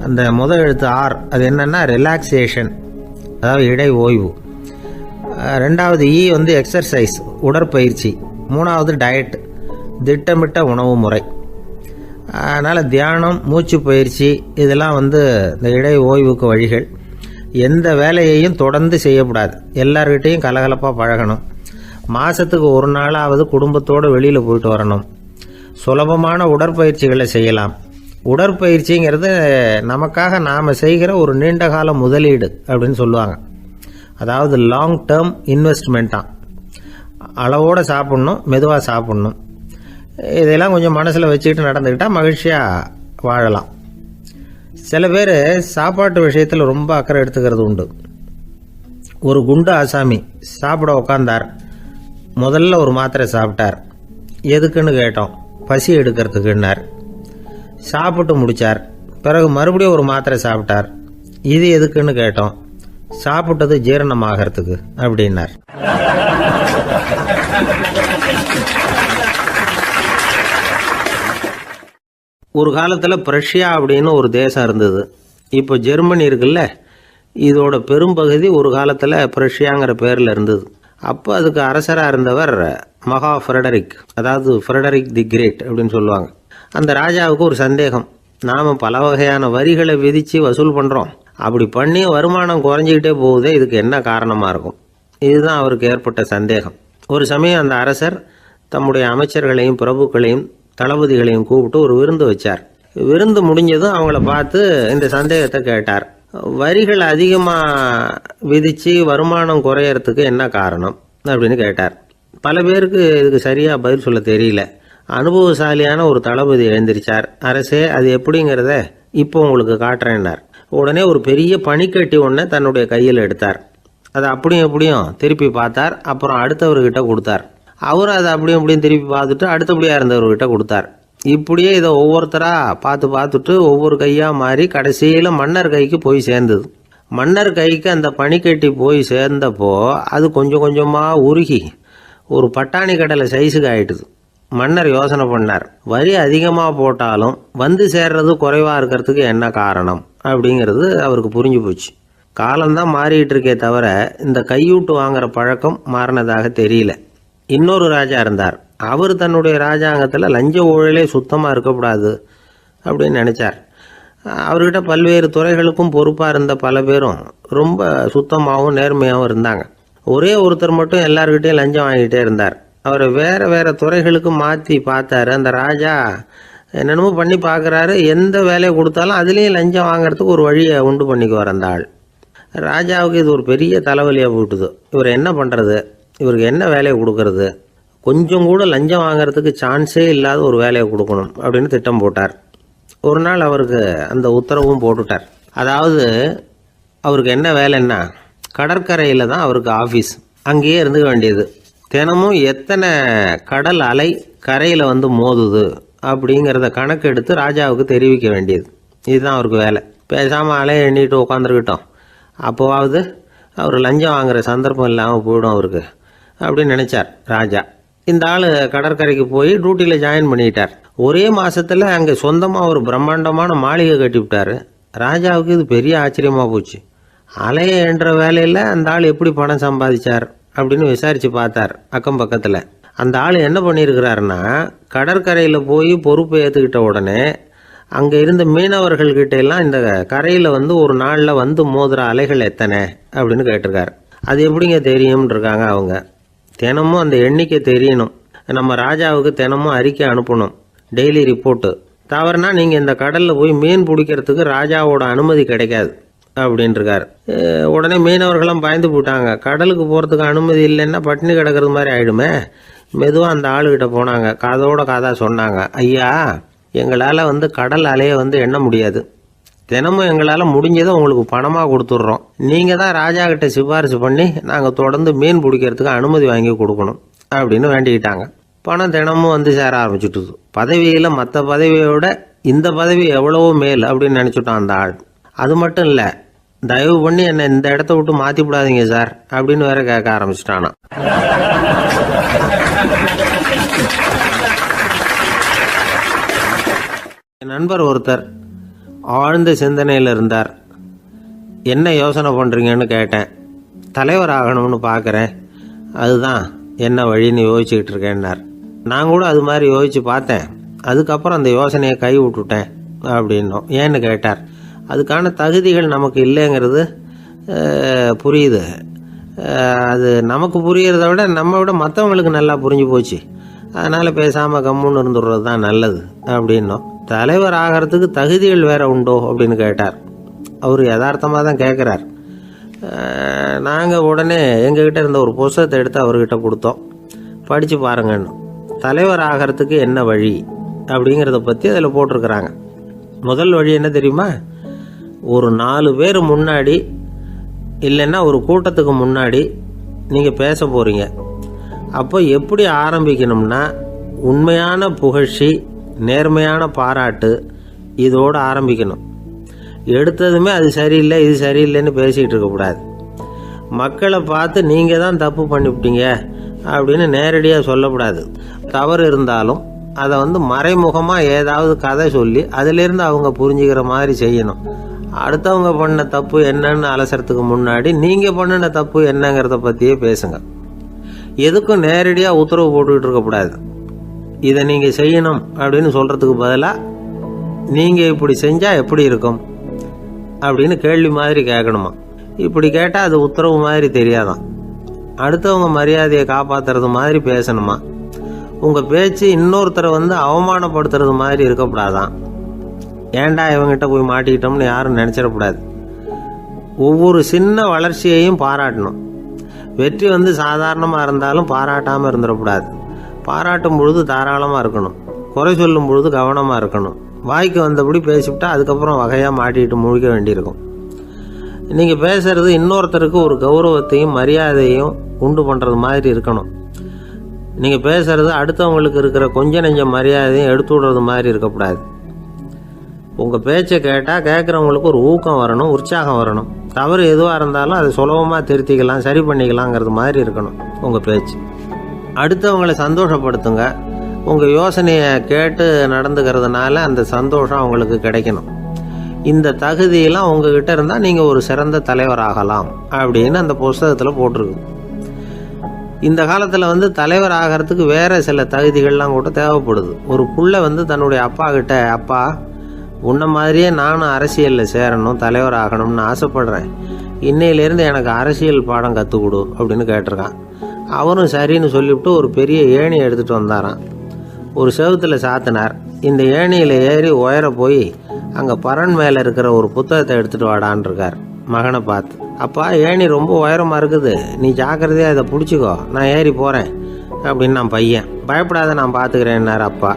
அந்த முதல் எழுத்து R, அது என்னென்னா ரிலாக்ஸேஷன், அதாவது இடை ஓய்வு. 2வது E எக்ஸர்சைஸ், உடற்பயிற்சி. 3வது டயட், திட்டமிட்ட உணவு முறை. அதனால் தியானம், மூச்சு பயிற்சி இதெல்லாம் இந்த இடை ஓய்வுக்கு வழிகள். எந்த வேலையையும் தொடர்ந்து செய்யக்கூடாது. எல்லார்கிட்டையும் கலகலப்பாக பழகணும். மாதத்துக்கு ஒரு நாளாவது குடும்பத்தோடு வெளியில் போயிட்டு வரணும். சுலபமான உடற்பயிற்சிகளை செய்யலாம். உடற்பயிற்சிங்கிறது நமக்காக நாம் செய்கிற ஒரு நீண்டகால முதலீடு அப்படின்னு சொல்லுவாங்க. அதாவது லாங் டேர்ம் இன்வெஸ்ட்மெண்ட்டாக. அளவோடு சாப்பிட்ணும், மெதுவாக சாப்பிட்ணும். இதெல்லாம் கொஞ்சம் மனசில் வச்சுக்கிட்டு நடந்துக்கிட்டால் மகிழ்ச்சியாக வாழலாம். சில பேர் சாப்பாட்டு விஷயத்தில் ரொம்ப அக்கறை எடுத்துக்கிறது உண்டு. ஒரு குண்டு ஆசாமி சாப்பிட உக்காந்தார். முதல்ல ஒரு மாத்திரை சாப்பிட்டார். எதுக்குன்னு கேட்டோம். பசி எடுக்கிறதுக்குன்னார். சாப்பிட்டு முடித்தார். பிறகு மறுபடியும் ஒரு மாத்திரை சாப்பிட்டார். இது எதுக்குன்னு கேட்டோம். சாப்பிட்டது ஜீரணமாகறதுக்கு அப்படின்னார். ஒரு காலத்தில் பிரஷ்யா அப்படின்னு ஒரு தேசம் இருந்தது. இப்போ ஜெர்மனி இருக்குல்ல, இதோட பெரும்பகுதி ஒரு காலத்தில் பிரஷ்யாங்கிற பேரில் இருந்தது. அப்போ அதுக்கு அரசராக இருந்தவர் மகா ஃப்ரெடரிக், அதாவது ஃப்ரெடரிக் தி கிரேட் அப்படின்னு சொல்லுவாங்க. அந்த ராஜாவுக்கு ஒரு சந்தேகம். நாம் பல வகையான வரிகளை விதித்து வசூல் பண்ணுறோம். அப்படி பண்ணி வருமானம் குறைஞ்சிக்கிட்டே போகுதே, இதுக்கு என்ன காரணமாக இருக்கும்? இதுதான் அவருக்கு ஏற்பட்ட சந்தேகம். ஒரு சமயம் அந்த அரசர் தம்முடைய அமைச்சர்களையும் பிரபுக்களையும் தளபதிகளையும் கூப்பிட்டு ஒரு விருந்து வச்சார். விருந்து முடிஞ்சதும் அவங்கள பார்த்து இந்த சந்தேகத்தை கேட்டார். வரிகள் அதிகமாக விதித்து வருமானம் குறையறதுக்கு என்ன காரணம் அப்படின்னு கேட்டார். பல பேருக்கு இதுக்கு சரியாக பதில் சொல்ல தெரியல. அனுபவசாலியான ஒரு தளபதி எழுந்திரிச்சார். அரசே, அது எப்படிங்கிறத இப்போ உங்களுக்கு காட்டுறேன்னார். உடனே ஒரு பெரிய பனிக்கட்டி ஒன்றை தன்னுடைய கையில் எடுத்தார். அதை அப்படியும் திருப்பி பார்த்தார். அப்புறம் அடுத்தவர்கிட்ட கொடுத்தார். அவர் அதை அப்படியும் திருப்பி பார்த்துட்டு அடுத்தபடியாக இருந்தவர்கிட்ட கொடுத்தார். இப்படியே இதை ஒவ்வொருத்தராக பார்த்துட்டு ஒவ்வொரு கையாக மாறி கடைசியில் மன்னர் கைக்கு போய் சேர்ந்தது. மன்னர் கைக்கு அந்த பனிக்கட்டி போய் சேர்ந்தப்போ அது கொஞ்சம் கொஞ்சமாக உருகி ஒரு பட்டாணி கடலை சைஸுக்கு ஆயிட்டுது. மன்னர் யோசனை பண்ணார். வரி அதிகமாக போட்டாலும் வந்து சேர்றது குறைவாக இருக்கிறதுக்கு என்ன காரணம் அப்படிங்கிறது அவருக்கு புரிஞ்சு போச்சு. காலம்தான் மாறிட்டு இருக்கே தவிர இந்த கையூட்டு வாங்குற பழக்கம் மாறினதாக தெரியல. இன்னொரு ராஜா இருந்தார். அவர் தன்னுடைய ராஜாங்கத்தில் லஞ்ச ஊழலே சுத்தமாக இருக்கக்கூடாது அப்படின்னு நினச்சார். அவர்கிட்ட பல்வேறு துறைகளுக்கும் பொறுப்பாக இருந்த பல பேரும் ரொம்ப சுத்தமாகவும் நேர்மையாகவும் இருந்தாங்க. ஒரே ஒருத்தர் மட்டும் எல்லார்கிட்டையும் லஞ்சம் வாங்கிட்டே இருந்தார். அவரை வேறு துறைகளுக்கு மாற்றி பார்த்தாரு. அந்த ராஜா என்னென்னமோ பண்ணி பார்க்குறாரு. எந்த வேலையை கொடுத்தாலும் அதுலேயும் லஞ்சம் வாங்குறதுக்கு ஒரு வழியை உண்டு பண்ணிக்குவார் அந்த ஆள். ராஜாவுக்கு இது ஒரு பெரிய தலைவலியாக போட்டுது. இவர் என்ன பண்ணுறது, இவருக்கு என்ன வேலையை கொடுக்கறது, கொஞ்சம் கூட லஞ்சம் வாங்குறதுக்கு சான்ஸே இல்லாத ஒரு வேலையை கொடுக்கணும் அப்படின்னு திட்டம் போட்டார். ஒரு நாள் அவருக்கு அந்த உத்தரவும் போட்டுட்டார். அதாவது அவருக்கு என்ன வேலைன்னா, கடற்கரையில் தான் அவருக்கு ஆஃபீஸ். அங்கேயே இருந்துக்க வேண்டியது. தினமும் எத்தனை கடல் அலை கரையில் வந்து மோதுது அப்படிங்கிறத கணக்கு எடுத்து ராஜாவுக்கு தெரிவிக்க வேண்டியது. இதுதான் அவருக்கு வேலை. பேசாமல் அலையை எண்ணிட்டு உட்காந்துருக்கிட்டோம், அப்போவாவது அவர் லஞ்சம் வாங்குகிற சந்தர்ப்பம் இல்லாமல் போயிடும் அவருக்கு அப்படின்னு நினச்சார் ராஜா. இந்த ஆள் கடற்கரைக்கு போய் டியூட்டியில் ஜாயின் பண்ணிட்டார். ஒரே மாதத்தில் அங்கே சொந்தமாக ஒரு பிரம்மாண்டமான மாளிகை கட்டிவிட்டார். ராஜாவுக்கு இது பெரிய ஆச்சரியமாக போச்சு. அலையை என்ற வேலையில் அந்த ஆள் எப்படி பணம் சம்பாதிச்சார் அப்படின்னு விசாரித்து பார்த்தார் அக்கம் பக்கத்தில். அந்த ஆள் என்ன பண்ணியிருக்கிறாருன்னா, கடற்கரையில் போய் பொறுப்பை ஏற்றுக்கிட்ட உடனே அங்கே இருந்த மீனவர்கள்கிட்ட எல்லாம் இந்த கரையில் வந்து ஒரு நாளில் வந்து மோதுற அலைகள் எத்தனை அப்படின்னு கேட்டிருக்காரு. அது எப்படிங்க தெரியும்னு இருக்காங்க அவங்க. தினமும் அந்த எண்ணிக்கை தெரியணும். நம்ம ராஜாவுக்கு தினமும் அறிக்கை அனுப்பணும், டெய்லி ரிப்போர்ட்டு. தவறுனா நீங்கள் இந்த கடலில் போய் மீன் பிடிக்கிறதுக்கு ராஜாவோட அனுமதி கிடைக்காது அப்படின்ட்டுருக்காரு. உடனே மீனவர்களும் பயந்து போட்டாங்க. கடலுக்கு போகிறதுக்கு அனுமதி இல்லைன்னா பட்டினி கிடக்கிறது மாதிரி ஆகிடுமே. மெதுவாக அந்த ஆளுகிட்ட போனாங்க, காதோட காதாக சொன்னாங்க, ஐயா எங்களால் வந்து கடல் அலையை வந்து எண்ண முடியாது. தினமும் எங்களால் முடிஞ்சதை உங்களுக்கு பணமாக கொடுத்துட்றோம். நீங்கள் தான் ராஜா கிட்ட சிபாரிசு பண்ணி நாங்கள் தொடர்ந்து மீன் பிடிக்கிறதுக்கு அனுமதி வாங்கி கொடுக்கணும் அப்படின்னு வேண்டிக்கிட்டாங்க. பணம் தினமும் வந்து சேர ஆரம்பிச்சுட்டுது. பதவியில் மற்ற பதவியோட இந்த பதவி எவ்வளவோ மேல் அப்படின்னு நினச்சிட்டான் அந்த ஆள். அது மட்டும் இல்லை, தயவு பண்ணி என்னை இந்த இடத்த விட்டு மாற்றி விடாதீங்க சார் அப்படின்னு வேற கேட்க ஆரம்பிச்சிட்டானா. என் நண்பர் ஒருத்தர் ஆழ்ந்த சிந்தனையில் இருந்தார். என்ன யோசனை பண்ணுறீங்கன்னு கேட்டேன். தலைவர் ஆகணும்னு பார்க்குறேன், அதுதான் என்ன வழின்னு யோசிச்சுக்கிட்டு இருக்கேன்னார். நான் கூட அது மாதிரி யோசித்து பார்த்தேன். அதுக்கப்புறம் அந்த யோசனையை கை விட்டுட்டேன் அப்படின்னோம். ஏன்னு கேட்டார். அதுக்கான தகுதிகள் நமக்கு இல்லைங்கிறது புரியுது. அது நமக்கு புரியறத விட நம்ம விட மற்றவங்களுக்கு நல்லா புரிஞ்சு போச்சு. அதனால் பேசாமல் கம்முன்னு இருந்துடுறது தான் நல்லது அப்படின்னோம். தலைவர் ஆகிறதுக்கு தகுதிகள் வேற உண்டோ அப்படின்னு கேட்டார். அவர் யதார்த்தமாக தான் கேட்குறார். நாங்கள் உடனே எங்ககிட்ட இருந்த ஒரு புத்தகத்தை எடுத்து அவர்கிட்ட கொடுத்தோம். படித்து பாருங்கன்னு. தலைவர் ஆகிறதுக்கு என்ன வழி அப்படிங்கிறத பற்றி அதில் போட்டிருக்கிறாங்க. முதல் வழி என்ன தெரியுமா? ஒரு 4 பேர் முன்னாடி இல்லைன்னா ஒரு கூட்டத்துக்கு முன்னாடி நீங்கள் பேச போகிறீங்க. அப்போ எப்படி ஆரம்பிக்கணும்னா, உண்மையான புகழ்ச்சி, நேர்மையான பாராட்டு, இதோடு ஆரம்பிக்கணும். எடுத்ததுமே அது சரியில்லை இது சரியில்லைன்னு பேசிகிட்டு இருக்கக்கூடாது. மக்களை பார்த்து நீங்கள் தான் தப்பு பண்ணிவிட்டீங்க அப்படின்னு நேரடியாக சொல்லக்கூடாது. தவறு இருந்தாலும் அதை வந்து மறைமுகமாக ஏதாவது கதை சொல்லி அதிலிருந்து அவங்க புரிஞ்சுக்கிற மாதிரி செய்யணும். அடுத்தவங்க பண்ண தப்பு என்னன்னு அலசறதுக்கு முன்னாடி நீங்கள் பண்ணின தப்பு என்னங்கிறத பற்றியே பேசுங்க. எதுக்கும் நேரடியாக உத்தரவு போட்டுக்கிட்டு இருக்கக்கூடாது. இதை நீங்கள் செய்யணும் அப்படின்னு சொல்கிறதுக்கு பதிலாக நீங்கள் இப்படி செஞ்சால் எப்படி இருக்கும் அப்படின்னு கேள்வி மாதிரி கேட்கணுமா. இப்படி கேட்டால் அது உத்தரவு மாதிரி தெரியாதான். அடுத்தவங்க மரியாதையை காப்பாற்றுறது மாதிரி பேசணுமா. உங்கள் பேச்சு இன்னொருத்தரை வந்து அவமானப்படுத்துறது மாதிரி இருக்கக்கூடாதான். ஏண்டா இவங்கிட்ட போய் மாட்டிக்கிட்டோம்னு யாரும் நினச்சிடக்கூடாது. ஒவ்வொரு சின்ன வளர்ச்சியையும் பாராட்டணும். வெற்றி வந்து சாதாரணமாக இருந்தாலும் பாராட்டாமல் இருந்துடக்கூடாது. பாராட்டும் பொழுது தாராளமாக இருக்கணும். குறை சொல்லும் பொழுது கவனமாக இருக்கணும். வாய்க்கு வந்தபடி பேசிவிட்டா அதுக்கப்புறம் வகையாக மாட்டிக்கிட்டு முழிக்க வேண்டியிருக்கும். நீங்கள் பேசுறது இன்னொருத்தருக்கு ஒரு கௌரவத்தையும் மரியாதையும் உண்டு பண்ணுறது மாதிரி இருக்கணும். நீங்கள் பேசுறது அடுத்தவங்களுக்கு இருக்கிற கொஞ்ச நெஞ்ச மரியாதையும் எடுத்து விடுறது மாதிரி இருக்கக்கூடாது. உங்கள் பேச்சை கேட்டால் கேட்குறவங்களுக்கு ஒரு ஊக்கம் வரணும், உற்சாகம் வரணும். தவறு எதுவாக இருந்தாலும் அதை சுலபமாக திருத்திக்கலாம், சரி பண்ணிக்கலாங்கிறது மாதிரி இருக்கணும் உங்கள் பேச்சு. அடுத்தவங்களை சந்தோஷப்படுத்துங்க. உங்கள் யோசனையை கேட்டு நடந்துக்கிறதுனால அந்த சந்தோஷம் அவங்களுக்கு கிடைக்கணும். இந்த தகுதியெல்லாம் உங்ககிட்ட இருந்தால் நீங்கள் ஒரு சிறந்த தலைவராகலாம் அப்படின்னு அந்த புஸ்தகத்தில் போட்டிருக்கு. இந்த காலத்தில் வந்து தலைவர் ஆகிறதுக்கு வேறு சில தகுதிகள்லாம் கூட தேவைப்படுது. ஒரு புள்ள வந்து தன்னுடைய அப்பா கிட்ட, அப்பா உன்ன மாதிரியே நானும் அரசியலில் சேரணும், தலைவர் ஆகணும்னு ஆசைப்படுறேன், இன்னையிலேருந்து எனக்கு அரசியல் பாடம் கற்றுக் கொடு அப்படின்னு கேட்டிருக்கான். அவரும் சரின்னு சொல்லிவிட்டு ஒரு பெரிய ஏணி எடுத்துகிட்டு வந்தாராம். ஒரு செவுத்தில் சாத்தினார். இந்த ஏணியில் ஏறி உயர போய் அங்கே பரன் மேலே இருக்கிற ஒரு புத்தகத்தை எடுத்துகிட்டு வாடான் இருக்கார் மகனை பார்த்து. அப்பா, ஏணி ரொம்ப உயரமாக இருக்குது, நீ ஜாக்கிரதையாக இதை பிடிச்சிக்கோ, நான் ஏறி போகிறேன் அப்படின்னு நான் பையன். பயப்படாத, நான் பார்த்துக்கிறேன்னார் அப்பா.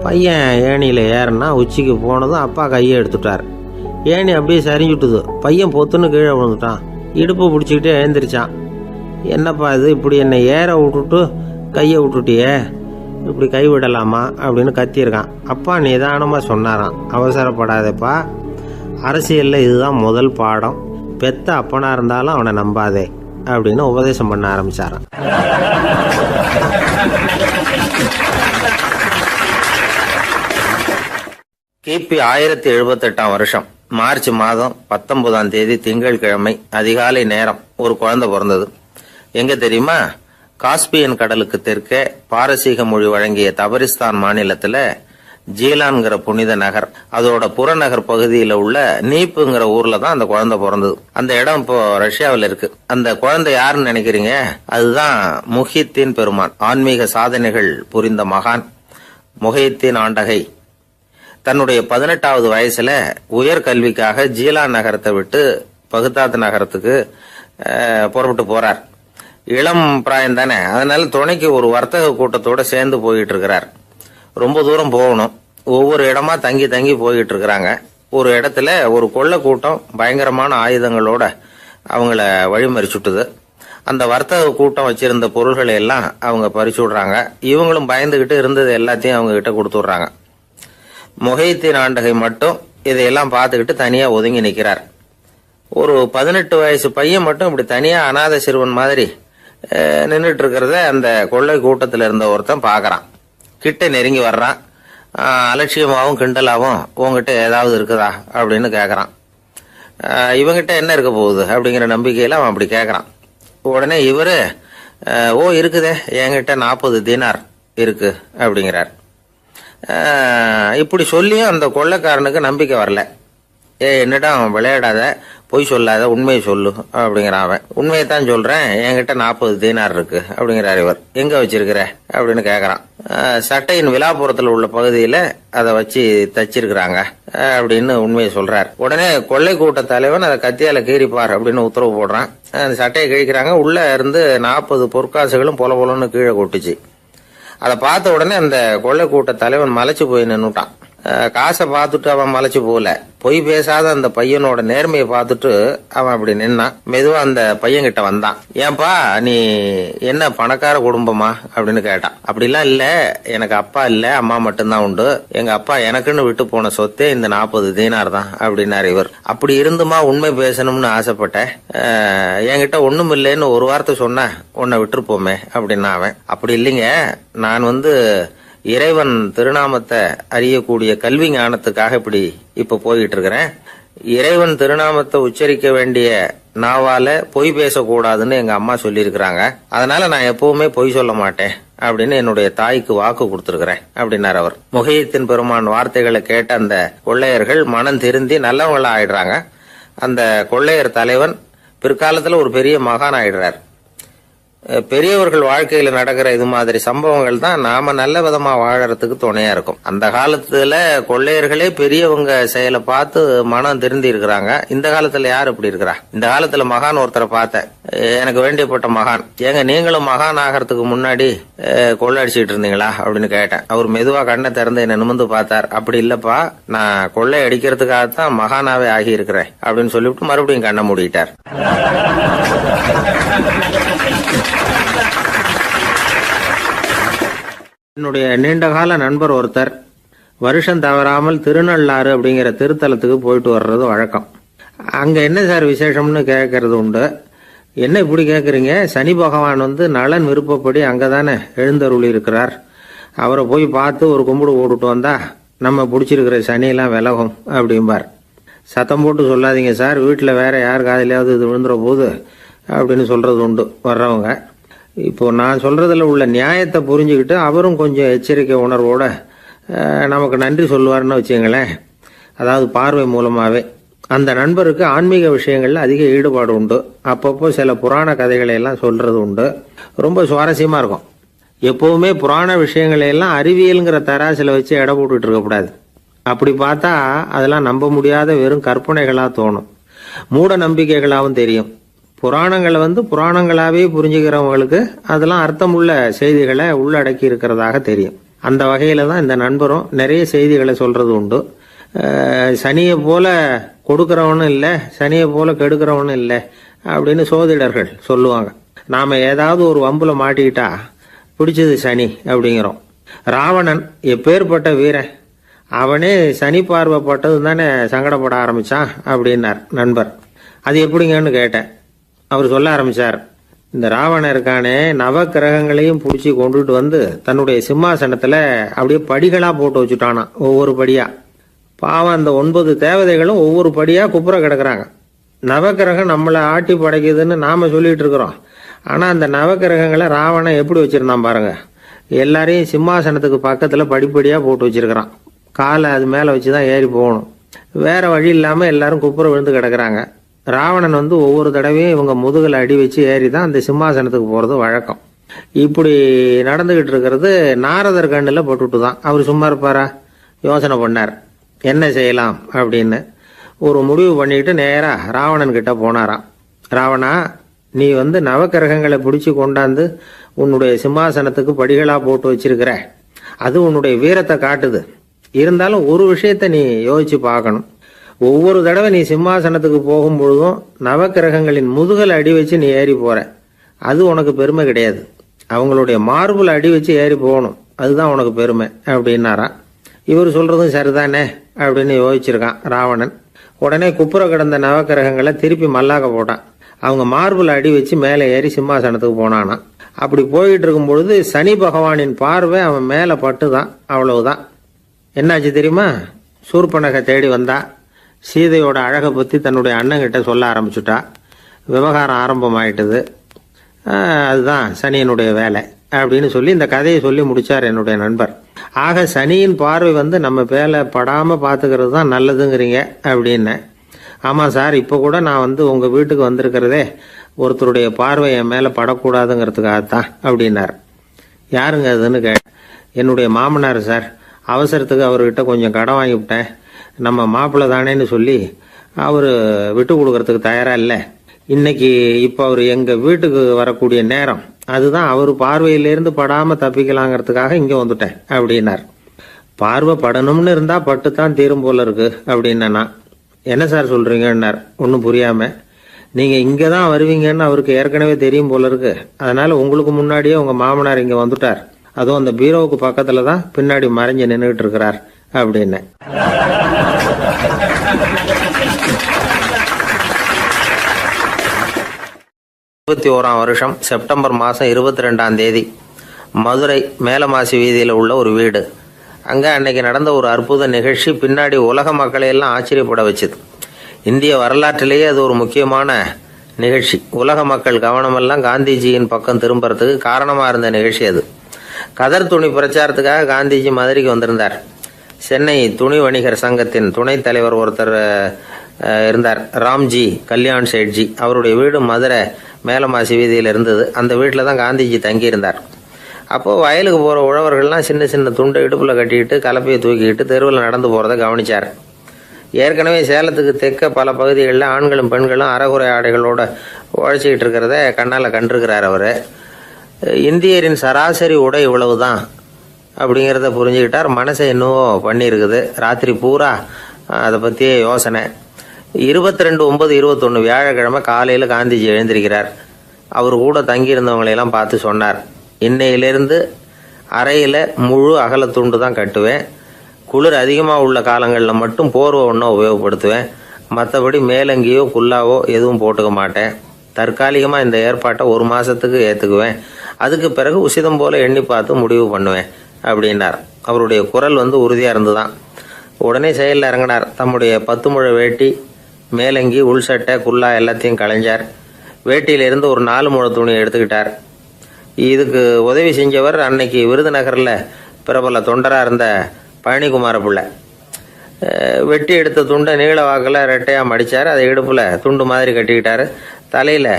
பையன் ஏணியில் ஏறினா உச்சிக்கு போனதும் அப்பா கையை எடுத்துட்டார். ஏணி அப்படியே சரிஞ்சுட்டுது. பையன் பொத்துன்னு கீழே விழுந்துட்டான். இடுப்பு பிடிச்சிக்கிட்டே எழுந்திரிச்சான். என்னப்பா இது, இப்படி என்னை ஏற விட்டுட்டு கையை விட்டுட்டியே, இப்படி கை விடலாமா அப்படின்னு கத்தியிருக்கான். அப்பா நிதானமாக சொன்னாராம், அவசரப்படாதேப்பா, அரசியலில் இதுதான் முதல் பாடம், பெத்த அப்பனா இருந்தாலும் அவனை நம்பாதே அப்படின்னு உபதேசம் பண்ண ஆரம்பிச்சாராம். கிபி 1078 வருஷம் மார்ச் மாதம் 19ஆம் தேதி திங்கட்கிழமை அதிகாலை நேரம் ஒரு குழந்தை பிறந்தது. எங்க தெரியுமா? காஸ்பியன் கடலுக்கு தெற்கே பாரசீக மொழி வழங்கிய தபரிஸ்தான் மாநிலத்துல ஜீலான்கிற புனித நகர், அதோட புறநகர் பகுதியில் உள்ள நீப்புங்கிற ஊர்ல தான் அந்த குழந்தை பிறந்தது. அந்த இடம் இப்போ ரஷ்யாவில் இருக்கு. அந்த குழந்தை யாருன்னு நினைக்கிறீங்க? அதுதான் முஹித்தீன் பெருமான், ஆன்மீக சாதனைகள் புரிந்த மகான் முஹித்தீன் ஆண்டகை. தன்னுடைய 18வது வயசுல உயர்கல்விக்காக ஜீலான் நகரத்தை விட்டு பகுதாத் நகரத்துக்கு புறப்பட்டு போறார். இளம் பிராயம் தானே, அதனால துணைக்கு ஒரு வர்த்தக கூட்டத்தோட சேர்ந்து போயிட்டு இருக்கிறார். ரொம்ப தூரம் போகணும். ஒவ்வொரு இடமா தங்கி தங்கி போயிட்டு இருக்கிறாங்க. ஒரு இடத்துல ஒரு கொள்ளை கூட்டம் பயங்கரமான ஆயுதங்களோட அவங்கள வழிமறிச்சுட்டுது. அந்த வர்த்தக கூட்டம் வச்சிருந்த பொருள்களை எல்லாம் அவங்க பறிச்சு விடுறாங்க. இவங்களும் பயந்துகிட்டு இருந்தது எல்லாத்தையும் அவங்க கிட்ட கொடுத்துடுறாங்க. முஹித்தீன் ஆண்டகை மட்டும் இதையெல்லாம் பார்த்துக்கிட்டு தனியா ஒதுங்கி நிற்கிறார். ஒரு 18 வயசு பையன் மட்டும் இப்படி தனியா அநாத சிறுவன் மாதிரி நின்றுட்டு இருக்கிறத அந்த கொள்ளை கூட்டத்தில் இருந்த ஒருத்தன் பாக்குறான். கிட்ட நெருங்கி வர்றான். அலட்சியமாகவும் கிண்டலாகவும் உங்ககிட்ட ஏதாவது இருக்குதா அப்படின்னு கேட்கறான். இவங்கிட்ட என்ன இருக்க போகுது அப்படிங்கிற நம்பிக்கையில அவன் அப்படி கேட்கறான். உடனே இவரு, ஓ இருக்குதே, என்கிட்ட 40 தீனார் இருக்கு அப்படிங்கிறார். இப்படி சொல்லியும் அந்த கொள்ளைக்காரனுக்கு நம்பிக்கை வரல. என்னிடம் விளையாடாத, பொய் சொல்லாத, உண்மையை சொல்லு அப்படிங்கிறான் அவன். உண்மையை தான் சொல்றேன், என்கிட்ட 40 தீனார் இருக்கு அப்படிங்கிறார் இவர். எங்க வச்சிருக்கிற அப்படின்னு கேக்குறான். சட்டையின் விழாப்புறத்துல உள்ள பகுதியில அதை வச்சு தச்சிருக்கிறாங்க அப்படின்னு உண்மையை சொல்றார். உடனே கொள்ளை கூட்ட தலைவன் அதை கத்தியால கீறிப்பார் அப்படின்னு உத்தரவு போடுறான். அந்த சட்டையை கிழிக்கிறாங்க. உள்ள இருந்து 40 பொற்காசுகளும் பொல பொலன்னு கீழே கொட்டுச்சு. அதை பார்த்த உடனே அந்த கொள்ளை கூட்ட தலைவன் மலைச்சு போய் நின்னுட்டான். காசை பார்த்துட்டு அவன் மலைச்சு போல, பொய் பேசாத அந்த பையனோட நேர்மையை பார்த்துட்டு அவன் அப்படி நின்னான். மெதுவா அந்த பையன் கிட்ட வந்தான். ஏன்பா, நீ என்ன பணக்கார குடும்பமா அப்படின்னு கேட்டான். அப்படிலாம் இல்ல, எனக்கு அப்பா இல்ல, அம்மா மட்டும்தான் உண்டு. எங்க அப்பா எனக்குன்னு விட்டு போன சொத்தே இந்த 40 தீனார் தான் அப்படின்னாரு இவர். அப்படி இருந்துமா உண்மை பேசணும்னு ஆசைப்பட்டேன். என்கிட்ட ஒண்ணும் இல்லைன்னு ஒரு வார்த்தை சொன்ன உன்னை விட்டுருப்போமே அப்படின்னா அவன். அப்படி இல்லைங்க, நான் இறைவன் திருநாமத்தை அறியக்கூடிய கல்வி ஞானத்துக்காக இப்ப போயிட்டு இருக்கிறேன். இறைவன் திருநாமத்தை உச்சரிக்க வேண்டிய நாவால பொய் பேசக்கூடாதுன்னு எங்க அம்மா சொல்லியிருக்கிறாங்க. அதனால நான் எப்பவுமே பொய் சொல்ல மாட்டேன் அப்படின்னு என்னுடைய தாய்க்கு வாக்கு கொடுத்திருக்கிறேன் அப்படின்னார் அவர். முஹித்தீன் பெருமான் வார்த்தைகளை கேட்ட அந்த கொள்ளையர்கள் மனம் திருந்தி நல்லவங்களா ஆயிடுறாங்க. அந்த கொள்ளையர் தலைவன் பிற்காலத்துல ஒரு பெரிய மகான் ஆயிடுறார். பெரியவர்கள் வாழ்க்கையில நடக்கிற இது மாதிரி சம்பவங்கள் தான் நாம நல்ல விதமா வாழறதுக்கு துணையா இருக்கும். அந்த காலத்துல கொள்ளையர்களே பெரியவங்க செயலை பார்த்து மனம் திருந்தி இருக்கிறாங்க. இந்த காலத்துல யார் இப்படி இருக்கிறா? இந்த காலத்துல மகான் ஒருத்தரை பார்த்தேன், எனக்கு வேண்டியப்பட்ட மகான். ஏங்க நீங்களும் மகான் ஆகிறதுக்கு முன்னாடி கொள்ளை அடிச்சுட்டு இருந்தீங்களா அப்படின்னு கேட்டேன். அவர் மெதுவா கண்ணை திறந்து என்ன நிமிர்ந்து பார்த்தார். அப்படி இல்லப்பா, நான் கொள்ளை அடிக்கிறதுக்காகத்தான் மகானாவே ஆகி இருக்கிறேன் அப்படின்னு சொல்லிவிட்டு மறுபடியும் கண்ணை மூடிட்டார். என்னுடைய நீண்டகால நண்பர் ஒருத்தர் வருஷம் தவறாமல் திருநள்ளாறு அப்படிங்கிற திருத்தலத்துக்கு போயிட்டு வர்றது வழக்கம். அங்க என்ன சார் விசேஷம்னு கேட்கறது உண்டு. என்ன இப்படி கேட்குறீங்க? சனி பகவான் நலன் விருப்பப்படி அங்கதானே எழுந்தருளி இருக்கிறார். அவரை போய் பார்த்து ஒரு கும்பிடு போட்டுட்டு வந்தா நம்ம பிடிச்சிருக்கிற சனியெல்லாம் விலகும் அப்படிம்பார். சத்தம் போட்டு சொல்லாதீங்க சார், வீட்டில் வேற யார் காதிலாவது இது விழுந்துற போது அப்படின்னு சொல்றது உண்டு வர்றவங்க. இப்போ நான் சொல்றதுல உள்ள நியாயத்தை புரிஞ்சுக்கிட்டு அவரும் கொஞ்சம் எச்சரிக்கை உணர்வோட நமக்கு நன்றி சொல்லுவார்னு வச்சுங்களேன். அதாவது பார்வை மூலமாவே. அந்த நண்பருக்கு ஆன்மீக விஷயங்கள்ல அதிக ஈடுபாடு உண்டு. அப்பப்போ சில புராண கதைகளை எல்லாம் சொல்றது உண்டு. ரொம்ப சுவாரஸ்யமா இருக்கும். எப்போவுமே புராண விஷயங்களை எல்லாம் அறிவியலுங்கிற தராசில் வச்சு எடை போட்டுட்டு இருக்கக்கூடாது. அப்படி பார்த்தா அதெல்லாம் நம்ப முடியாத வெறும் கற்பனைகளாக தோணும், மூட நம்பிக்கைகளாகவும் தெரியும். புராணங்களை புராணங்களாகவே புரிஞ்சுக்கிறவங்களுக்கு அதெல்லாம் அர்த்தமுள்ள செய்திகளை உள்ளடக்கி இருக்கிறதாக தெரியும். அந்த வகையில் தான் இந்த நண்பரும் நிறைய செய்திகளை சொல்கிறது உண்டு. சனியை போல கொடுக்குறவனும் இல்லை, சனியை போல கெடுக்கிறவனும் இல்லை அப்படின்னு சோதிடர்கள் சொல்லுவாங்க. நாம் ஏதாவது ஒரு வம்புல மாட்டிக்கிட்டா பிடிச்சது சனி அப்படிங்கிறோம். ராவணன் எப்பேற்பட்ட வீரன், அவனே சனி பார்வைப்பட்டது தானே சங்கடப்பட ஆரம்பித்தான் அப்படின்னார் நண்பர். அது எப்படிங்கன்னு கேட்டேன். அவர் சொல்ல ஆரம்பித்தார், இந்த ராவணன் இருக்கானே நவ கிரகங்களையும் பிடிச்சி கொண்டுட்டு வந்து தன்னுடைய சிம்மாசனத்தில் அப்படியே படிகளாக போட்டு வச்சுட்டானா, ஒவ்வொரு படியாக. பாவம் அந்த 9 தேவதைகளும் ஒவ்வொரு படியாக குப்புற கிடக்குறாங்க. நவக்கிரகம் நம்மளை ஆட்டி படைக்குதுன்னு நாம் சொல்லிட்டு இருக்கிறோம். ஆனால் அந்த நவக்கிரகங்களை ராவணன் எப்படி வச்சுருந்தான் பாருங்க. எல்லாரையும் சிம்மாசனத்துக்கு பக்கத்தில் படிப்படியாக போட்டு வச்சிருக்கிறான். காலை அது மேலே வச்சு தான் ஏறி போகணும். வேறு வழி இல்லாமல் எல்லாரும் குப்புற விழுந்து கிடக்குறாங்க. ராவணன் ஒவ்வொரு தடவையும் இவங்க முதுகில் அடி வச்சு ஏறி தான் அந்த சிம்மாசனத்துக்கு போகிறது வழக்கம். இப்படி நடந்துக்கிட்டு இருக்கிறது நாரதர் கண்ணில் போட்டுட்டு தான். அவர் சும்மா இருப்பாரா? யோசனை பண்ணார் என்ன செய்யலாம் அப்படின்னு. ஒரு முடிவு பண்ணிட்டு நேராக ராவணன் கிட்ட போனாராம். ராவணா, நீ நவக்கிரகங்களை பிடிச்சி கொண்டாந்து உன்னுடைய சிம்மாசனத்துக்கு படிகளாக போட்டு வச்சிருக்கிற, அது உன்னுடைய வீரத்தை காட்டுது. இருந்தாலும் ஒரு விஷயத்தை நீ யோசிச்சு பார்க்கணும். ஒவ்வொரு தடவை நீ சிம்மாசனத்துக்கு போகும்பொழுதும் நவக்கிரகங்களின் முதுகல் அடி வச்சு நீ ஏறி போற, அது உனக்கு பெருமை கிடையாது. அவங்களுடைய மார்புல அடி வச்சு ஏறி போகணும், அதுதான் உனக்கு பெருமை அப்படின்னாராம். இவர் சொல்றதும் சரிதானே அப்படின்னு யோசிச்சிருக்கான் ராவணன். உடனே குப்புற கிடந்த நவக்கிரகங்களை திருப்பி மல்லாக்க போட்டான். அவங்க மார்புல அடி வச்சு மேலே ஏறி சிம்மாசனத்துக்கு போனானா. அப்படி போயிட்டு இருக்கும் பொழுது சனி பகவானின் பார்வை அவன் மேலே பட்டுதான். அவ்வளவுதான். என்னாச்சு தெரியுமா? சூர்பனகை தேடி வந்தா. சீதையோட அழகை பற்றி தன்னுடைய அண்ணங்கிட்ட சொல்ல ஆரம்பிச்சுட்டா. விவகாரம் ஆரம்பமாயிட்டது. அதுதான் சனியனுடைய வேலை அப்படின்னு சொல்லி இந்த கதையை சொல்லி முடிச்சார் என்னுடைய நண்பர். ஆக சனியின் பார்வை நம்ம பேல படாமல் பார்த்துக்கிறது தான் நல்லதுங்கிறீங்க அப்படின்னு. ஆமாம் சார், இப்போ கூட நான் உங்கள் வீட்டுக்கு வந்திருக்கிறதே ஒருத்தருடைய பார்வை என் மேலே படக்கூடாதுங்கிறதுக்காகத்தான் அப்படின்னார். யாருங்க அதுன்னு என்னுடைய மாமனார் சார். அவசரத்துக்கு அவர்கிட்ட கொஞ்சம் கடன் வாங்கிவிட்டேன். நம்ம மாப்பிள்ளை தானேன்னு சொல்லி அவர் விட்டு கொடுக்கறதுக்கு தயாராக இல்லை. இன்னைக்கு இப்போ அவர் எங்கள் வீட்டுக்கு வரக்கூடிய நேரம், அதுதான் அவர் பார்வையிலேருந்து படாமல் தப்பிக்கலாங்கிறதுக்காக இங்கே வந்துட்டேன் அப்படின்னார். பார்வை படணும்னு இருந்தால் பட்டுத்தான் தீரும் போல இருக்கு அப்படின்னா. என்ன சார் சொல்கிறீங்கன்னார் ஒன்றும் புரியாமல். நீங்கள் இங்கே தான் வருவீங்கன்னு அவருக்கு ஏற்கனவே தெரியும் போல இருக்கு. அதனால் உங்களுக்கு முன்னாடியே உங்கள் மாமனார் இங்கே வந்துட்டார். அதுவும் அந்த பீரோவுக்கு பக்கத்தில் தான் பின்னாடி மறைஞ்சு நின்றுட்டு இருக்கிறார் அப்படின்னு. வருஷம் செப்டம்பர் மாதம் 22ஆம் தேதி மதுரை மேலமாசி வீதியில் உள்ள ஒரு வீடு. அங்கே அன்னைக்கு நடந்த ஒரு அற்புத நிகழ்ச்சி பின்னாடி உலக மக்களை எல்லாம் ஆச்சரியப்பட வச்சுது. இந்திய வரலாற்றிலேயே அது ஒரு முக்கியமான நிகழ்ச்சி. உலக மக்கள் கவனமெல்லாம் காந்திஜியின் பக்கம் திரும்புறதுக்கு காரணமாக இருந்த நிகழ்ச்சி அது. கதர் துணி பிரச்சாரத்துக்காக காந்திஜி மதுரைக்கு வந்திருந்தார். சென்னை துணி வணிகர் சங்கத்தின் துணைத் தலைவர் ஒருத்தர் இருந்தார், ராம்ஜி கல்யாண் சேட்ஜி. அவருடைய வீடு மதுரை மேலமாசி வீதியில் இருந்தது. அந்த வீட்டில் தான் காந்திஜி தங்கியிருந்தார். அப்போது வயலுக்கு போகிற உழவர்கள்லாம் சின்ன சின்ன துண்டை இடுப்பில் கட்டிக்கிட்டு கலப்பையை தூக்கிக்கிட்டு தெருவில் நடந்து போகிறத கவனித்தார். ஏற்கனவே சேலத்துக்கு தெற்க பல பகுதிகளில் ஆண்களும் பெண்களும் அறகுறை ஆடைகளோடு உழைச்சிக்கிட்டு இருக்கிறத கண்ணால் கண்டிருக்கிறார் அவர். இந்தியரின் சராசரி உடை இவ்வளவு தான் அப்படிங்கிறத புரிஞ்சுக்கிட்டார். மனசை என்னவோ பண்ணியிருக்குது. ராத்திரி பூரா அதை பற்றியே யோசனை. 22/9/21 வியாழக்கிழமை காலையில் காந்திஜி எழுந்திருக்கிறார். அவர் கூட தங்கியிருந்தவங்களையெல்லாம் பார்த்து சொன்னார், இன்னையிலிருந்து அறையில் முழு அகலத்துண்டு தான் கட்டுவேன். குளிர் அதிகமாக உள்ள காலங்களில் மட்டும் போர்வை ஒன்றும் உபயோகப்படுத்துவேன். மற்றபடி மேலங்கியோ குல்லாவோ எதுவும் போட்டுக்க மாட்டேன். தற்காலிகமாக இந்த ஏற்பாட்டை 1 மாதத்துக்கு ஏற்றுக்குவேன். அதுக்கு பிறகு உசிதம் போல் எண்ணி பார்த்து முடிவு பண்ணுவேன் அப்படின்னார். அவருடைய குரல் உறுதியாக இருந்துதான். உடனே செயலில் இறங்கினார். தம்முடைய 10 முழ வேட்டி, மேலங்கி, உள் சட்டை, குல்லா எல்லாத்தையும் களைஞ்சார். வேட்டியிலிருந்து ஒரு 4 முழ துணியை எடுத்துக்கிட்டார். இதுக்கு உதவி செஞ்சவர் அன்னைக்கு விருதுநகரில் பிரபல தொண்டராக இருந்த பழனிக்குமார பிள்ளை. வெட்டி எடுத்த துண்டை நீள வாக்கில் ரெட்டையாக மடித்தார். அதை இடுப்பில் துண்டு மாதிரி கட்டிக்கிட்டார். தலையில்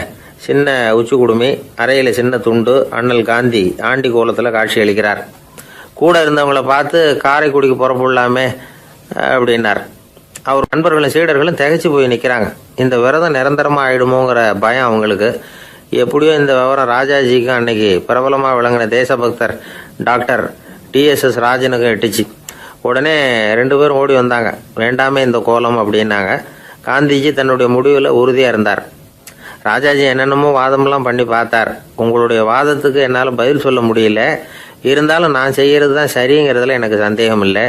சின்ன உச்சி குடுமி, அறையில் சின்ன துண்டு, அண்ணல் காந்தி ஆண்டி கோலத்தில் காட்சி அளிக்கிறார். கூட இருந்தவங்கள பார்த்து காரைக்குடிக்கு புறப்படலாமே அப்படின்னார். அவர் நண்பர்களும் சீடர்களும் திகைச்சு போய் நிற்கிறாங்க. இந்த விரதம் நிரந்தரமாக ஆயிடுமோங்கிற பயம் அவங்களுக்கு. எப்படியோ இந்த விவரம் ராஜாஜிக்கும் அன்னைக்கு பிரபலமாக விளங்கின தேசபக்தர் டாக்டர் டிஎஸ்எஸ் ராஜனுக்கும் எட்டுச்சு. உடனே 2 பேரும் ஓடி வந்தாங்க. வேண்டாமே இந்த கோலம் அப்படின்னாங்க. காந்திஜி தன்னுடைய முடிவில் உறுதியாக இருந்தார். ராஜாஜி என்னென்னமோ வாதமெல்லாம் பண்ணி பார்த்தார். உங்களுடைய வாதத்துக்கு என்னால் பதில் சொல்ல முடியல, இருந்தாலும் நான் செய்கிறது தான் சரிங்கிறதுல எனக்கு சந்தேகம் இல்லை.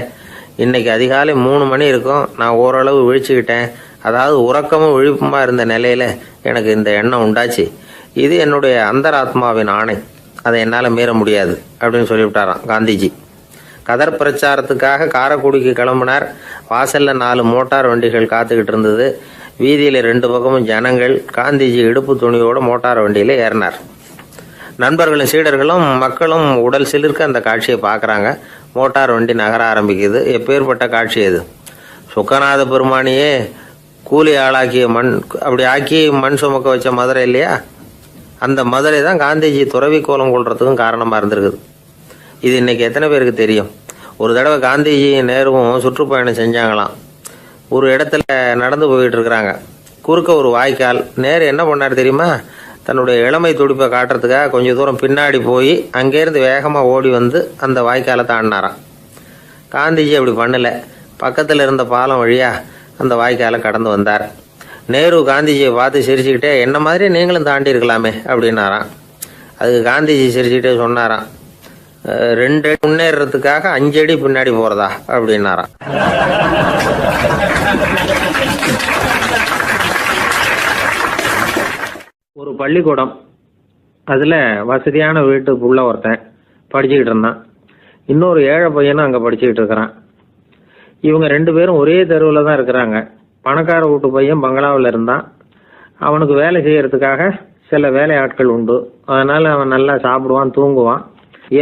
இன்னைக்கு அதிகாலை 3 மணி இருக்கும். நான் ஓரளவு விழிச்சுக்கிட்டேன். அதாவது உறக்கமும் விழிப்புமா இருந்த நிலையில எனக்கு இந்த எண்ணம் உண்டாச்சு. இது என்னுடைய அந்தராத்மாவின் ஆணை, அதை என்னால் மீற முடியாது அப்படின்னு சொல்லிவிட்டாராம் காந்திஜி. கதர் பிரச்சாரத்துக்காக காரைக்குடிக்கு கிளம்பினார். வாசல்ல 4 மோட்டார் வண்டிகள் காத்துக்கிட்டு இருந்தது. வீதியில் 2 பக்கமும் ஜனங்கள். காந்திஜி இடுப்பு துணியோட மோட்டார் வண்டியில ஏறினார். நண்பர்களும் சீடர்களும் மக்களும் உடல் சிலிர்க்க அந்த காட்சியை பார்க்குறாங்க. மோட்டார் வண்டி நகர ஆரம்பிக்குது. எப்பேற்பட்ட காட்சி அது! சுக்கநாத பெருமானியே கூலி ஆளாக்கிய மண், அப்படி ஆக்கி மண் சுமக்க வச்ச மதுரை இல்லையா, அந்த மதுரை தான் காந்திஜி துறவி கோலம் கொள்றதுக்கும் காரணமாக இருந்திருக்குது. இது இன்னைக்கு எத்தனை பேருக்கு தெரியும்? ஒரு தடவை காந்திஜி நேருவும் சுற்றுப்பயணம் செஞ்சாங்களாம். ஒரு இடத்துல நடந்து போயிட்டு இருக்கிறாங்க. குறுக்க ஒரு வாய்க்கால். நேரு என்ன பண்ணார் தெரியுமா? தன்னுடைய இளமை துடிப்பை காட்டுறதுக்காக கொஞ்சம் தூரம் பின்னாடி போய் அங்கேருந்து வேகமாக ஓடி வந்து அந்த வாய்க்காலை தாண்டினாராம். காந்திஜி அப்படி பண்ணல. பக்கத்தில் இருந்த பாலம் வழியா அந்த வாய்க்காலை கடந்து வந்தார். நேரு காந்திஜியை பார்த்து சிரிச்சுக்கிட்டே, என்ன மாதிரி நீங்களும் தாண்டி இருக்கலாமே அப்படின்னாராம். அதுக்கு காந்திஜி சிரிச்சுக்கிட்டே சொன்னாராம், 2 அடி முன்னேறதுக்காக 5 அடி பின்னாடி போறதா அப்படின்னாராம். ஒரு பள்ளிக்கூடம். அதுல வசதியான வீட்டுக்குள்ள ஒருத்தன் படிச்சுக்கிட்டு இருந்தான். இன்னொரு ஏழை பையனும் அங்க படிச்சுக்கிட்டு இருக்கிறான். இவங்க 2 பேரும் ஒரே தெருவில் தான் இருக்கிறாங்க. பணக்கார வீட்டு பையன் பங்களாவில் இருந்தான். அவனுக்கு வேலை செய்யறதுக்காக சில வேலை ஆட்கள் உண்டு. அதனால அவன் நல்லா சாப்பிடுவான், தூங்குவான்.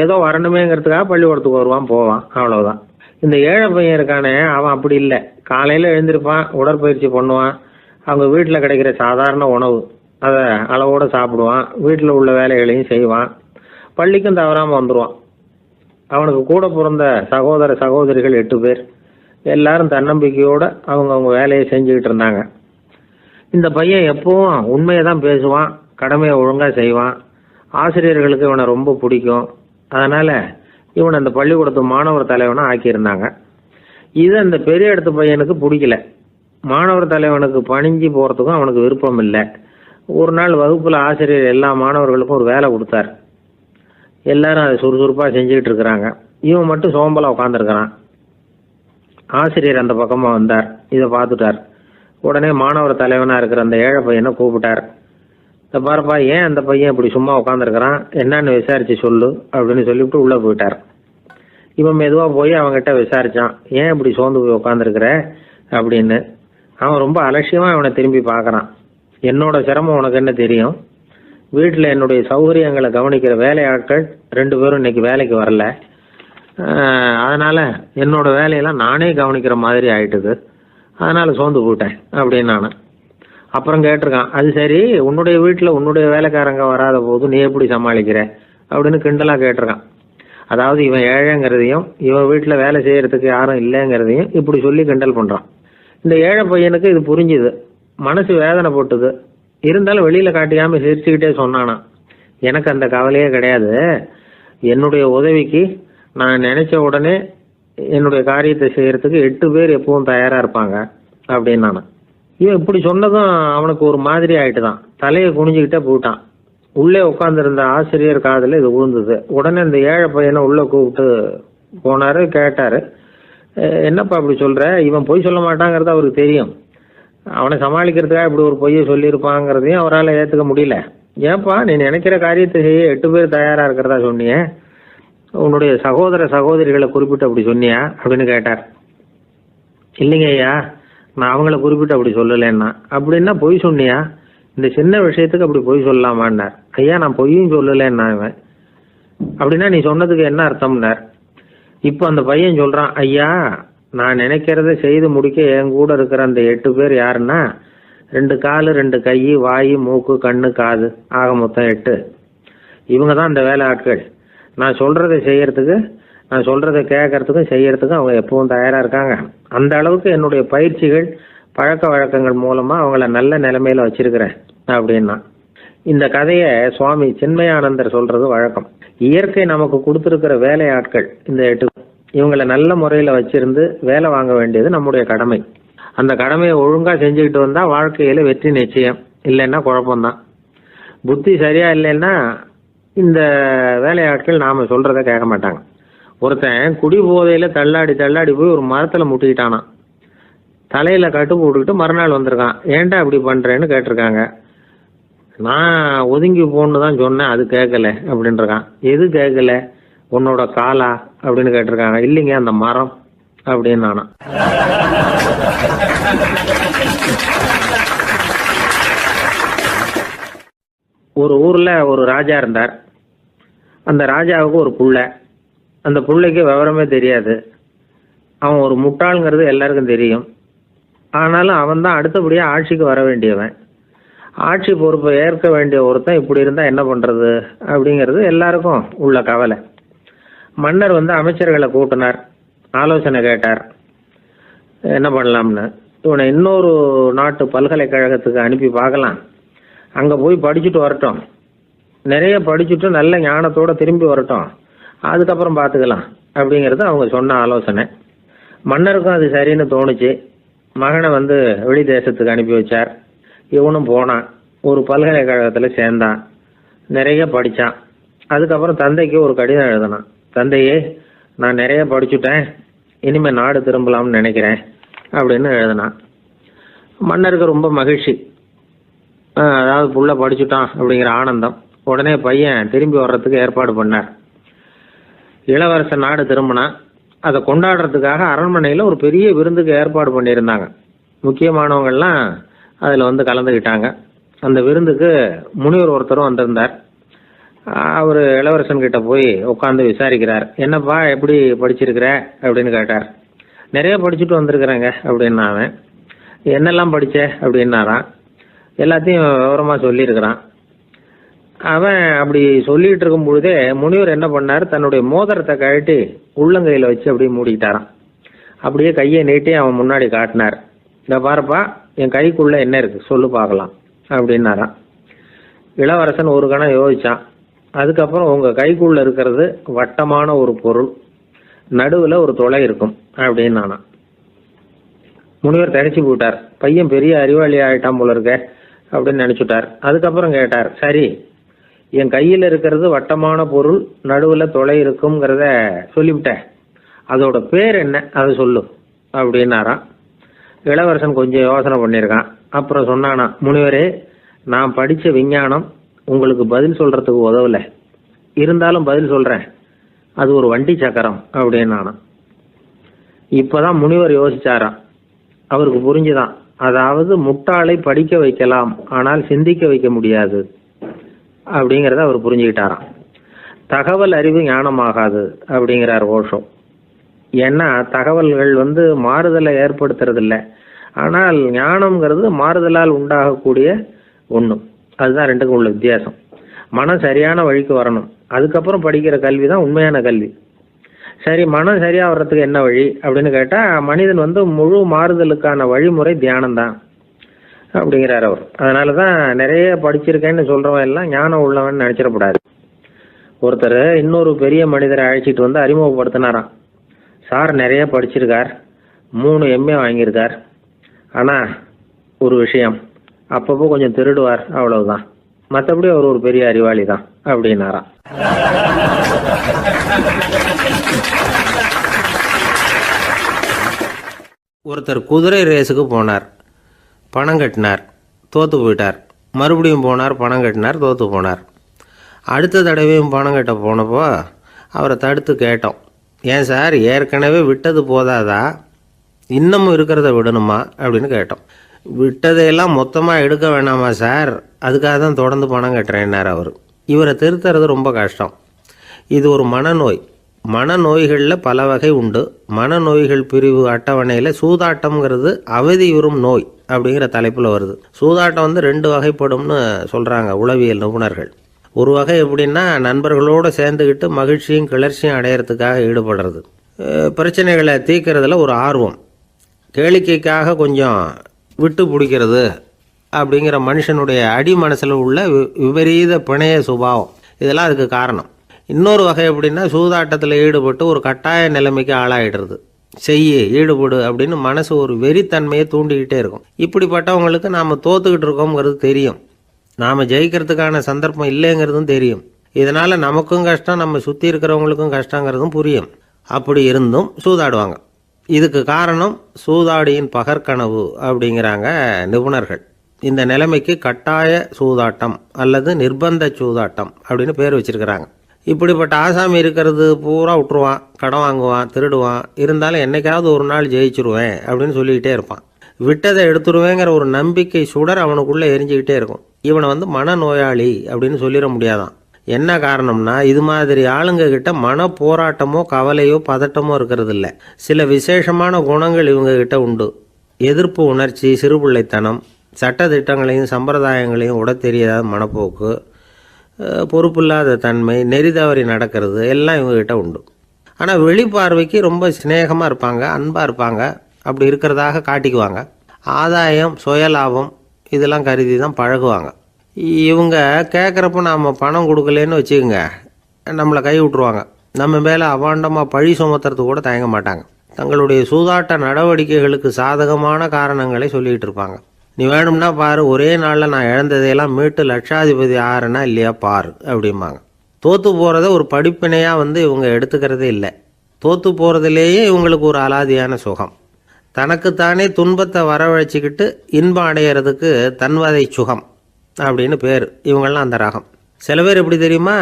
ஏதோ வரணுமேங்கிறதுக்காக பள்ளிக்கூடத்துக்கு வருவான், போவான், அவ்வளவுதான். இந்த ஏழை பையன் இருக்கானே, அவன் அப்படி இல்லை. காலையில எழுந்திருப்பான், உடற்பயிற்சி பண்ணுவான். அவங்க வீட்டில் கிடைக்கிற சாதாரண உணவு அதை அளவோட சாப்பிடுவான். வீட்டில் உள்ள வேலைகளையும் செய்வான். பள்ளிக்கும் தவறாமல் வந்துடுவான். அவனுக்கு கூட பிறந்த சகோதர சகோதரிகள் 8 பேர். எல்லாரும் தன்னம்பிக்கையோட அவங்க வேலையை செஞ்சுக்கிட்டு இருந்தாங்க. இந்த பையன் எப்பவும் உண்மையை தான் பேசுவான், கடமையை ஒழுங்கா செய்வான். ஆசிரியர்களுக்கு இவனை ரொம்ப பிடிக்கும். அதனால இவனை அந்த பள்ளிக்கூடத்து மாணவர் தலைவனா ஆக்கியிருந்தாங்க. இது அந்த பெரிய இடத்து பையனுக்கு பிடிக்கல. மாணவர் தலைவனுக்கு பணிஞ்சு போறதுக்கும் அவனுக்கு விருப்பம் இல்லை. ஒரு நாள் வகுப்புல ஆசிரியர் எல்லா மாணவர்களுக்கும் ஒரு வேலை கொடுத்தார். எல்லாரும் அதை சுறுசுறுப்பா செஞ்சுக்கிட்டு இருக்கிறாங்க. இவன் மட்டும் சோம்பலா உட்காந்துருக்கிறான். ஆசிரியர் அந்த பக்கமா வந்தார். இதை பார்த்துட்டார். உடனே மாணவர் தலைவனா இருக்கிற அந்த ஏழை பையனை கூப்பிட்டார். இந்த பாருப்பா, ஏன் அந்த பையன் இப்படி சும்மா உட்காந்துருக்கிறான், என்னன்னு விசாரிச்சு சொல்லு அப்படின்னு சொல்லிவிட்டு உள்ள போயிட்டார். இவன் மெதுவா போய் அவன்கிட்ட விசாரிச்சான், ஏன் இப்படி சோர்ந்து போய் உட்காந்துருக்கிற அப்படின்னு. அவன் ரொம்ப அலட்சியமா அவனை திரும்பி பார்க்கறான். என்னோட சிரமம் உனக்கு என்ன தெரியும்? வீட்டில் என்னுடைய சௌகரியங்களை கவனிக்கிற வேலையாட்கள் 2 பேரும் இன்னைக்கு வேலைக்கு வரல. அதனால என்னோட வேலையெல்லாம் நானே கவனிக்கிற மாதிரி ஆயிட்டுது. அதனால சோர்ந்து போயிட்டேன் அப்படின்னு நான். அப்புறம் கேட்டிருக்கான், அது சரி, உன்னுடைய வீட்டில் உன்னுடைய வேலைக்காரங்க வராத போது நீ எப்படி சமாளிக்கிற அப்படின்னு கிண்டலா கேட்டிருக்கான். அதாவது இவன் ஏழைங்கிறதையும் இவன் வீட்டில் வேலை செய்யறதுக்கு யாரும் இல்லைங்கிறதையும் இப்படி சொல்லி கிண்டல் பண்றான். இந்த ஏழை பையனுக்கு இது புரிஞ்சுது. மனசு வேதனை போட்டுது. இருந்தாலும் வெளியில காட்டிக்காம சிரிச்சுக்கிட்டே சொன்னானா, எனக்கு அந்த கவலையே கிடையாது. என்னுடைய உதவிக்கு நான் நினைச்ச உடனே என்னுடைய காரியத்தை செய்யறதுக்கு 8 பேர் எப்பவும் தயாரா இருப்பாங்க அப்படின்னு நானு. இவன் இப்படி சொன்னதும் அவனுக்கு ஒரு மாதிரி ஆயிட்டுதான். தலையை குனிஞ்சுக்கிட்டே போயிட்டான். உள்ளே உட்கார்ந்துருந்த ஆசிரியர் காதுல இது விழுந்தது. உடனே இந்த ஏழை பையனை உள்ள கூப்பிட்டு போனாரு. கேட்டாரு, என்னப்பா இப்படி சொல்ற? இவன் பொய் சொல்ல மாட்டாங்கிறது அவருக்கு தெரியும். அவனை சமாளிக்கிறதுக்காக இப்படி ஒரு பொய்யை சொல்லியிருப்பாங்கிறதையும் அவரால் ஏற்றுக்க முடியல. ஏன்பா, நீ நினைக்கிற காரியத்தை செய்ய 8 பேர் தயாரா இருக்கிறதா சொன்னியே, உன்னுடைய சகோதர சகோதரிகளை குறிப்பிட்டு அப்படி சொன்னியா அப்படின்னு கேட்டார். இல்லைங்க ஐயா, நான் அவங்கள குறிப்பிட்டு அப்படி சொல்லலைன்னா. அப்படின்னா பொய் சொன்னியா? இந்த சின்ன விஷயத்துக்கு அப்படி பொய் சொல்லலாமான்னார். ஐயா, நான் பொய்யும் சொல்லலைன்னா. இவன் அப்படின்னா நீ சொன்னதுக்கு என்ன அர்த்தம்னார். இப்போ அந்த பையன் சொல்றான், ஐயா, நான் நினைக்கிறத செய்து முடிக்க என் கூட இருக்கிற அந்த 8 பேர் யாருன்னா 2 காலு 2 கை, வாய், மூக்கு, கண்ணு, காது, ஆக மொத்தம் 8. இவங்க தான் இந்த வேலை ஆட்கள். நான் சொல்றதை செய்யறதுக்கு, நான் சொல்றதை கேட்கறதுக்கும் செய்யறதுக்கும் அவங்க எப்பவும் தயாரா இருக்காங்க. அந்த அளவுக்கு என்னுடைய பயிற்சிகள், பழக்க வழக்கங்கள் மூலமா அவங்கள நல்ல நிலைமையில வச்சிருக்கிறேன் அப்படின்னா. இந்த கதையை சுவாமி சின்மயானந்தர் சொல்றது வழக்கம். இயற்கை நமக்கு கொடுத்துருக்கிற வேலை ஆட்கள் இந்த 8. இவங்களை நல்ல முறையில வச்சிருந்து வேலை வாங்க வேண்டியது நம்முடைய கடமை. அந்த கடமையை ஒழுங்கா செஞ்சுக்கிட்டு வந்தா வாழ்க்கையில வெற்றி நிச்சயம். இல்லைன்னா குழப்பம்தான். புத்தி சரியா இல்லைன்னா இந்த வேலையாட்கள் நாம சொல்றத கேட்க மாட்டாங்க. ஒருத்தன் குடி போதையில தள்ளாடி போய் ஒரு மரத்துல முட்டிக்கிட்டானா. தலையில கட்டு போட்டுக்கிட்டு மறுநாள் வந்திருக்கான். ஏன்டா இப்படி பண்றேன்னு கேட்டிருக்காங்க. நான் ஒதுங்கி போன்னு தான் சொன்னேன், அது கேட்கல அப்படின்றான். எது கேட்கல? உன்னோட காலா அப்படின்னு கேட்டிருக்காங்க. இல்லைங்க, அந்த மரம் அப்படின்னு நானா. ஒரு ஊர்ல ஒரு ராஜா இருந்தார். அந்த ராஜாவுக்கு ஒரு புள்ள. அந்த புள்ளைக்கு விவரமே தெரியாது. அவன் ஒரு முட்டாளுங்கிறது எல்லாருக்கும் தெரியும். ஆனாலும் அவன் தான் அடுத்தபடியாக ஆட்சிக்கு வர வேண்டியவன். ஆட்சி பொறுப்பை ஏற்க வேண்டிய ஒருத்தன் இப்படி இருந்தால் என்ன பண்ணுறது அப்படிங்கிறது எல்லாருக்கும் உள்ள கவலை. மன்னர் அமைச்சர்களை கூட்டினார், ஆலோசனை கேட்டார் என்ன பண்ணலாம்னு. இவனை இன்னொரு நாட்டு பல்கலைக்கழகத்துக்கு அனுப்பி பார்க்கலாம். அங்கே போய் படிச்சுட்டு வரட்டும், நிறைய படிச்சுட்டு நல்ல ஞானத்தோடு திரும்பி வரட்டும், அதுக்கப்புறம் பார்த்துக்கலாம் அப்படிங்கிறது அவங்க சொன்ன ஆலோசனை. மன்னருக்கும் அது சரின்னு தோணுச்சு. மகனை வெளி தேசத்துக்கு அனுப்பி வச்சார். இவனும் போனான், ஒரு பல்கலைக்கழகத்தில் சேர்ந்தான், நிறைய படித்தான். அதுக்கப்புறம் தந்தைக்கு ஒரு கடிதம் எழுதினான். தந்தையே, நான் நிறைய படிச்சுட்டேன், இனிமேல் நாடு திரும்பலாம்னு நினைக்கிறேன் அப்படின்னு எழுதினான். மன்னருக்கு ரொம்ப மகிழ்ச்சி. அதாவது புள்ள படிச்சுட்டான் அப்படிங்கிற ஆனந்தம். உடனே பையன் திரும்பி வர்றதுக்கு ஏற்பாடு பண்ணார். இளவரசன் நாடு திரும்பினான். அதை கொண்டாடுறதுக்காக அரண்மனையில் ஒரு பெரிய விருந்துக்கு ஏற்பாடு பண்ணியிருந்தாங்க. முக்கியமானவங்கள்லாம் அதில் கலந்துக்கிட்டாங்க. அந்த விருந்துக்கு முனிவர் ஒருத்தரும் வந்திருந்தார். அவர் இளவரசன் கிட்ட போய் உட்காந்து விசாரிக்கிறார். என்னப்பா, எப்படி படிச்சிருக்கிற அப்படின்னு கேட்டார். நிறைய படிச்சுட்டு வந்திருக்கிறேங்க அப்படின்னா. அவன் என்னெல்லாம் படித்த அப்படின்னாரான். எல்லாத்தையும் விவரமாக சொல்லியிருக்கிறான். அவன் அப்படி சொல்லிட்டு இருக்கும் பொழுதே முனிவர் என்ன பண்ணார், தன்னுடைய மோதிரத்தை கழட்டி உள்ளங்கையில் வச்சு அப்படியே மூடிக்கிட்டாரான். அப்படியே கையை நீட்டி அவன் முன்னாடி காட்டினார். இந்த பாருப்பா, என் கைக்குள்ள என்ன இருக்கு சொல்லு பார்க்கலாம் அப்படின்னாரான். இளவரசன் ஒரு கணம் யோசிச்சான். அதுக்கப்புறம் உங்கள் கைக்குள்ள இருக்கிறது வட்டமான ஒரு பொருள், நடுவில் ஒரு துளை இருக்கும் அப்படின்னு. முனிவர் தரிச்சு போட்டார். பையன் பெரிய அறிவாளி ஆகிட்டான் போல இருக்க அப்படின்னு நினச்சிட்டார். அதுக்கப்புறம் கேட்டார், சரி, என் கையில் இருக்கிறது வட்டமான பொருள், நடுவில் துளை இருக்குங்கிறத சொல்லிவிட்டேன், அதோட பேர் என்ன, அதை சொல்லு அப்படின்னாராம். இளவரசன் கொஞ்சம் யோசனை பண்ணியிருக்கான். அப்புறம் சொன்னானா, முனிவரே, நான் படித்த விஞ்ஞானம் உங்களுக்கு பதில் சொல்கிறதுக்கு உதவலை, இருந்தாலும் பதில் சொல்கிறேன், அது ஒரு வண்டி சக்கரம் அப்படின்னானா. இப்போதான் முனிவர் யோசிச்சாராம். அவருக்கு புரிஞ்சுதான், அதாவது முட்டாளை படிக்க வைக்கலாம், ஆனால் சிந்திக்க வைக்க முடியாது அப்படிங்கிறத அவர் புரிஞ்சுக்கிட்டாராம். தகவல் அறிவு ஞானமாகாது அப்படிங்கிறார் ஓஷோ. ஏன்னா தகவல்கள் மாறுதலை ஏற்படுத்துறது இல்லை, ஆனால் ஞானம்ங்கிறது மாறுதலால் உண்டாகக்கூடிய ஒன்று. அதுதான் ரெண்டுக்கும் உள்ள வித்தியாசம். மனம் சரியான வழிக்கு வரணும், அதுக்கப்புறம் படிக்கிற கல்வி தான் உண்மையான கல்வி. சரி, மனம் சரியா வர்றதுக்கு என்ன வழி அப்படின்னு கேட்டால், மனிதன் முழு மாறுதலுக்கான வழிமுறை தியானம்தான் அப்படிங்கிறார் அவர். அதனால தான் நிறைய படிச்சிருக்கேன்னு சொல்கிறவன் எல்லாம் ஞானம் உள்ளவன் நினச்சிடக்கூடாது. ஒருத்தர் இன்னொரு பெரிய மனிதரை அழைச்சிட்டு அறிமுகப்படுத்தினாராம். சார் நிறைய படிச்சிருக்கார், 3 MA வாங்கியிருக்கார், ஆனால் ஒரு விஷயம், அப்பப்போ கொஞ்சம் திருடுவார், அவ்வளவுதான், மற்றபடி அவர் ஒரு பெரிய அறிவாளி தான் அப்படின்னாராம். ஒருத்தர் குதிரை ரேஸுக்கு போனார், பணம் கட்டினார், தோற்று போயிட்டார். மறுபடியும் போனார், பணம் கட்டினார், தோற்று போனார். அடுத்த தடவையும் பணம் கட்ட போனப்போ அவரை தடுத்து கேட்டோம், ஏன் சார், ஏற்கனவே விட்டது போதாதா, இன்னமும் இருக்கிறத விடணுமா அப்படின்னு கேட்டோம். விட்டதையெல்லாம் மொத்தமாக எடுக்க வேணாமா சார், அதுக்காக தான் தொடர்ந்து பணம் கட்டுறேன்னார் அவர். இவரை திருத்துறது ரொம்ப கஷ்டம். இது ஒரு மனநோய். மனநோய்களில் பல வகை உண்டு. மனநோய்கள் பிரிவு அட்டவணையில் சூதாட்டம்ங்கிறது அவதியுறும் நோய் அப்படிங்கிற தலைப்பில் வருது. சூதாட்டம் வந்து 2 வகைப்படும்னு சொல்கிறாங்க உளவியல் நிபுணர்கள். ஒரு வகை எப்படின்னா, நண்பர்களோடு சேர்ந்துக்கிட்டு மகிழ்ச்சியும் கிளர்ச்சியும் அடையிறதுக்காக ஈடுபடுறது. பிரச்சனைகளை தீர்க்கறதுல ஒரு ஆர்வம், கேளிக்கைக்காக கொஞ்சம் விட்டு பிடிக்கிறது அப்படிங்கிற மனுஷனுடைய அடி மனசில் உள்ள விபரீத பிணைய சுபாவம், இதெல்லாம் அதுக்கு காரணம். இன்னொரு வகை எப்படின்னா, சூதாட்டத்தில் ஈடுபட்டு ஒரு கட்டாய நிலைமைக்கு ஆளாயிடுறது. ஈடுபடு அப்படின்னு மனசு ஒரு வெறித்தன்மையை தூண்டிக்கிட்டே இருக்கும். இப்படிப்பட்டவங்களுக்கு நாம் தோத்துக்கிட்டு இருக்கோங்கிறது தெரியும், நாம் ஜெயிக்கிறதுக்கான சந்தர்ப்பம் இல்லைங்கிறதும் தெரியும். இதனால் நமக்கும் கஷ்டம், நம்ம சுற்றி இருக்கிறவங்களுக்கும் கஷ்டங்கிறதும் புரியும். அப்படி இருந்தும் சூதாடுவாங்க. இதுக்கு காரணம் சூதாடியின் பகற்கனவு அப்படிங்கிறாங்க நிபுணர்கள். இந்த நிலைமைக்கு கட்டாய சூதாட்டம் அல்லது நிர்பந்த சூதாட்டம் அப்படின்னு பேர் வச்சிருக்கிறாங்க. இப்படிப்பட்ட ஆசாமி இருக்கிறது பூரா விட்டுருவான், கடன் வாங்குவான், திருடுவான். இருந்தாலும் என்னைக்காவது ஒரு நாள் ஜெயிச்சிருவேன் அப்படின்னு சொல்லிக்கிட்டே இருப்பான். விட்டதை எடுத்துருவேங்கிற ஒரு நம்பிக்கை சுடர் அவனுக்குள்ளே எரிஞ்சுக்கிட்டே இருக்கும். இவனை வந்து மனநோயாளி அப்படின்னு சொல்லிட முடியாதான். என்ன காரணம்னா, இது மாதிரி ஆளுங்க கிட்ட மன போராட்டமோ கவலையோ பதட்டமோ இருக்கிறது இல்லை. சில விசேஷமான குணங்கள் இவங்க கிட்ட உண்டு. எதிர்ப்பு உணர்ச்சி, சிறுபிள்ளைத்தனம், சட்ட திட்டங்களையும் சம்பிரதாயங்களையும் உட தெரியாத மனப்போக்கு, பொறுப்பில்லாத தன்மை, நெறி தவறி நடக்கிறது எல்லாம் இவங்ககிட்ட உண்டு. ஆனால் வெளிப்பார்வைக்கு ரொம்ப சிநேகமாக இருப்பாங்க, அன்பாக இருப்பாங்க. அப்படி இருக்கிறதாக காட்டிக்குவாங்க. ஆதாயம், சுயலாபம் இதெல்லாம் கருதி தான் பழகுவாங்க. இவங்க கேட்குறப்ப நாம் பணம் கொடுக்கலன்னு வச்சுக்கோங்க, நம்மளை கை விட்டுருவாங்க. நம்ம மேலே அபாண்டமாக பழி சுமத்துறது கூட தயங்க மாட்டாங்க. தங்களுடைய சூதாட்ட நடவடிக்கைகளுக்கு சாதகமான காரணங்களை சொல்லிகிட்டு இருப்பாங்க. நீ வேணும்னா பாரு, ஒரே நாளில் நான் இழந்ததையெல்லாம் மீட்டு லட்சாதிபதி ஆறேன்னா இல்லையா பாரு அப்படிம்பாங்க. தோற்று போகிறத ஒரு படிப்பினையாக வந்து இவங்க எடுத்துக்கிறதே இல்லை. தோற்று போகிறதுலேயே இவங்களுக்கு ஒரு அலாதியான சுகம். தனக்குத்தானே துன்பத்தை வரவழைச்சிக்கிட்டு இன்பம் அடையிறதுக்கு தன்வதை சுகம் அப்படின்னு பேர். இவங்கெல்லாம் அந்த ரகம். சில பேர் எப்படி தெரியுமா,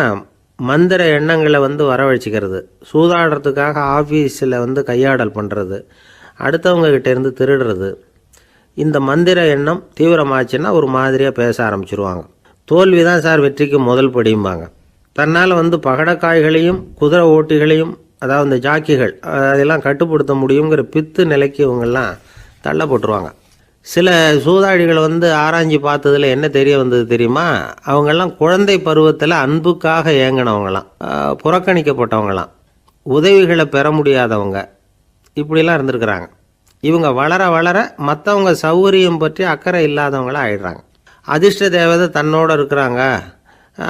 மந்திர எண்ணங்களை வந்து வரவழைச்சிக்கிறது, சூதாடுறதுக்காக ஆஃபீஸில் வந்து கையாடல் பண்ணுறது, அடுத்தவங்க கிட்டேருந்து திருடுறது. இந்த மந்திர எண்ணம் தீவிரமாச்சுன்னா ஒரு மாதிரியாக பேச ஆரம்பிச்சிருவாங்க. தோல்வி தான் சார் வெற்றிக்கு முதல் படியும்பாங்க. தன்னால் வந்து பகடக்காய்களையும் குதிரை ஓட்டிகளையும், அதாவது இந்த ஜாக்கிகள், அதெல்லாம் கட்டுப்படுத்த முடியுங்கிற பித்து நிலைக்கு இவங்கெல்லாம் தள்ளப்பட்டுருவாங்க. சில சூதாடிகளை வந்து ஆராய்ச்சி பார்த்ததில் என்ன தெரிய வந்தது தெரியுமா, அவங்கெல்லாம் குழந்தை பருவத்தில் அன்புக்காக ஏங்கினவங்களாம், புறக்கணிக்கப்பட்டவங்களாம், உதவிகளை பெற முடியாதவங்க, இப்படிலாம் இருந்திருக்கிறாங்க. இவங்க வளர வளர மற்றவங்க சௌகரியம் பற்றி அக்கறை இல்லாதவங்களாக ஆயிடுறாங்க. அதிர்ஷ்ட தேவதை தன்னோடு இருக்கிறாங்க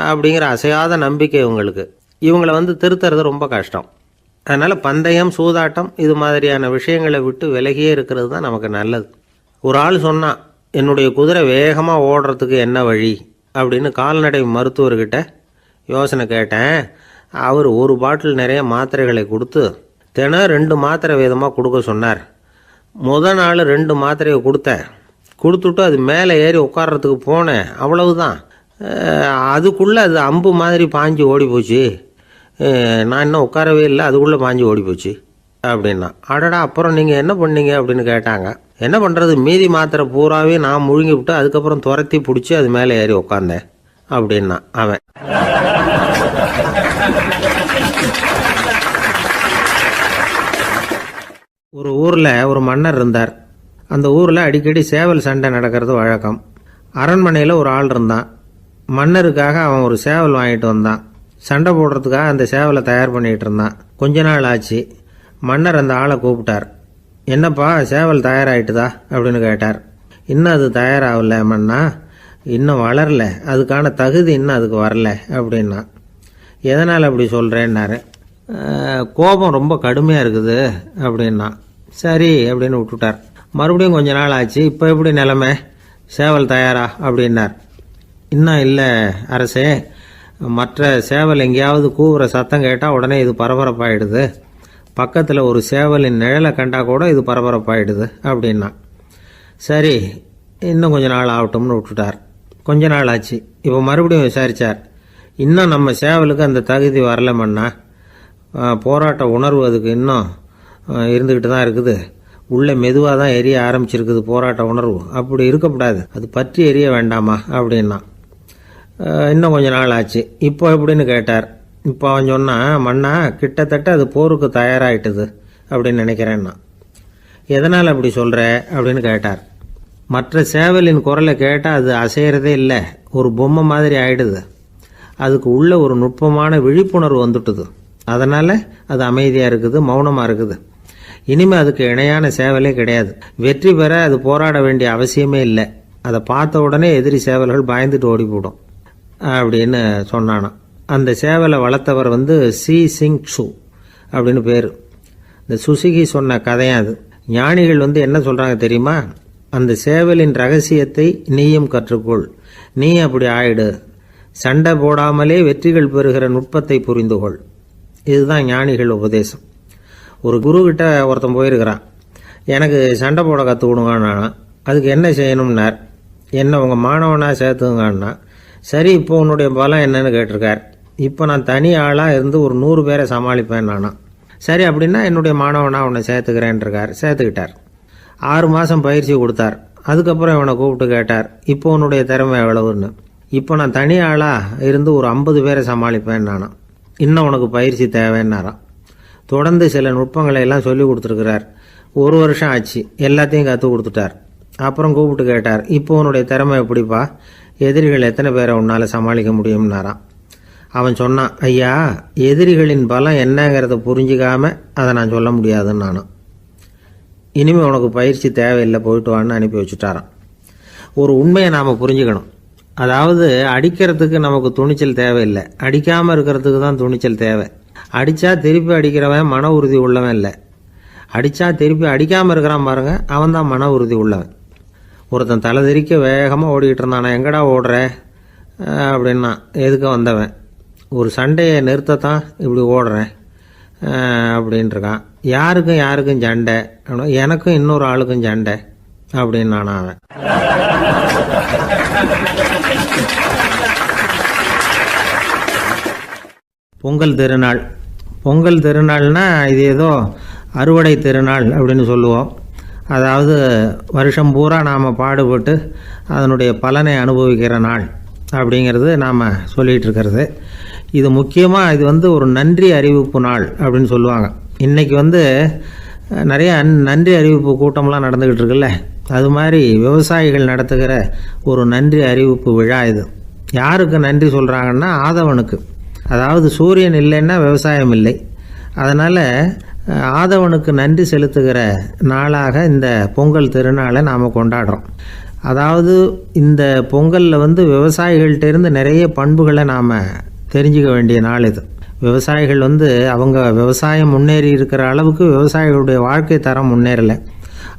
அப்படிங்கிற அசையாத நம்பிக்கை இவங்களுக்கு. இவங்களை வந்து திருத்துறது ரொம்ப கஷ்டம். அதனால் பந்தயம், சூதாட்டம் இது மாதிரியான விஷயங்களை விட்டு விலகியே இருக்கிறது தான் நமக்கு நல்லது. ஒரு ஆள் சொன்னான், என்னுடைய குதிரை வேகமாக ஓடுறதுக்கு என்ன வழி அப்படின்னு கால்நடை மருத்துவர்கிட்ட யோசனை கேட்டேன். அவர் ஒரு பாட்டில் நிறைய மாத்திரைகளை கொடுத்து தினம் 2 மாத்திரை விதமாக கொடுக்க சொன்னார். முதல் நாள் 2 மாத்திரையை கொடுத்துட்டு அது மேலே ஏறி உட்கார்றதுக்கு போனேன். அவ்வளவுதான். அதுக்குள்ளே அது அம்பு மாதிரி பாஞ்சு ஓடி போச்சு. நான் இன்னும் உட்காரவே இல்லை, அதுக்குள்ளே பாஞ்சு ஓடி போச்சு அப்படின்னா. அடடா, அப்புறம் நீங்கள் என்ன பண்ணீங்க அப்படின்னு கேட்டாங்க. என்ன பண்ணுறது, மீதி மாத்திரை பூராவே நான் முழுங்கி விட்டு அதுக்கப்புறம் துரத்தி பிடிச்சி அது மேலே ஏறி உட்காந்தேன் அப்படின்னா அவன். ஒரு ஊரில் ஒரு மன்னர் இருந்தார். அந்த ஊரில் அடிக்கடி சேவல் சண்டை நடக்கிறது வழக்கம். அரண்மனையில் ஒரு ஆள் இருந்தான். மன்னருக்காக அவன் ஒரு சேவல் வாங்கிட்டு வந்தான். சண்டை போடுறதுக்காக அந்த சேவலை தயார் பண்ணிகிட்டு இருந்தான். கொஞ்ச நாள் ஆச்சு. மன்னர் அந்த ஆளை கூப்பிட்டார். என்னப்பா, சேவல் தயாராகிட்டுதா அப்படின்னு கேட்டார். இன்னும் அது தயாராகல மன்னா, இன்னும் வளரல, அதுக்கான தகுதி இன்னும் அதுக்கு வரல அப்படின்னா. எதனால் அப்படி சொல்கிறேன்னாரு. கோபம் ரொம்ப கடுமையாக இருக்குது அப்படின்னா. சரி அப்படின்னு விட்டுட்டார். மறுபடியும் கொஞ்ச நாள் ஆச்சு. இப்போ எப்படி நிலைமை, சேவல் தயாரா அப்படின்னார். இன்னும் இல்லை அரசே, மற்ற சேவல் எங்கேயாவது கூவுற சத்தம் கேட்டால் உடனே இது பரபரப்பாயிடுது. பக்கத்தில் ஒரு சேவலின் நிழலை கண்டா கூட இது பரபரப்பாயிடுது அப்படின்னா. சரி, இன்னும் கொஞ்ச நாள் ஆகட்டும்னு விட்டுட்டார். கொஞ்ச நாள் ஆச்சு. இப்போ மறுபடியும் விசாரித்தார். இன்னும் நம்ம சேவலுக்கு அந்த தகுதி வரலமண்ணா, போராட்ட உணர்வு அதுக்கு இன்னும் இருந்துக்கிட்டு தான் இருக்குது. உள்ளே மெதுவாக தான் எரிய ஆரம்பிச்சிருக்குது போராட்ட உணர்வு. அப்படி இருக்கக்கூடாது, அது பற்றி எரிய வேண்டாமா அப்படின்னா. இன்னும் கொஞ்ச நாள் ஆச்சு. இப்போ எப்படின்னு கேட்டார். இப்போ அவன் சொன்னான், மன்னா கிட்டத்தட்ட அது போருக்கு தயாராகிட்டுது அப்படின்னு நினைக்கிறேன்னா. எதனால் அப்படி சொல்கிற அப்படின்னு கேட்டார். மற்ற சேவலின் குரலை கேட்டால் அது அசைகிறதே இல்லை, ஒரு பொம்மை மாதிரி ஆயிடுது. அதுக்கு உள்ள ஒரு நுட்பமான விழிப்புணர்வு வந்துட்டுது. அதனால் அது அமைதியாக இருக்குது, மௌனமாக இருக்குது. இனிமேல் அதுக்கு இணையான சேவலே கிடையாது. வெற்றி பெற அது போராட வேண்டிய அவசியமே இல்லை. அதை பார்த்த உடனே எதிரி சேவல்கள் பயந்துட்டு ஓடி போடும் அப்படின்னு சொன்னானான். அந்த சேவலை வளர்த்தவர் சி சிங் சு அப்படின்னு பேர். இந்த சுசுகி சொன்ன கதையும் அது. ஞானிகள் என்ன சொல்கிறாங்க தெரியுமா? அந்த சேவலின் ரகசியத்தை நீயும் கற்றுக்கொள், நீ அப்படி ஆயிடு, சண்டை போடாமலே வெற்றிகள் பெறுகிற நுட்பத்தை புரிந்துகொள். இதுதான் ஞானிகள் உபதேசம். ஒரு குருக்கிட்ட ஒருத்தன் போயிருக்கிறான். எனக்கு சண்டை போட கற்றுக் கொடுங்கண்ணா. அதுக்கு என்ன செய்யணும்னார். என்ன உங்கள் மாணவனாக சேர்த்துங்கண்ணா. சரி, இப்போ உன்னுடைய பலம் என்னன்னு கேட்டிருக்கார். இப்போ நான் தனி ஆளாக இருந்து ஒரு 100 பேரை சமாளிப்பேன் நானா. சரி, அப்படின்னா என்னுடைய மாணவனாக உன்னை சேர்த்துக்கிறேன்ருக்கார். சேர்த்துக்கிட்டார். 6 மாதம் பயிற்சி கொடுத்தார். அதுக்கப்புறம் இவனை கூப்பிட்டு கேட்டார், இப்போ உன்னுடைய திறமை எவ்வளவுன்னு. இப்போ நான் தனி ஆளாக இருந்து ஒரு 50 பேரை சமாளிப்பேன் நானா. இன்னும் உனக்கு பயிற்சி தேவைன்னாராம். தொடர்ந்து சில நுட்பங்களை எல்லாம் சொல்லி கொடுத்துருக்கிறார். 1 வருஷம் ஆச்சு, எல்லாத்தையும் கற்றுக் கொடுத்துட்டார். அப்புறம் கூப்பிட்டு கேட்டார், இப்போ உன்னுடைய திறமை எப்படிப்பா, எதிரிகள் எத்தனை பேரை உன்னால் சமாளிக்க முடியும்னாராம். அவன் சொன்னான், ஐயா, எதிரிகளின் பலம் என்னங்கிறத புரிஞ்சிக்காம அதை நான் சொல்ல முடியாதுன்னு நானும். இனிமேல் உனக்கு பயிற்சி தேவையில்லை, போயிட்டு வான்னு அனுப்பி வச்சுட்டாரான். ஒரு உண்மையை நாம் புரிஞ்சுக்கணும். அதாவது அடிக்கிறதுக்கு நமக்கு துணிச்சல் தேவையில்லை, அடிக்காமல் இருக்கிறதுக்கு தான் துணிச்சல் தேவை. அடித்தா திருப்பி அடிக்கிறவன் மன உறுதி உள்ளவன் இல்லை, அடித்தா திருப்பி அடிக்காமல் இருக்கிறான் பாருங்க, அவன் தான் மன உறுதி உள்ளவன். ஒருத்தன் தலை திரிக்க வேகமாக ஓடிக்கிட்டு இருந்தான். நான் எங்கடா ஓடுற அப்படின்னா, எதுக்க வந்தவன். ஒரு சண்டையை நிறுத்தத்தான் இப்படி ஓடுறேன் அப்படின்ட்டுருக்கான். யாருக்கும் சண்டை, எனக்கும் இன்னொரு ஆளுக்கும் சண்டை அப்படின்னு நானா அவன். பொங்கல் திருநாள். பொங்கல் திருநாள்னா இது ஏதோ அறுவடை திருநாள் அப்படின்னு சொல்லுவோம். அதாவது வருஷம் பூரா நாம் பாடுபட்டு அதனுடைய பலனை அனுபவிக்கிற நாள் அப்படிங்கிறது நாம் சொல்லிகிட்டு இருக்கிறது. இது முக்கியமாக இது ஒரு நன்றி அறிவிப்பு நாள் அப்படின்னு சொல்லுவாங்க. இன்றைக்கி நிறைய நன்றி அறிவிப்பு கூட்டம்லாம் நடந்துக்கிட்டு இருக்குல்ல, அது மாதிரி விவசாயிகள் நடத்துகிற ஒரு நன்றி அறிவிப்பு விழா இது. யாருக்கு நன்றி சொல்கிறாங்கன்னா ஆதவனுக்கு. அதாவது சூரியன் இல்லைன்னா விவசாயம் இல்லை. அதனால் ஆதவனுக்கு நன்றி செலுத்துகிற நாளாக இந்த பொங்கல் திருநாளை நாம் கொண்டாடுறோம். அதாவது இந்த பொங்கலில் விவசாயிகள்கிட்டேருந்து நிறைய பண்புகளை நாம் தெரிஞ்சுக்க வேண்டிய நாள் இது. விவசாயிகள் அவங்க விவசாயம் முன்னேறி இருக்கிற அளவுக்கு விவசாயிகளுடைய வாழ்க்கை தரம் முன்னேறலை.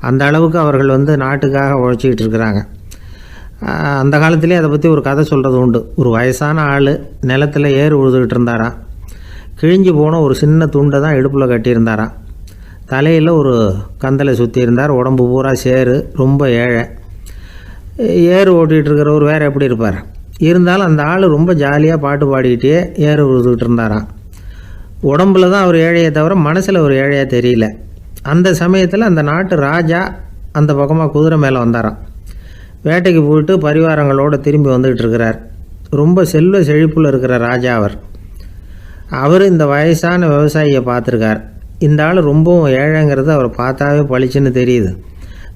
அந்த அளவுக்கு அவர்கள் நாட்டுக்காக உழைச்சிக்கிட்டு இருக்கிறாங்க. அந்த காலத்திலே அதை பற்றி ஒரு கதை சொல்கிறது உண்டு. ஒரு வயசான ஆள் நிலத்தில் ஏறு உழுதுகிட்டு இருந்தாராம். கிழிஞ்சு போன ஒரு சின்ன துண்டை தான் இடுப்பில் கட்டியிருந்தாராம். தலையில் ஒரு கந்தலை சுற்றி இருந்தார். உடம்பு பூரா சேரு, ரொம்ப ஏழை. ஏறு ஓட்டிகிட்டு இருக்கிறவர் வேறு எப்படி இருப்பார்? இருந்தாலும் அந்த ஆள் ரொம்ப ஜாலியாக பாட்டு பாடிக்கிட்டே ஏறு உழுதுகிட்டு இருந்தாராம். உடம்புல தான் அவர் ஏழையை தவிர மனசில் ஒரு ஏழையாக தெரியல. அந்த சமயத்தில் அந்த நாட்டு ராஜா அந்த பக்கமாக குதிரை மேலே வந்தாராம். வேட்டைக்கு போயிட்டு பரிவாரங்களோடு திரும்பி வந்துக்கிட்டு இருக்கிறார். ரொம்ப செல்வ செழிப்பில் இருக்கிற ராஜா அவர் இந்த வயசான விவசாயியை பார்த்துருக்கார். இந்த ஆள் ரொம்பவும் ஏழைங்கிறது அவர் பார்த்தாவே பளிச்சுன்னு தெரியுது.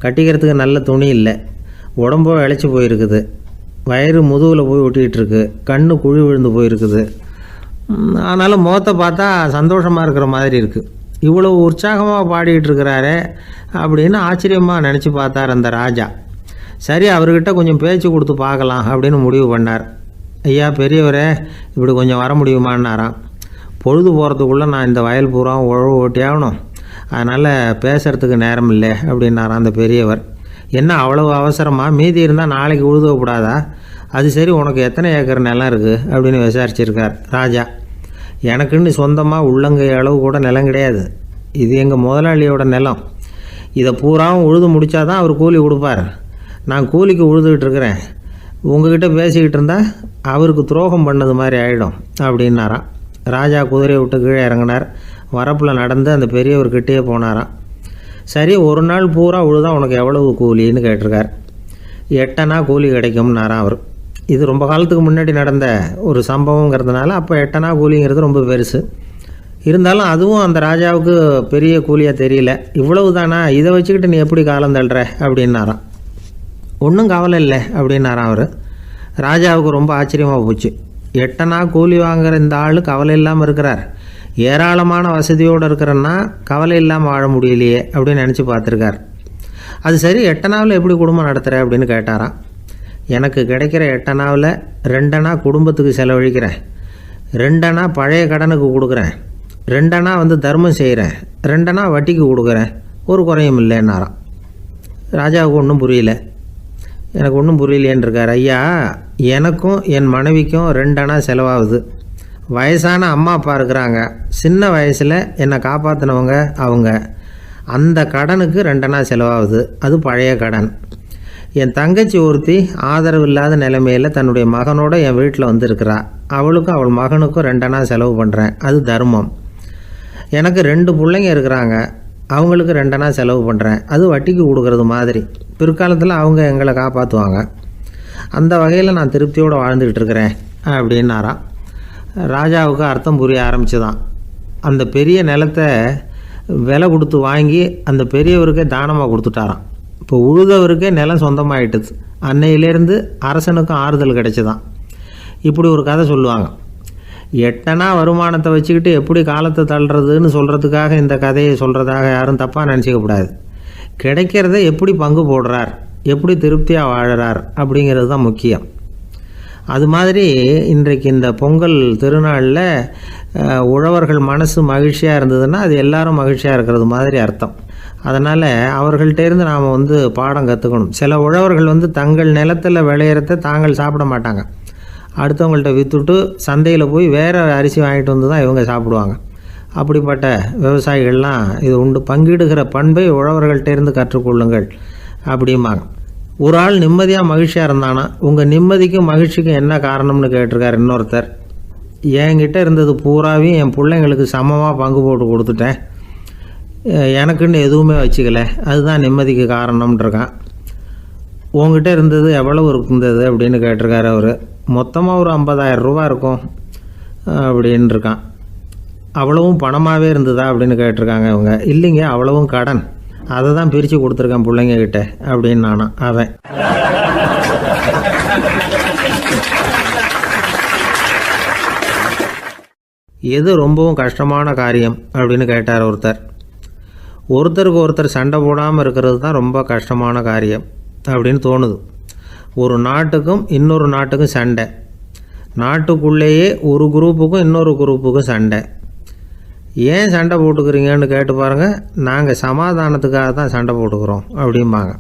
கட்டிக்கிறதுக்கு நல்ல துணி இல்லை, உடம்போ இழைச்சி போயிருக்குது, வயிறு முதுகில் போய் ஒட்டிக்கிட்டு இருக்கு, கண்ணு குழி விழுந்து போயிருக்குது. ஆனாலும் முகத்தை பார்த்தா சந்தோஷமாக இருக்கிற மாதிரி இருக்குது. இவ்வளோ உற்சாகமாக பாடிக்கிட்டு இருக்கிறாரே அப்படின்னு ஆச்சரியமாக நினச்சி பார்த்தார் அந்த ராஜா. சரி, அவர்கிட்ட கொஞ்சம் பேச்சு கொடுத்து பார்க்கலாம் அப்படின்னு முடிவு பண்ணார். ஐயா பெரியவரே, இப்படி கொஞ்சம் வர முடியுமான்னாராம். பொழுது போகிறதுக்குள்ளே நான் இந்த வயல் பூரா உழவு ஓட்டி ஆகணும், அதனால் பேசுகிறதுக்கு நேரம் இல்லை அப்படின்னாராம் அந்த பெரியவர். என்ன அவ்வளவு அவசரமாக? மீதி இருந்தால் நாளைக்கு உழுதக்கூடாதா? அது சரி, உனக்கு எத்தனை ஏக்கர் நிலம் இருக்குது அப்படின்னு விசாரிச்சிருக்கார் ராஜா. எனக்குன்னு சொந்தமாக உள்ளங்கை அளவு கூட நிலம் கிடையாது. இது எங்கள் முதலாளியோட நிலம். இதை பூராவும் உழுது முடித்தாதான் அவர் கூலி கொடுப்பார். நான் கூலிக்கு உழுதுகிட்டு இருக்கிறேன். உங்ககிட்ட பேசிக்கிட்டு இருந்தால் அவருக்கு துரோகம் பண்ணது மாதிரி ஆகிடும் அப்படின்னாராம். ராஜா குதிரையை விட்டு கீழே இறங்கினார். வரப்பில் நடந்து அந்த பெரியவர்கிட்டயே போனாராம். சரி, ஒரு நாள் பூரா உழுதா உனக்கு எவ்வளவு கூலின்னு கேட்டிருக்கார். 8 அணா கூலி கிடைக்கும்னாராம் அவர். இது ரொம்ப காலத்துக்கு முன்னாடி நடந்த ஒரு சம்பவங்கிறதுனால அப்போ 8 அணா கூலிங்கிறது ரொம்ப பெருசு. இருந்தாலும் அதுவும் அந்த ராஜாவுக்கு பெரிய கூலியாக தெரியல. இவ்வளவு தானா, இதை வச்சுக்கிட்டு நீ எப்படி காலம் தள்ளுற அப்படின்னாராம். ஒன்றும் கவலை இல்லை அப்படின்னாராம் அவர். ராஜாவுக்கு ரொம்ப ஆச்சரியமாக போச்சு. 8 அணா கூலி வாங்குகிற இந்த ஆள் கவலை இல்லாமல் இருக்கிறார், ஏராளமான வசதியோடு இருக்கிறன்னா கவலை இல்லாமல் வாழ முடியலையே அப்படின்னு நினச்சி பார்த்துருக்கார். அது சரி, 8 அணாவில் எப்படி குடும்பம் நடத்துகிற அப்படின்னு கேட்டாராம். எனக்கு கிடைக்கிற 8 அணாவில் 2 அணா குடும்பத்துக்கு செலவழிக்கிறேன், 2 அணா பழைய கடனுக்கு கொடுக்குறேன், 2 அணா தர்மம் செய்கிறேன், 2 அணா வட்டிக்கு கொடுக்குறேன், ஒரு குறையும் இல்லைன்னாராம். ராஜாவுக்கு ஒன்றும் புரியல. எனக்கு ஒன்றும் புரியலேன்னு இருக்கார். ஐயா, எனக்கும் என் மனைவிக்கும் 2 அணா செலவாகுது. வயசான அம்மா அப்பா இருக்கிறாங்க, சின்ன வயசில் என்னை காப்பாற்றினவங்க அவங்க. அந்த கடனுக்கு 2 அணா செலவாகுது, அது பழைய கடன். என் தங்கச்சி ஒருத்தி ஆதரவு இல்லாத நிலைமையில் தன்னுடைய மகனோட என் வீட்டில் வந்திருக்கிறா, அவளுக்கும் அவள் மகனுக்கும் 2 அணா செலவு பண்ணுறேன், அது தர்மம். எனக்கு 2 பிள்ளைங்க இருக்கிறாங்க, அவங்களுக்கு 2 அணா செலவு பண்ணுறேன், அது வட்டிக்கு கொடுக்கறது மாதிரி. பிற்காலத்தில் அவங்க எங்களை காப்பாற்றுவாங்க. அந்த வகையில் நான் திருப்தியோடு வாழ்ந்துக்கிட்டு இருக்கிறேன் அப்படின்னாராம். ராஜாவுக்கு அர்த்தம் புரிய ஆரம்பிச்சுதான். அந்த பெரிய நிலத்தை விலை கொடுத்து வாங்கி அந்த பெரியவருக்கே தானமாக கொடுத்துட்டாராம். இப்போ உழுதவருக்கே நிலம் சொந்தமாகிட்டுது. அன்னையிலேருந்து அரசனுக்கும் ஆறுதல் கிடைச்சிதான். இப்படி ஒரு கதை சொல்லுவாங்க. 8 அணா வருமானத்தை வச்சுக்கிட்டு எப்படி காலத்தை தள்ளுறதுன்னு சொல்கிறதுக்காக இந்த கதையை சொல்கிறதாக யாரும் தப்பாக நினச்சிக்கக்கூடாது. கிடைக்கிறத எப்படி பங்கு போடுறார், எப்படி திருப்தியாக வாழறார் அப்படிங்கிறது தான் முக்கியம். அது மாதிரி இன்றைக்கு இந்த பொங்கல் திருநாளில் உழவர்கள் மனசு மகிழ்ச்சியாக இருந்ததுன்னா அது எல்லாரும் மகிழ்ச்சியாக இருக்கிறது மாதிரி அர்த்தம். அதனால் அவர்கள்ட்டேருந்து நாம் பாடம் கற்றுக்கணும். சில உழவர்கள் தங்கள் நிலத்தில் விளையிறத தாங்கள் சாப்பிட மாட்டாங்க, அடுத்தவங்கள்ட்ட விற்றுட்டு சந்தையில் போய் வேறு அரிசி வாங்கிட்டு வந்து தான் இவங்க சாப்பிடுவாங்க. அப்படிப்பட்ட விவசாயிகள்லாம் இது உண்டு. பங்கிடுகிற பண்பை உழவர்கள்ட்டேருந்து கற்றுக்கொள்ளுங்கள் அப்படிம்பாங்க. ஒரு ஆள் நிம்மதியாக மகிழ்ச்சியாக இருந்தானா, உங்கள் நிம்மதிக்கும் மகிழ்ச்சிக்கும் என்ன காரணம்னு கேட்டிருக்கார் இன்னொருத்தர். என்கிட்ட இருந்தது பூராவையும் என் பிள்ளைங்களுக்கு சமமாக பங்கு போட்டு கொடுத்துட்டேன், எனக்குன்னு எதுவுமே வச்சுக்கல, அதுதான் நிம்மதிக்கு காரணம்ன்றிருக்கான். உங்ககிட்ட இருந்தது எவ்வளவு இருந்தது அப்படின்னு கேட்டிருக்காரு அவர். மொத்தமாக ஒரு 50,000 ரூபா இருக்கும் அப்படின்னு இருக்கான். அவ்வளவும் பணமாகவே இருந்ததா அப்படின்னு கேட்டிருக்காங்க இவங்க. இல்லைங்க, அவ்வளவும் கடன், அதை தான் பிரித்து கொடுத்துருக்கேன் பிள்ளைங்க கிட்ட அப்படின்னு நானும் அவன். எது ரொம்பவும் கஷ்டமான காரியம் அப்படின்னு கேட்டார் ஒருத்தர். ஒருத்தருக்கு ஒருத்தர் சண்டை போடாமல் இருக்கிறது தான் ரொம்ப கஷ்டமான காரியம் அப்படின்னு தோணுது. ஒரு நாட்டுக்கும் இன்னொரு நாட்டுக்கும் சண்டை, நாட்டுக்குள்ளேயே ஒரு குரூப்புக்கும் இன்னொரு குரூப்புக்கும் சண்டை. ஏன் சண்டை போட்டுக்கிறீங்கன்னு கேட்டு பாருங்கள். நாங்கள் சமாதானத்துக்காக தான் சண்டை போட்டுக்கிறோம் அப்படிம்பாங்க.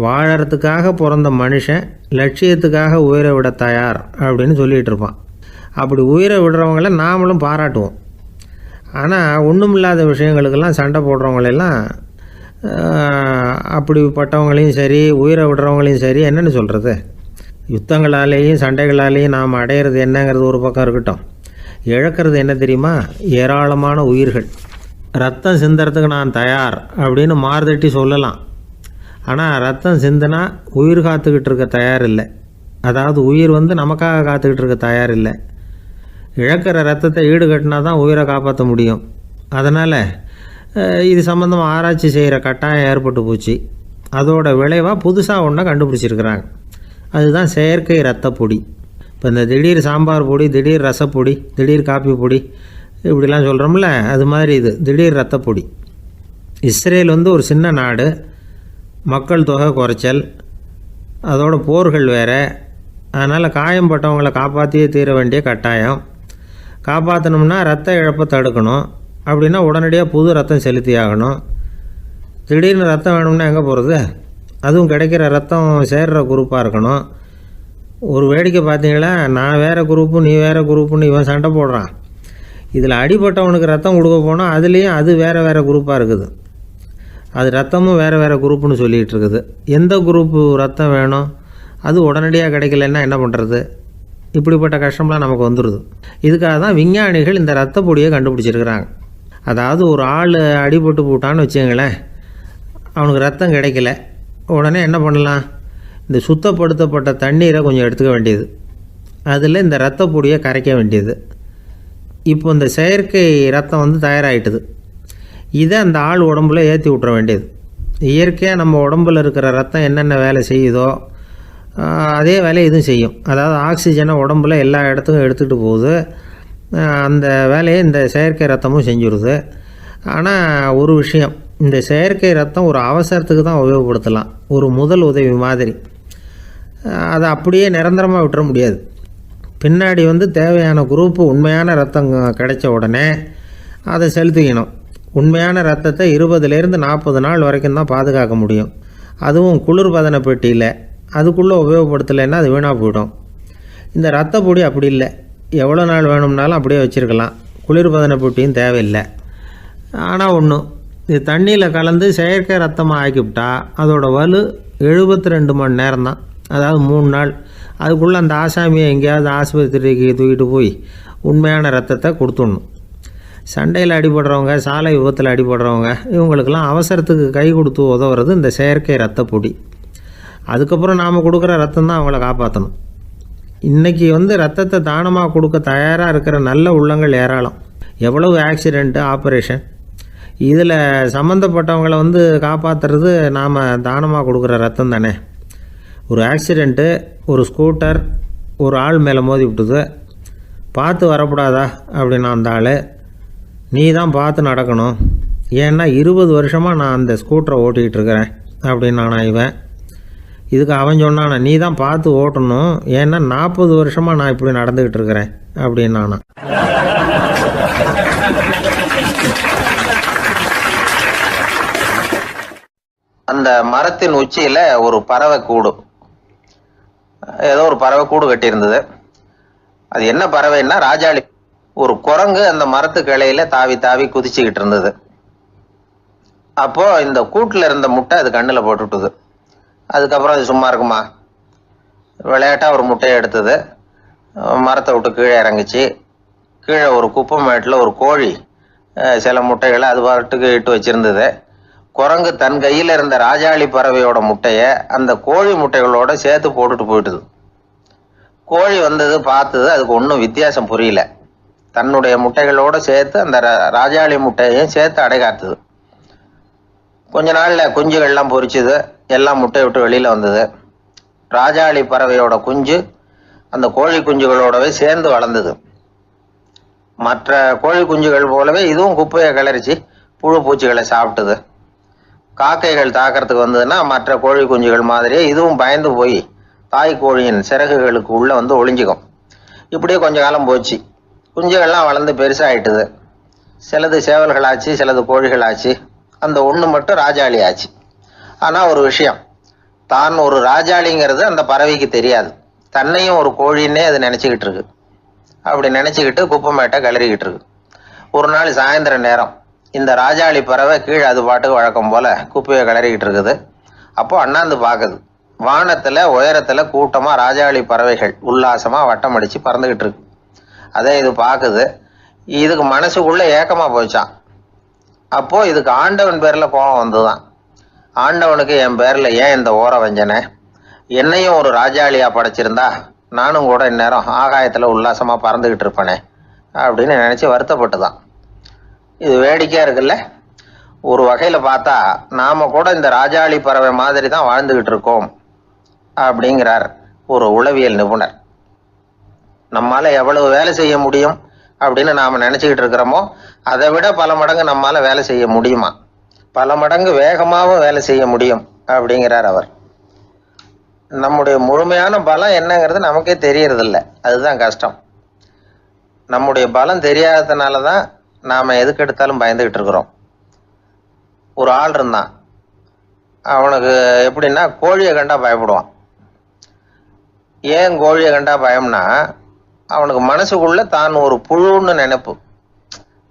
வாழறதுக்காக பிறந்த மனுஷன் லட்சியத்துக்காக உயிரை விட தயார் அப்படின்னு சொல்லிகிட்டு இருப்பான். அப்படி உயிரை விடுறவங்கள நாமளும் பாராட்டுவோம். ஆனால் ஒன்றுமில்லாத விஷயங்களுக்கெல்லாம் சண்டை போடுறவங்களெல்லாம், அப்படிப்பட்டவங்களையும் சரி உயிரை விடுறவங்களையும் சரி என்னென்னு சொல்கிறது, யுத்தங்களாலேயும் சண்டைகளாலேயும் நாம் அடையிறது என்னங்கிறது ஒரு பக்கம் இருக்கட்டும், இழக்கிறது என்ன தெரியுமா, ஏராளமான உயிர்கள். ரத்தம் சிந்துறதுக்கு நான் தயார் அப்படின்னு மார்தட்டி சொல்லலாம். ஆனால் ரத்தம் சிந்தினா உயிர் காத்துக்கிட்டு இருக்க தயார் இல்லை. அதாவது உயிர் நமக்காக காத்துக்கிட்டு இருக்க தயார் இல்லை. இழக்கிற ரத்தத்தை ஈடுகட்டினா தான் உயிரை காப்பாற்ற முடியும். அதனால் இது சம்மந்தமாக ஆராய்ச்சி செய்கிற கட்டாயம் ஏற்பட்டு போச்சு. அதோட விளைவாக புதுசாக ஒன்றை கண்டுபிடிச்சிருக்கிறாங்க. அதுதான் செயற்கை இரத்த பொடி. இப்போ இந்த திடீர் சாம்பார் பொடி, திடீர் ரசப்பொடி, திடீர் காப்பி பொடி இப்படிலாம் சொல்கிறோம்ல, அது மாதிரி இது திடீர் இரத்த பொடி. இஸ்ரேல் ஒரு சின்ன நாடு, மக்கள் தொகை குறைச்சல், அதோட போர்கள் வேறு. அதனால் காயம்பட்டவங்களை காப்பாற்றியே தீர வேண்டிய கட்டாயம். காப்பாற்றணும்னா ரத்த இழப்பை தடுக்கணும். அப்படின்னா உடனடியாக புது ரத்தம் செலுத்தி ஆகணும். திடீர்னு ரத்தம் வேணும்னா எங்கே போகிறது? அதுவும் கிடைக்கிற ரத்தம் சேர்கிற குரூப்பாக இருக்கணும். ஒரு வேடிக்கை பார்த்தீங்களா, நான் வேறு குரூப்பு நீ வேறு குரூப்புன்னு இவன் சண்டை போடுறான். இதில் அடிபட்டவனுக்கு ரத்தம் கொடுக்க போனால் அதுலேயும் அது வேறு வேறு குரூப்பாக இருக்குது. அது ரத்தமும் வேறு வேறு குரூப்புன்னு சொல்லிகிட்டு இருக்குது. எந்த குரூப்பு ரத்தம் வேணும், அது உடனடியாக கிடைக்கலன்னா என்ன பண்ணுறது? இப்படிப்பட்ட கஷ்டம்லாம் நமக்கு வந்துடுது. இதுக்காக தான் விஞ்ஞானிகள் இந்த ரத்த பொடியை கண்டுபிடிச்சிருக்கிறாங்க. அதாவது ஒரு ஆள் அடிபட்டு போட்டான்னு வச்சுங்களேன், அவனுக்கு ரத்தம் கிடைக்கல, உடனே என்ன பண்ணலாம், இந்த சுத்தப்படுத்தப்பட்ட தண்ணீரை கொஞ்சம் எடுத்துக்க வேண்டியது. அதில் இந்த இரத்த பொடியை கரைக்க வேண்டியது. இப்போ இந்த செயற்கை ரத்தம் வந்து தயாராகிட்டுது. இதை அந்த ஆள் உடம்புல ஏற்றி விட்ற வேண்டியது. இயற்கையாக நம்ம உடம்புல இருக்கிற ரத்தம் என்னென்ன வேலை செய்யுதோ அதே வேலையை இதுவும் செய்யும். அதாவது ஆக்சிஜனை உடம்புல எல்லா இடத்துக்கும் எடுத்துகிட்டு போகுது. அந்த வேலையை இந்த செயற்கை ரத்தமும் செஞ்சுருது. ஆனால் ஒரு விஷயம், இந்த செயற்கை ரத்தம் ஒரு அவசரத்துக்கு தான் உபயோகப்படுத்தலாம், ஒரு முதல் உதவி மாதிரி. அதை அப்படியே நிரந்தரமாக விட்டுற முடியாது. பின்னாடி வந்து தேவையான குரூப்பு உண்மையான ரத்தம் கிடைச்ச உடனே அதை செலுத்திக்கணும். உண்மையான ரத்தத்தை 20லேருந்து 40 நாள் வரைக்கும் தான் பாதுகாக்க முடியும். அதுவும் குளிர்பதன பெட்டியில். அதுக்குள்ளே உபயோகப்படுத்தலைன்னா அது வீணாக போயிடும். இந்த ரத்த பொடி அப்படி இல்லை, எவ்வளோ நாள் வேணும்னாலும் அப்படியே வச்சுருக்கலாம். குளிர்பதன பெட்டியும் தேவையில்லை. ஆனால் ஒன்று, இது தண்ணியில் கலந்து செயற்கை ரத்தமாக ஆக்கிவிட்டா அதோட வலு 72 மணி நேரம் தான், அதாவது 3 நாள். அதுக்குள்ளே அந்த ஆசாமியை எங்கேயாவது ஆஸ்பத்திரிக்கு தூக்கிட்டு போய் உண்மையான ரத்தத்தை கொடுத்துடணும். சண்டையில் அடிபடுறவங்க, சாலை விபத்தில் அடிபடுறவங்க, இவங்களுக்கெல்லாம் அவசரத்துக்கு கை கொடுத்து உதவுறது இந்த செயற்கை ரத்த பொடி. அதுக்கப்புறம் நாம் கொடுக்குற ரத்தம் தான் அவங்கள காப்பாற்றணும். இன்றைக்கி வந்து ரத்தத்தை தானமாக கொடுக்க தயாராக இருக்கிற நல்ல உள்ளங்கள் ஏராளம். எவ்வளவு ஆக்சிடெண்ட்டு, ஆப்ரேஷன், இதில் சம்மந்தப்பட்டவங்களை வந்து காப்பாற்றுறது நாம் தானமாக கொடுக்குற ரத்தம் தானே. ஒரு ஆக்சிடெண்ட்டு, ஒரு ஸ்கூட்டர் ஒரு ஆள் மேலே மோதி விட்டுது. பார்த்து வரக்கூடாதா அப்படின்னா அந்த ஆள், நீ தான் பார்த்து நடக்கணும், ஏன்னா 20 வருஷமாக நான் அந்த ஸ்கூட்டரை ஓட்டிகிட்டு இருக்கிறேன் அப்படின்னானா இவன். இதுக்கு அவன் சொன்னானா, நீ தான் பார்த்து ஓட்டணும், ஏன்னா 40 வருஷமாக நான் இப்படி நடந்துக்கிட்டு இருக்கிறேன் அப்படின்னானா. அந்த மரத்தின் உச்சியில் ஒரு பறவை கூடு, ஏதோ ஒரு பறவை கூடு கட்டியிருந்தது. அது என்ன பறவைன்னா ராஜாளி. ஒரு குரங்கு அந்த மரத்து கிளையில தாவி தாவி குதிச்சுக்கிட்டு இருந்தது. அப்போ இந்த கூட்டில் இருந்த முட்டை அது கண்ணில் போட்டுவிட்டுது. அதுக்கப்புறம் அது சும்மா இருக்குமா, விளையாட்டாக ஒரு முட்டையை எடுத்தது, மரத்தை விட்டு கீழே இறங்குச்சு. கீழே ஒரு குப்பை மேட்டில் ஒரு கோழி சில முட்டைகளை அது பாட்டுக்கு இட்டு வச்சிருந்தது. குரங்கு தன் கையில் இருந்த ராஜாளி பறவையோட முட்டையை அந்த கோழி முட்டைகளோட சேர்த்து போட்டுட்டு போயிட்டுது. கோழி வந்தது, பார்த்தது, அதுக்கு ஒன்றும் வித்தியாசம் புரியல. தன்னுடைய முட்டைகளோடு சேர்த்து அந்த ராஜாளி முட்டையையும் சேர்த்து அடைகாத்துது. கொஞ்ச நாளில் குஞ்சுகள்லாம் பொரிச்சுது, எல்லாம் முட்டை விட்டு வெளியில் வந்தது. ராஜாளி பறவையோட குஞ்சு அந்த கோழி குஞ்சுகளோடவே சேர்ந்து வளர்ந்தது. மற்ற கோழி குஞ்சுகள் போலவே இதுவும் குப்பையை கிளறிச்சு புழு பூச்சிகளை சாப்பிட்டுது. காக்கைகள் தாக்கிறதுக்கு வந்ததுன்னா மற்ற கோழி குஞ்சுகள் மாதிரியே இதுவும் பயந்து போய் தாய் கோழியின் சிறகுகளுக்கு உள்ளே வந்து ஒளிஞ்சிக்கும். இப்படியே கொஞ்ச காலம் போச்சு. குஞ்சுகள்லாம் வளர்ந்து பெருசாகிட்டுது. சிலது சேவல்களாச்சு, சிலது கோழிகளாச்சு. அந்த ஒன்று மட்டும் ராஜாளி ஆச்சு. ஆனால் ஒரு விஷயம், தான் ஒரு ராஜாளிங்கிறது அந்த பறவைக்கு தெரியாது. தன்னையும் ஒரு கோழின்னே அது நினச்சிக்கிட்டு இருக்கு. அப்படி நினச்சிக்கிட்டு குப்பை மேட்டை கிளறிக்கிட்டு இருக்கு. ஒரு நாள் சாயந்தர நேரம் இந்த ராஜாளி பறவை கீழே அது பாட்டுக்கு வழக்கம் போல் குப்பையை கிளறிக்கிட்டு இருக்குது. அப்போ அண்ணாந்து பார்க்குது. வானத்தில் உயரத்தில் கூட்டமாக ராஜாளி பறவைகள் உல்லாசமாக வட்டம் அடித்து பறந்துக்கிட்டு இருக்கு. அதை இது பார்க்குது. இதுக்கு மனசுக்குள்ளே ஏக்கமாக போச்சான். அப்போது இதுக்கு ஆண்டவன் பேரில் கோபம் வந்துதான். ஆண்டவனுக்கு என் பேரில் ஏன் இந்த ஓர வஞ்சனை, என்னையும் ஒரு ராஜாளியாக படைச்சிருந்தா நானும் கூட இந்நேரம் ஆகாயத்தில் உல்லாசமாக பறந்துக்கிட்டு இருப்பேனே அப்படின்னு நினச்சி வருத்தப்பட்டு தான். இது வேடிக்கையாக இருக்குல்ல. ஒரு வகையில் பார்த்தா நாம் கூட இந்த ராஜாளி பறவை மாதிரி தான் வாழ்ந்துக்கிட்டு இருக்கோம் அப்படிங்கிறார் ஒரு உளவியல் நிபுணர். நம்மால் எவ்வளவு வேலை செய்ய முடியும் அப்படின்னு நாம் நினச்சிக்கிட்டு இருக்கிறோமோ அதை விட பல மடங்கு நம்மால் வேலை செய்ய முடியுமா, பல மடங்கு வேகமாகவும் வேலை செய்ய முடியும் அப்படிங்கிறார் அவர். நம்முடைய முழுமையான பலம் என்னங்கிறது நமக்கே தெரியறதில்ல, அதுதான் கஷ்டம். நம்முடைய பலம் தெரியாததுனால தான் நாம் எதுக்கு எடுத்தாலும் பயந்துக்கிட்டு இருக்கிறோம். ஒரு ஆள் இருந்தான், அவனுக்கு எப்படின்னா கோழியை கண்டா பயப்படுவான். ஏன் கோழியை கண்டா பயம்னா, அவனுக்கு மனசுக்குள்ள தான் ஒரு புழுன்னு நினைப்பு.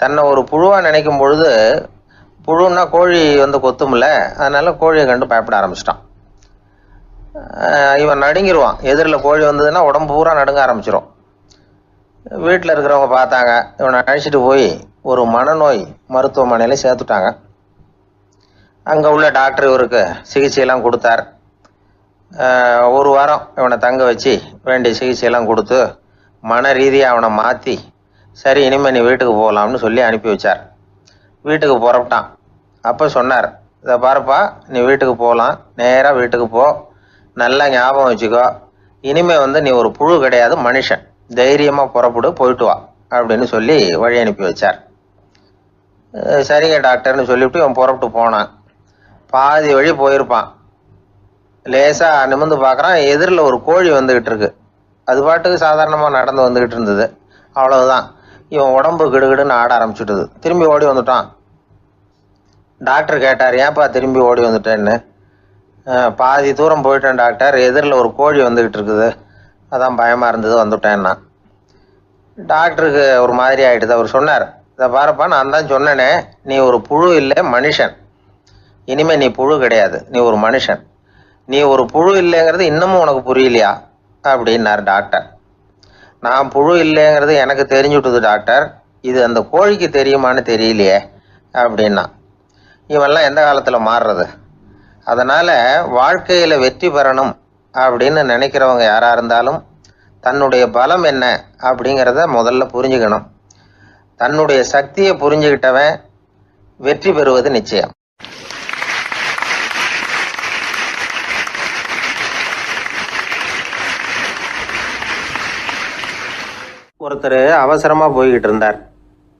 தன்னை ஒரு புழுவாக நினைக்கும் பொழுது, புழுன்னா கோழி வந்து கொத்தும்ல, அதனால கோழியை கண்டு பயப்பட ஆரம்பிச்சிட்டான். இவன் நடுங்கிடுவான். எதிரில் கோழி வந்ததுன்னா உடம்பு பூரா நடுங்க ஆரம்பிச்சிடும். வீட்டில் இருக்கிறவங்க பார்த்தாங்க. இவனை அழைச்சிட்டு போய் ஒரு மனநோய் மருத்துவமனையில் சேர்த்துட்டாங்க. அங்கே உள்ள டாக்டர் இவருக்கு சிகிச்சையெல்லாம் கொடுத்தார். ஒரு வாரம் இவனை தங்க வச்சு வேண்டிய சிகிச்சையெல்லாம் கொடுத்து மன ரீதியாக அவனை மாற்றி சரி இனிமேல் நீ வீட்டுக்கு போகலாம்னு சொல்லி அனுப்பி வச்சார். வீட்டுக்கு புறப்பட்டான். அப்போ சொன்னார், இதை பாருப்பா, நீ வீட்டுக்கு போகலாம், நேராக வீட்டுக்கு போ, நல்லா ஞாபகம் வச்சுக்கோ, இனிமே நீ ஒரு புழு கிடையாது, மனுஷன், தைரியமாக புறப்படு, போயிட்டு வா அப்படின்னு சொல்லி வழி அனுப்பி வச்சார். சரிங்க டாக்டர்னு சொல்லிவிட்டு இவன் புறப்பட்டு போனான். பாதி வழி போயிருப்பான். லேசாக நிமிர்ந்து பார்க்குறான், எதிரில் ஒரு கோழி வந்துக்கிட்டு இருக்கு. அது பாட்டுக்கு சாதாரணமாக நடந்து வந்துக்கிட்டு இருந்தது. அவ்வளவுதான், இவன் உடம்பு கிடுகிடுன்னு ஆட ஆரம்பிச்சுட்டுது. திரும்பி ஓடி வந்துட்டான். டாக்டர் கேட்டார், ஏன்ப்பா திரும்பி ஓடி வந்துட்டேன்னு. பாதி தூரம் போயிட்டேன் டாக்டர், எதிரில் ஒரு கோழி வந்துக்கிட்டு இருக்குது, அதான் பயமாக இருந்தது, வந்துட்டேன்னா. டாக்டருக்கு ஒரு மாதிரி ஆகிடுது. அவர் சொன்னார், இதை பாருப்பா, நான் தான் சொன்னேனே, நீ ஒரு புழு இல்லை, மனுஷன். இனிமே நீ புழு கிடையாது, நீ ஒரு மனுஷன். நீ ஒரு புழு இல்லைங்கிறது இன்னமும் உனக்கு புரியலையா அப்படின்னார் டாக்டர். நான் புழு இல்லைங்கிறது எனக்கு தெரிஞ்சுட்டுது டாக்டர், இது அந்த கோழிக்கு தெரியுமான்னு தெரியலையே அப்படின்னா. இவெல்லாம் எந்த காலத்தில் மாறுறது? அதனால் வாழ்க்கையில் வெற்றி பெறணும் அப்படின்னு நினைக்கிறவங்க யாராக இருந்தாலும் தன்னுடைய பலம் என்ன அப்படிங்கிறத முதல்ல புரிஞ்சுக்கணும். தன்னுடைய சக்தியை புரிஞ்சுக்கிட்டவன் வெற்றி பெறுவது நிச்சயம். ஒருத்தர் அவசரமாக போய்கிட்டு இருந்தார்.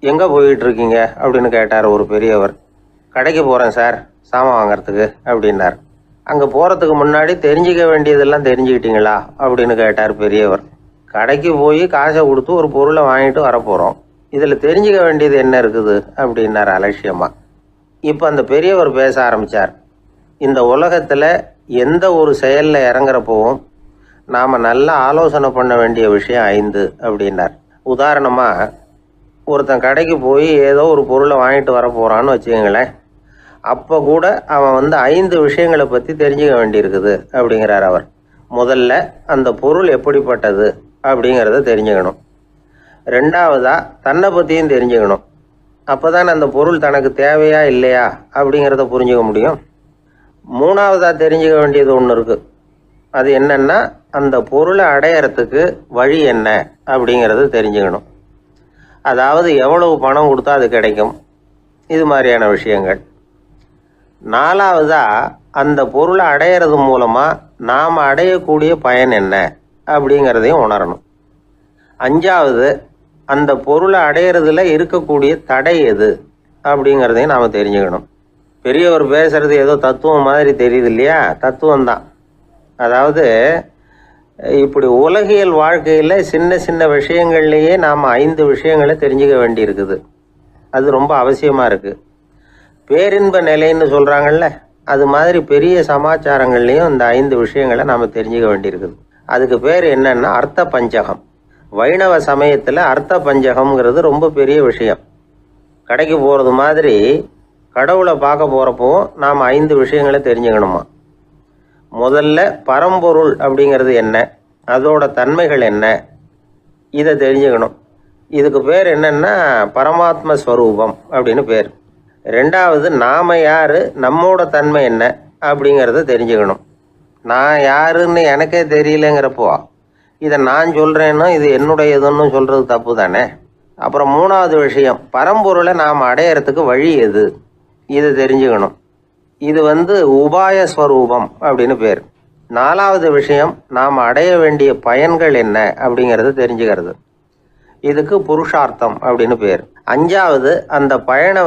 எங்கே போய்கிட்டு இருக்கீங்க அப்படின்னு கேட்டார் ஒரு பெரியவர். கடைக்கு போகிறேன் சார், சாமான் வாங்கிறதுக்கு அப்படின்னார். அங்கே போகிறதுக்கு முன்னாடி தெரிஞ்சிக்க வேண்டியதெல்லாம் தெரிஞ்சுக்கிட்டீங்களா அப்படின்னு கேட்டார் பெரியவர். கடைக்கு போய் காசை கொடுத்து ஒரு பொருளை வாங்கிட்டு வரப்போகிறோம், இதில் தெரிஞ்சிக்க வேண்டியது என்ன இருக்குது அப்படின்னார் அலட்சியமாக. இப்போ அந்த பெரியவர் பேச ஆரம்பித்தார். இந்த உலகத்தில் எந்த ஒரு செயலில் இறங்குறப்போவும் நாம் நல்லா ஆலோசனை பண்ண வேண்டிய விஷயம் 5 அப்படின்னார். உதாரணமாக, ஒருத்தன் கடைக்கு போய் ஏதோ ஒரு பொருளை வாங்கிட்டு வர போகிறான்னு வச்சுக்கோங்களேன். அப்போ கூட அவன் 5 விஷயங்களை பற்றி தெரிஞ்சுக்க வேண்டியிருக்குது அப்படிங்கிறார் அவர். முதல்ல அந்த பொருள் எப்படிப்பட்டது அப்படிங்கிறத தெரிஞ்சுக்கணும். ரெண்டாவதாக தன்னை பற்றியும் தெரிஞ்சுக்கணும். அப்போ தான் அந்த பொருள் தனக்கு தேவையா இல்லையா அப்படிங்கிறத புரிஞ்சுக்க முடியும். மூணாவதாக தெரிஞ்சுக்க வேண்டியது ஒன்று இருக்குது. அது என்னன்னா, அந்த பொருளை அடையறதுக்கு வழி என்ன அப்படிங்கிறது தெரிஞ்சுக்கணும். அதாவது எவ்வளவு பணம் கொடுத்தா அது கிடைக்கும், இது மாதிரியான விஷயங்கள். நாலாவதா அந்த பொருளை அடையிறது மூலமாக நாம் அடையக்கூடிய பயன் என்ன அப்படிங்கிறதையும் உணரணும். அஞ்சாவது, அந்த பொருளை அடையிறதுல இருக்கக்கூடிய தடை எது அப்படிங்கிறதையும் நாம் தெரிஞ்சுக்கணும். பெரியவர் பேசுறது ஏதோ தத்துவம் மாதிரி தெரியுது இல்லையா? தத்துவம் தான். அதாவது இப்படி உலகியல் வாழ்க்கையில் சின்ன சின்ன விஷயங்கள்லேயே நாம் 5 விஷயங்களை தெரிஞ்சுக்க வேண்டி இருக்குது. அது ரொம்ப அவசியமாக இருக்குது. பேரின்ப நிலைன்னு சொல்கிறாங்கல்ல, அது மாதிரி பெரிய சமாச்சாரங்கள்லேயும் இந்த 5 விஷயங்களை நாம் தெரிஞ்சுக்க வேண்டியிருக்குது. அதுக்கு பேர் என்னன்னா அர்த்த பஞ்சகம். வைணவ சமயத்தில் அர்த்த பஞ்சகம்ங்கிறது ரொம்ப பெரிய விஷயம். கடைக்கு போகிறது மாதிரி கடவுளை பார்க்க போகிறப்போ நாம் 5 விஷயங்களை தெரிஞ்சுக்கணுமா. முதல்ல பரம்பொருள் அப்படிங்கிறது என்ன, அதோட தன்மைகள் என்ன, இதை தெரிஞ்சுக்கணும். இதுக்கு பேர் என்னன்னா பரமாத்ம ஸ்வரூபம் அப்படின்னு பேர். ரெண்டாவது, நாம யாரு, நம்மோட தன்மை என்ன அப்படிங்கிறத தெரிஞ்சுக்கணும். நான் யாருன்னு எனக்கே தெரியலங்கிறப்போ இதை நான் சொல்கிறேன்னா இது என்னுடையதுன்னு சொல்கிறது தப்பு தானே. அப்புறம் மூணாவது விஷயம், பரம்பொருளை நாம் அடையிறதுக்கு வழி எது, இதை தெரிஞ்சுக்கணும். இது உபாய ஸ்வரூபம் அப்படின்னு பேர். நாலாவது விஷயம், நாம் அடைய வேண்டிய பயன்கள் என்ன அப்படிங்கிறது தெரிஞ்சுக்கிறது. இதுக்கு புருஷார்த்தம் அப்படின்னு பேர். அஞ்சாவது, அந்த பயனை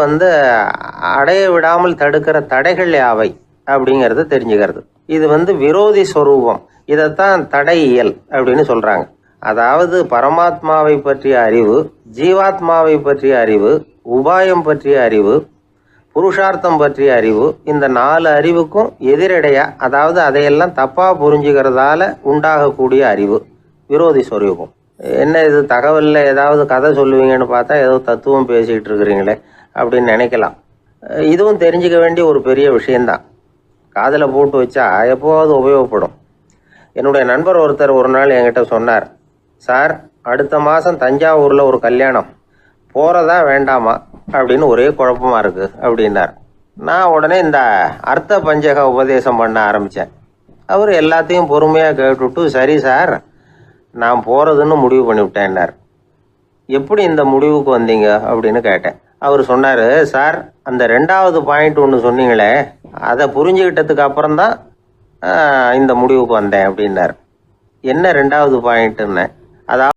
அடைய விடாமல் தடுக்கிற தடைகள் யாவை அப்படிங்கிறது தெரிஞ்சுக்கிறது. இது விரோதி ஸ்வரூபம். இதைத்தான் தடையியல் அப்படின்னு சொல்கிறாங்க. அதாவது பரமாத்மாவை பற்றிய அறிவு, ஜீவாத்மாவை பற்றிய அறிவு, உபாயம் பற்றிய அறிவு, புருஷார்த்தம் பற்றிய அறிவு, இந்த 4 அறிவுக்கும் எதிரடையா, அதாவது அதையெல்லாம் தப்பாக புரிஞ்சுக்கிறதால உண்டாகக்கூடிய அறிவு விரோதி ஸ்வரூபம். என்ன இது தகவலில் ஏதாவது கதை சொல்லுவீங்கன்னு பார்த்தா ஏதோ தத்துவம் பேசிகிட்டு இருக்கிறீங்களே அப்படின்னு நினைக்கலாம். இதுவும் தெரிஞ்சுக்க வேண்டிய ஒரு பெரிய விஷயந்தான். காதில் போட்டு வச்சா எப்போவாவது உபயோகப்படும். என்னுடைய நண்பர் ஒருத்தர் ஒரு நாள் என்கிட்ட சொன்னார், சார், அடுத்த மாதம் தஞ்சாவூரில் ஒரு கல்யாணம், போகிறதா வேண்டாமா அப்படின்னு ஒரே குழப்பமாக இருக்குது அப்படின்னார். நான் உடனே இந்த அர்த்த பஞ்சக உபதேசம் பண்ண ஆரம்பித்தேன். அவர் எல்லாத்தையும் பொறுமையாக கேட்டுவிட்டு, சரி சார், நான் போகிறதுன்னு முடிவு பண்ணிவிட்டேன்னார். எப்படி இந்த முடிவுக்கு வந்தீங்க அப்படின்னு கேட்டேன். அவர் சொன்னார், சார், அந்த 2வது பாயிண்ட் ஒன்று சொன்னீங்களே, அதை புரிஞ்சுக்கிட்டதுக்கு அப்புறம்தான் இந்த முடிவுக்கு வந்தேன் அப்படின்னார். என்ன 2வது பாயிண்ட்டுன்னு? அதாவது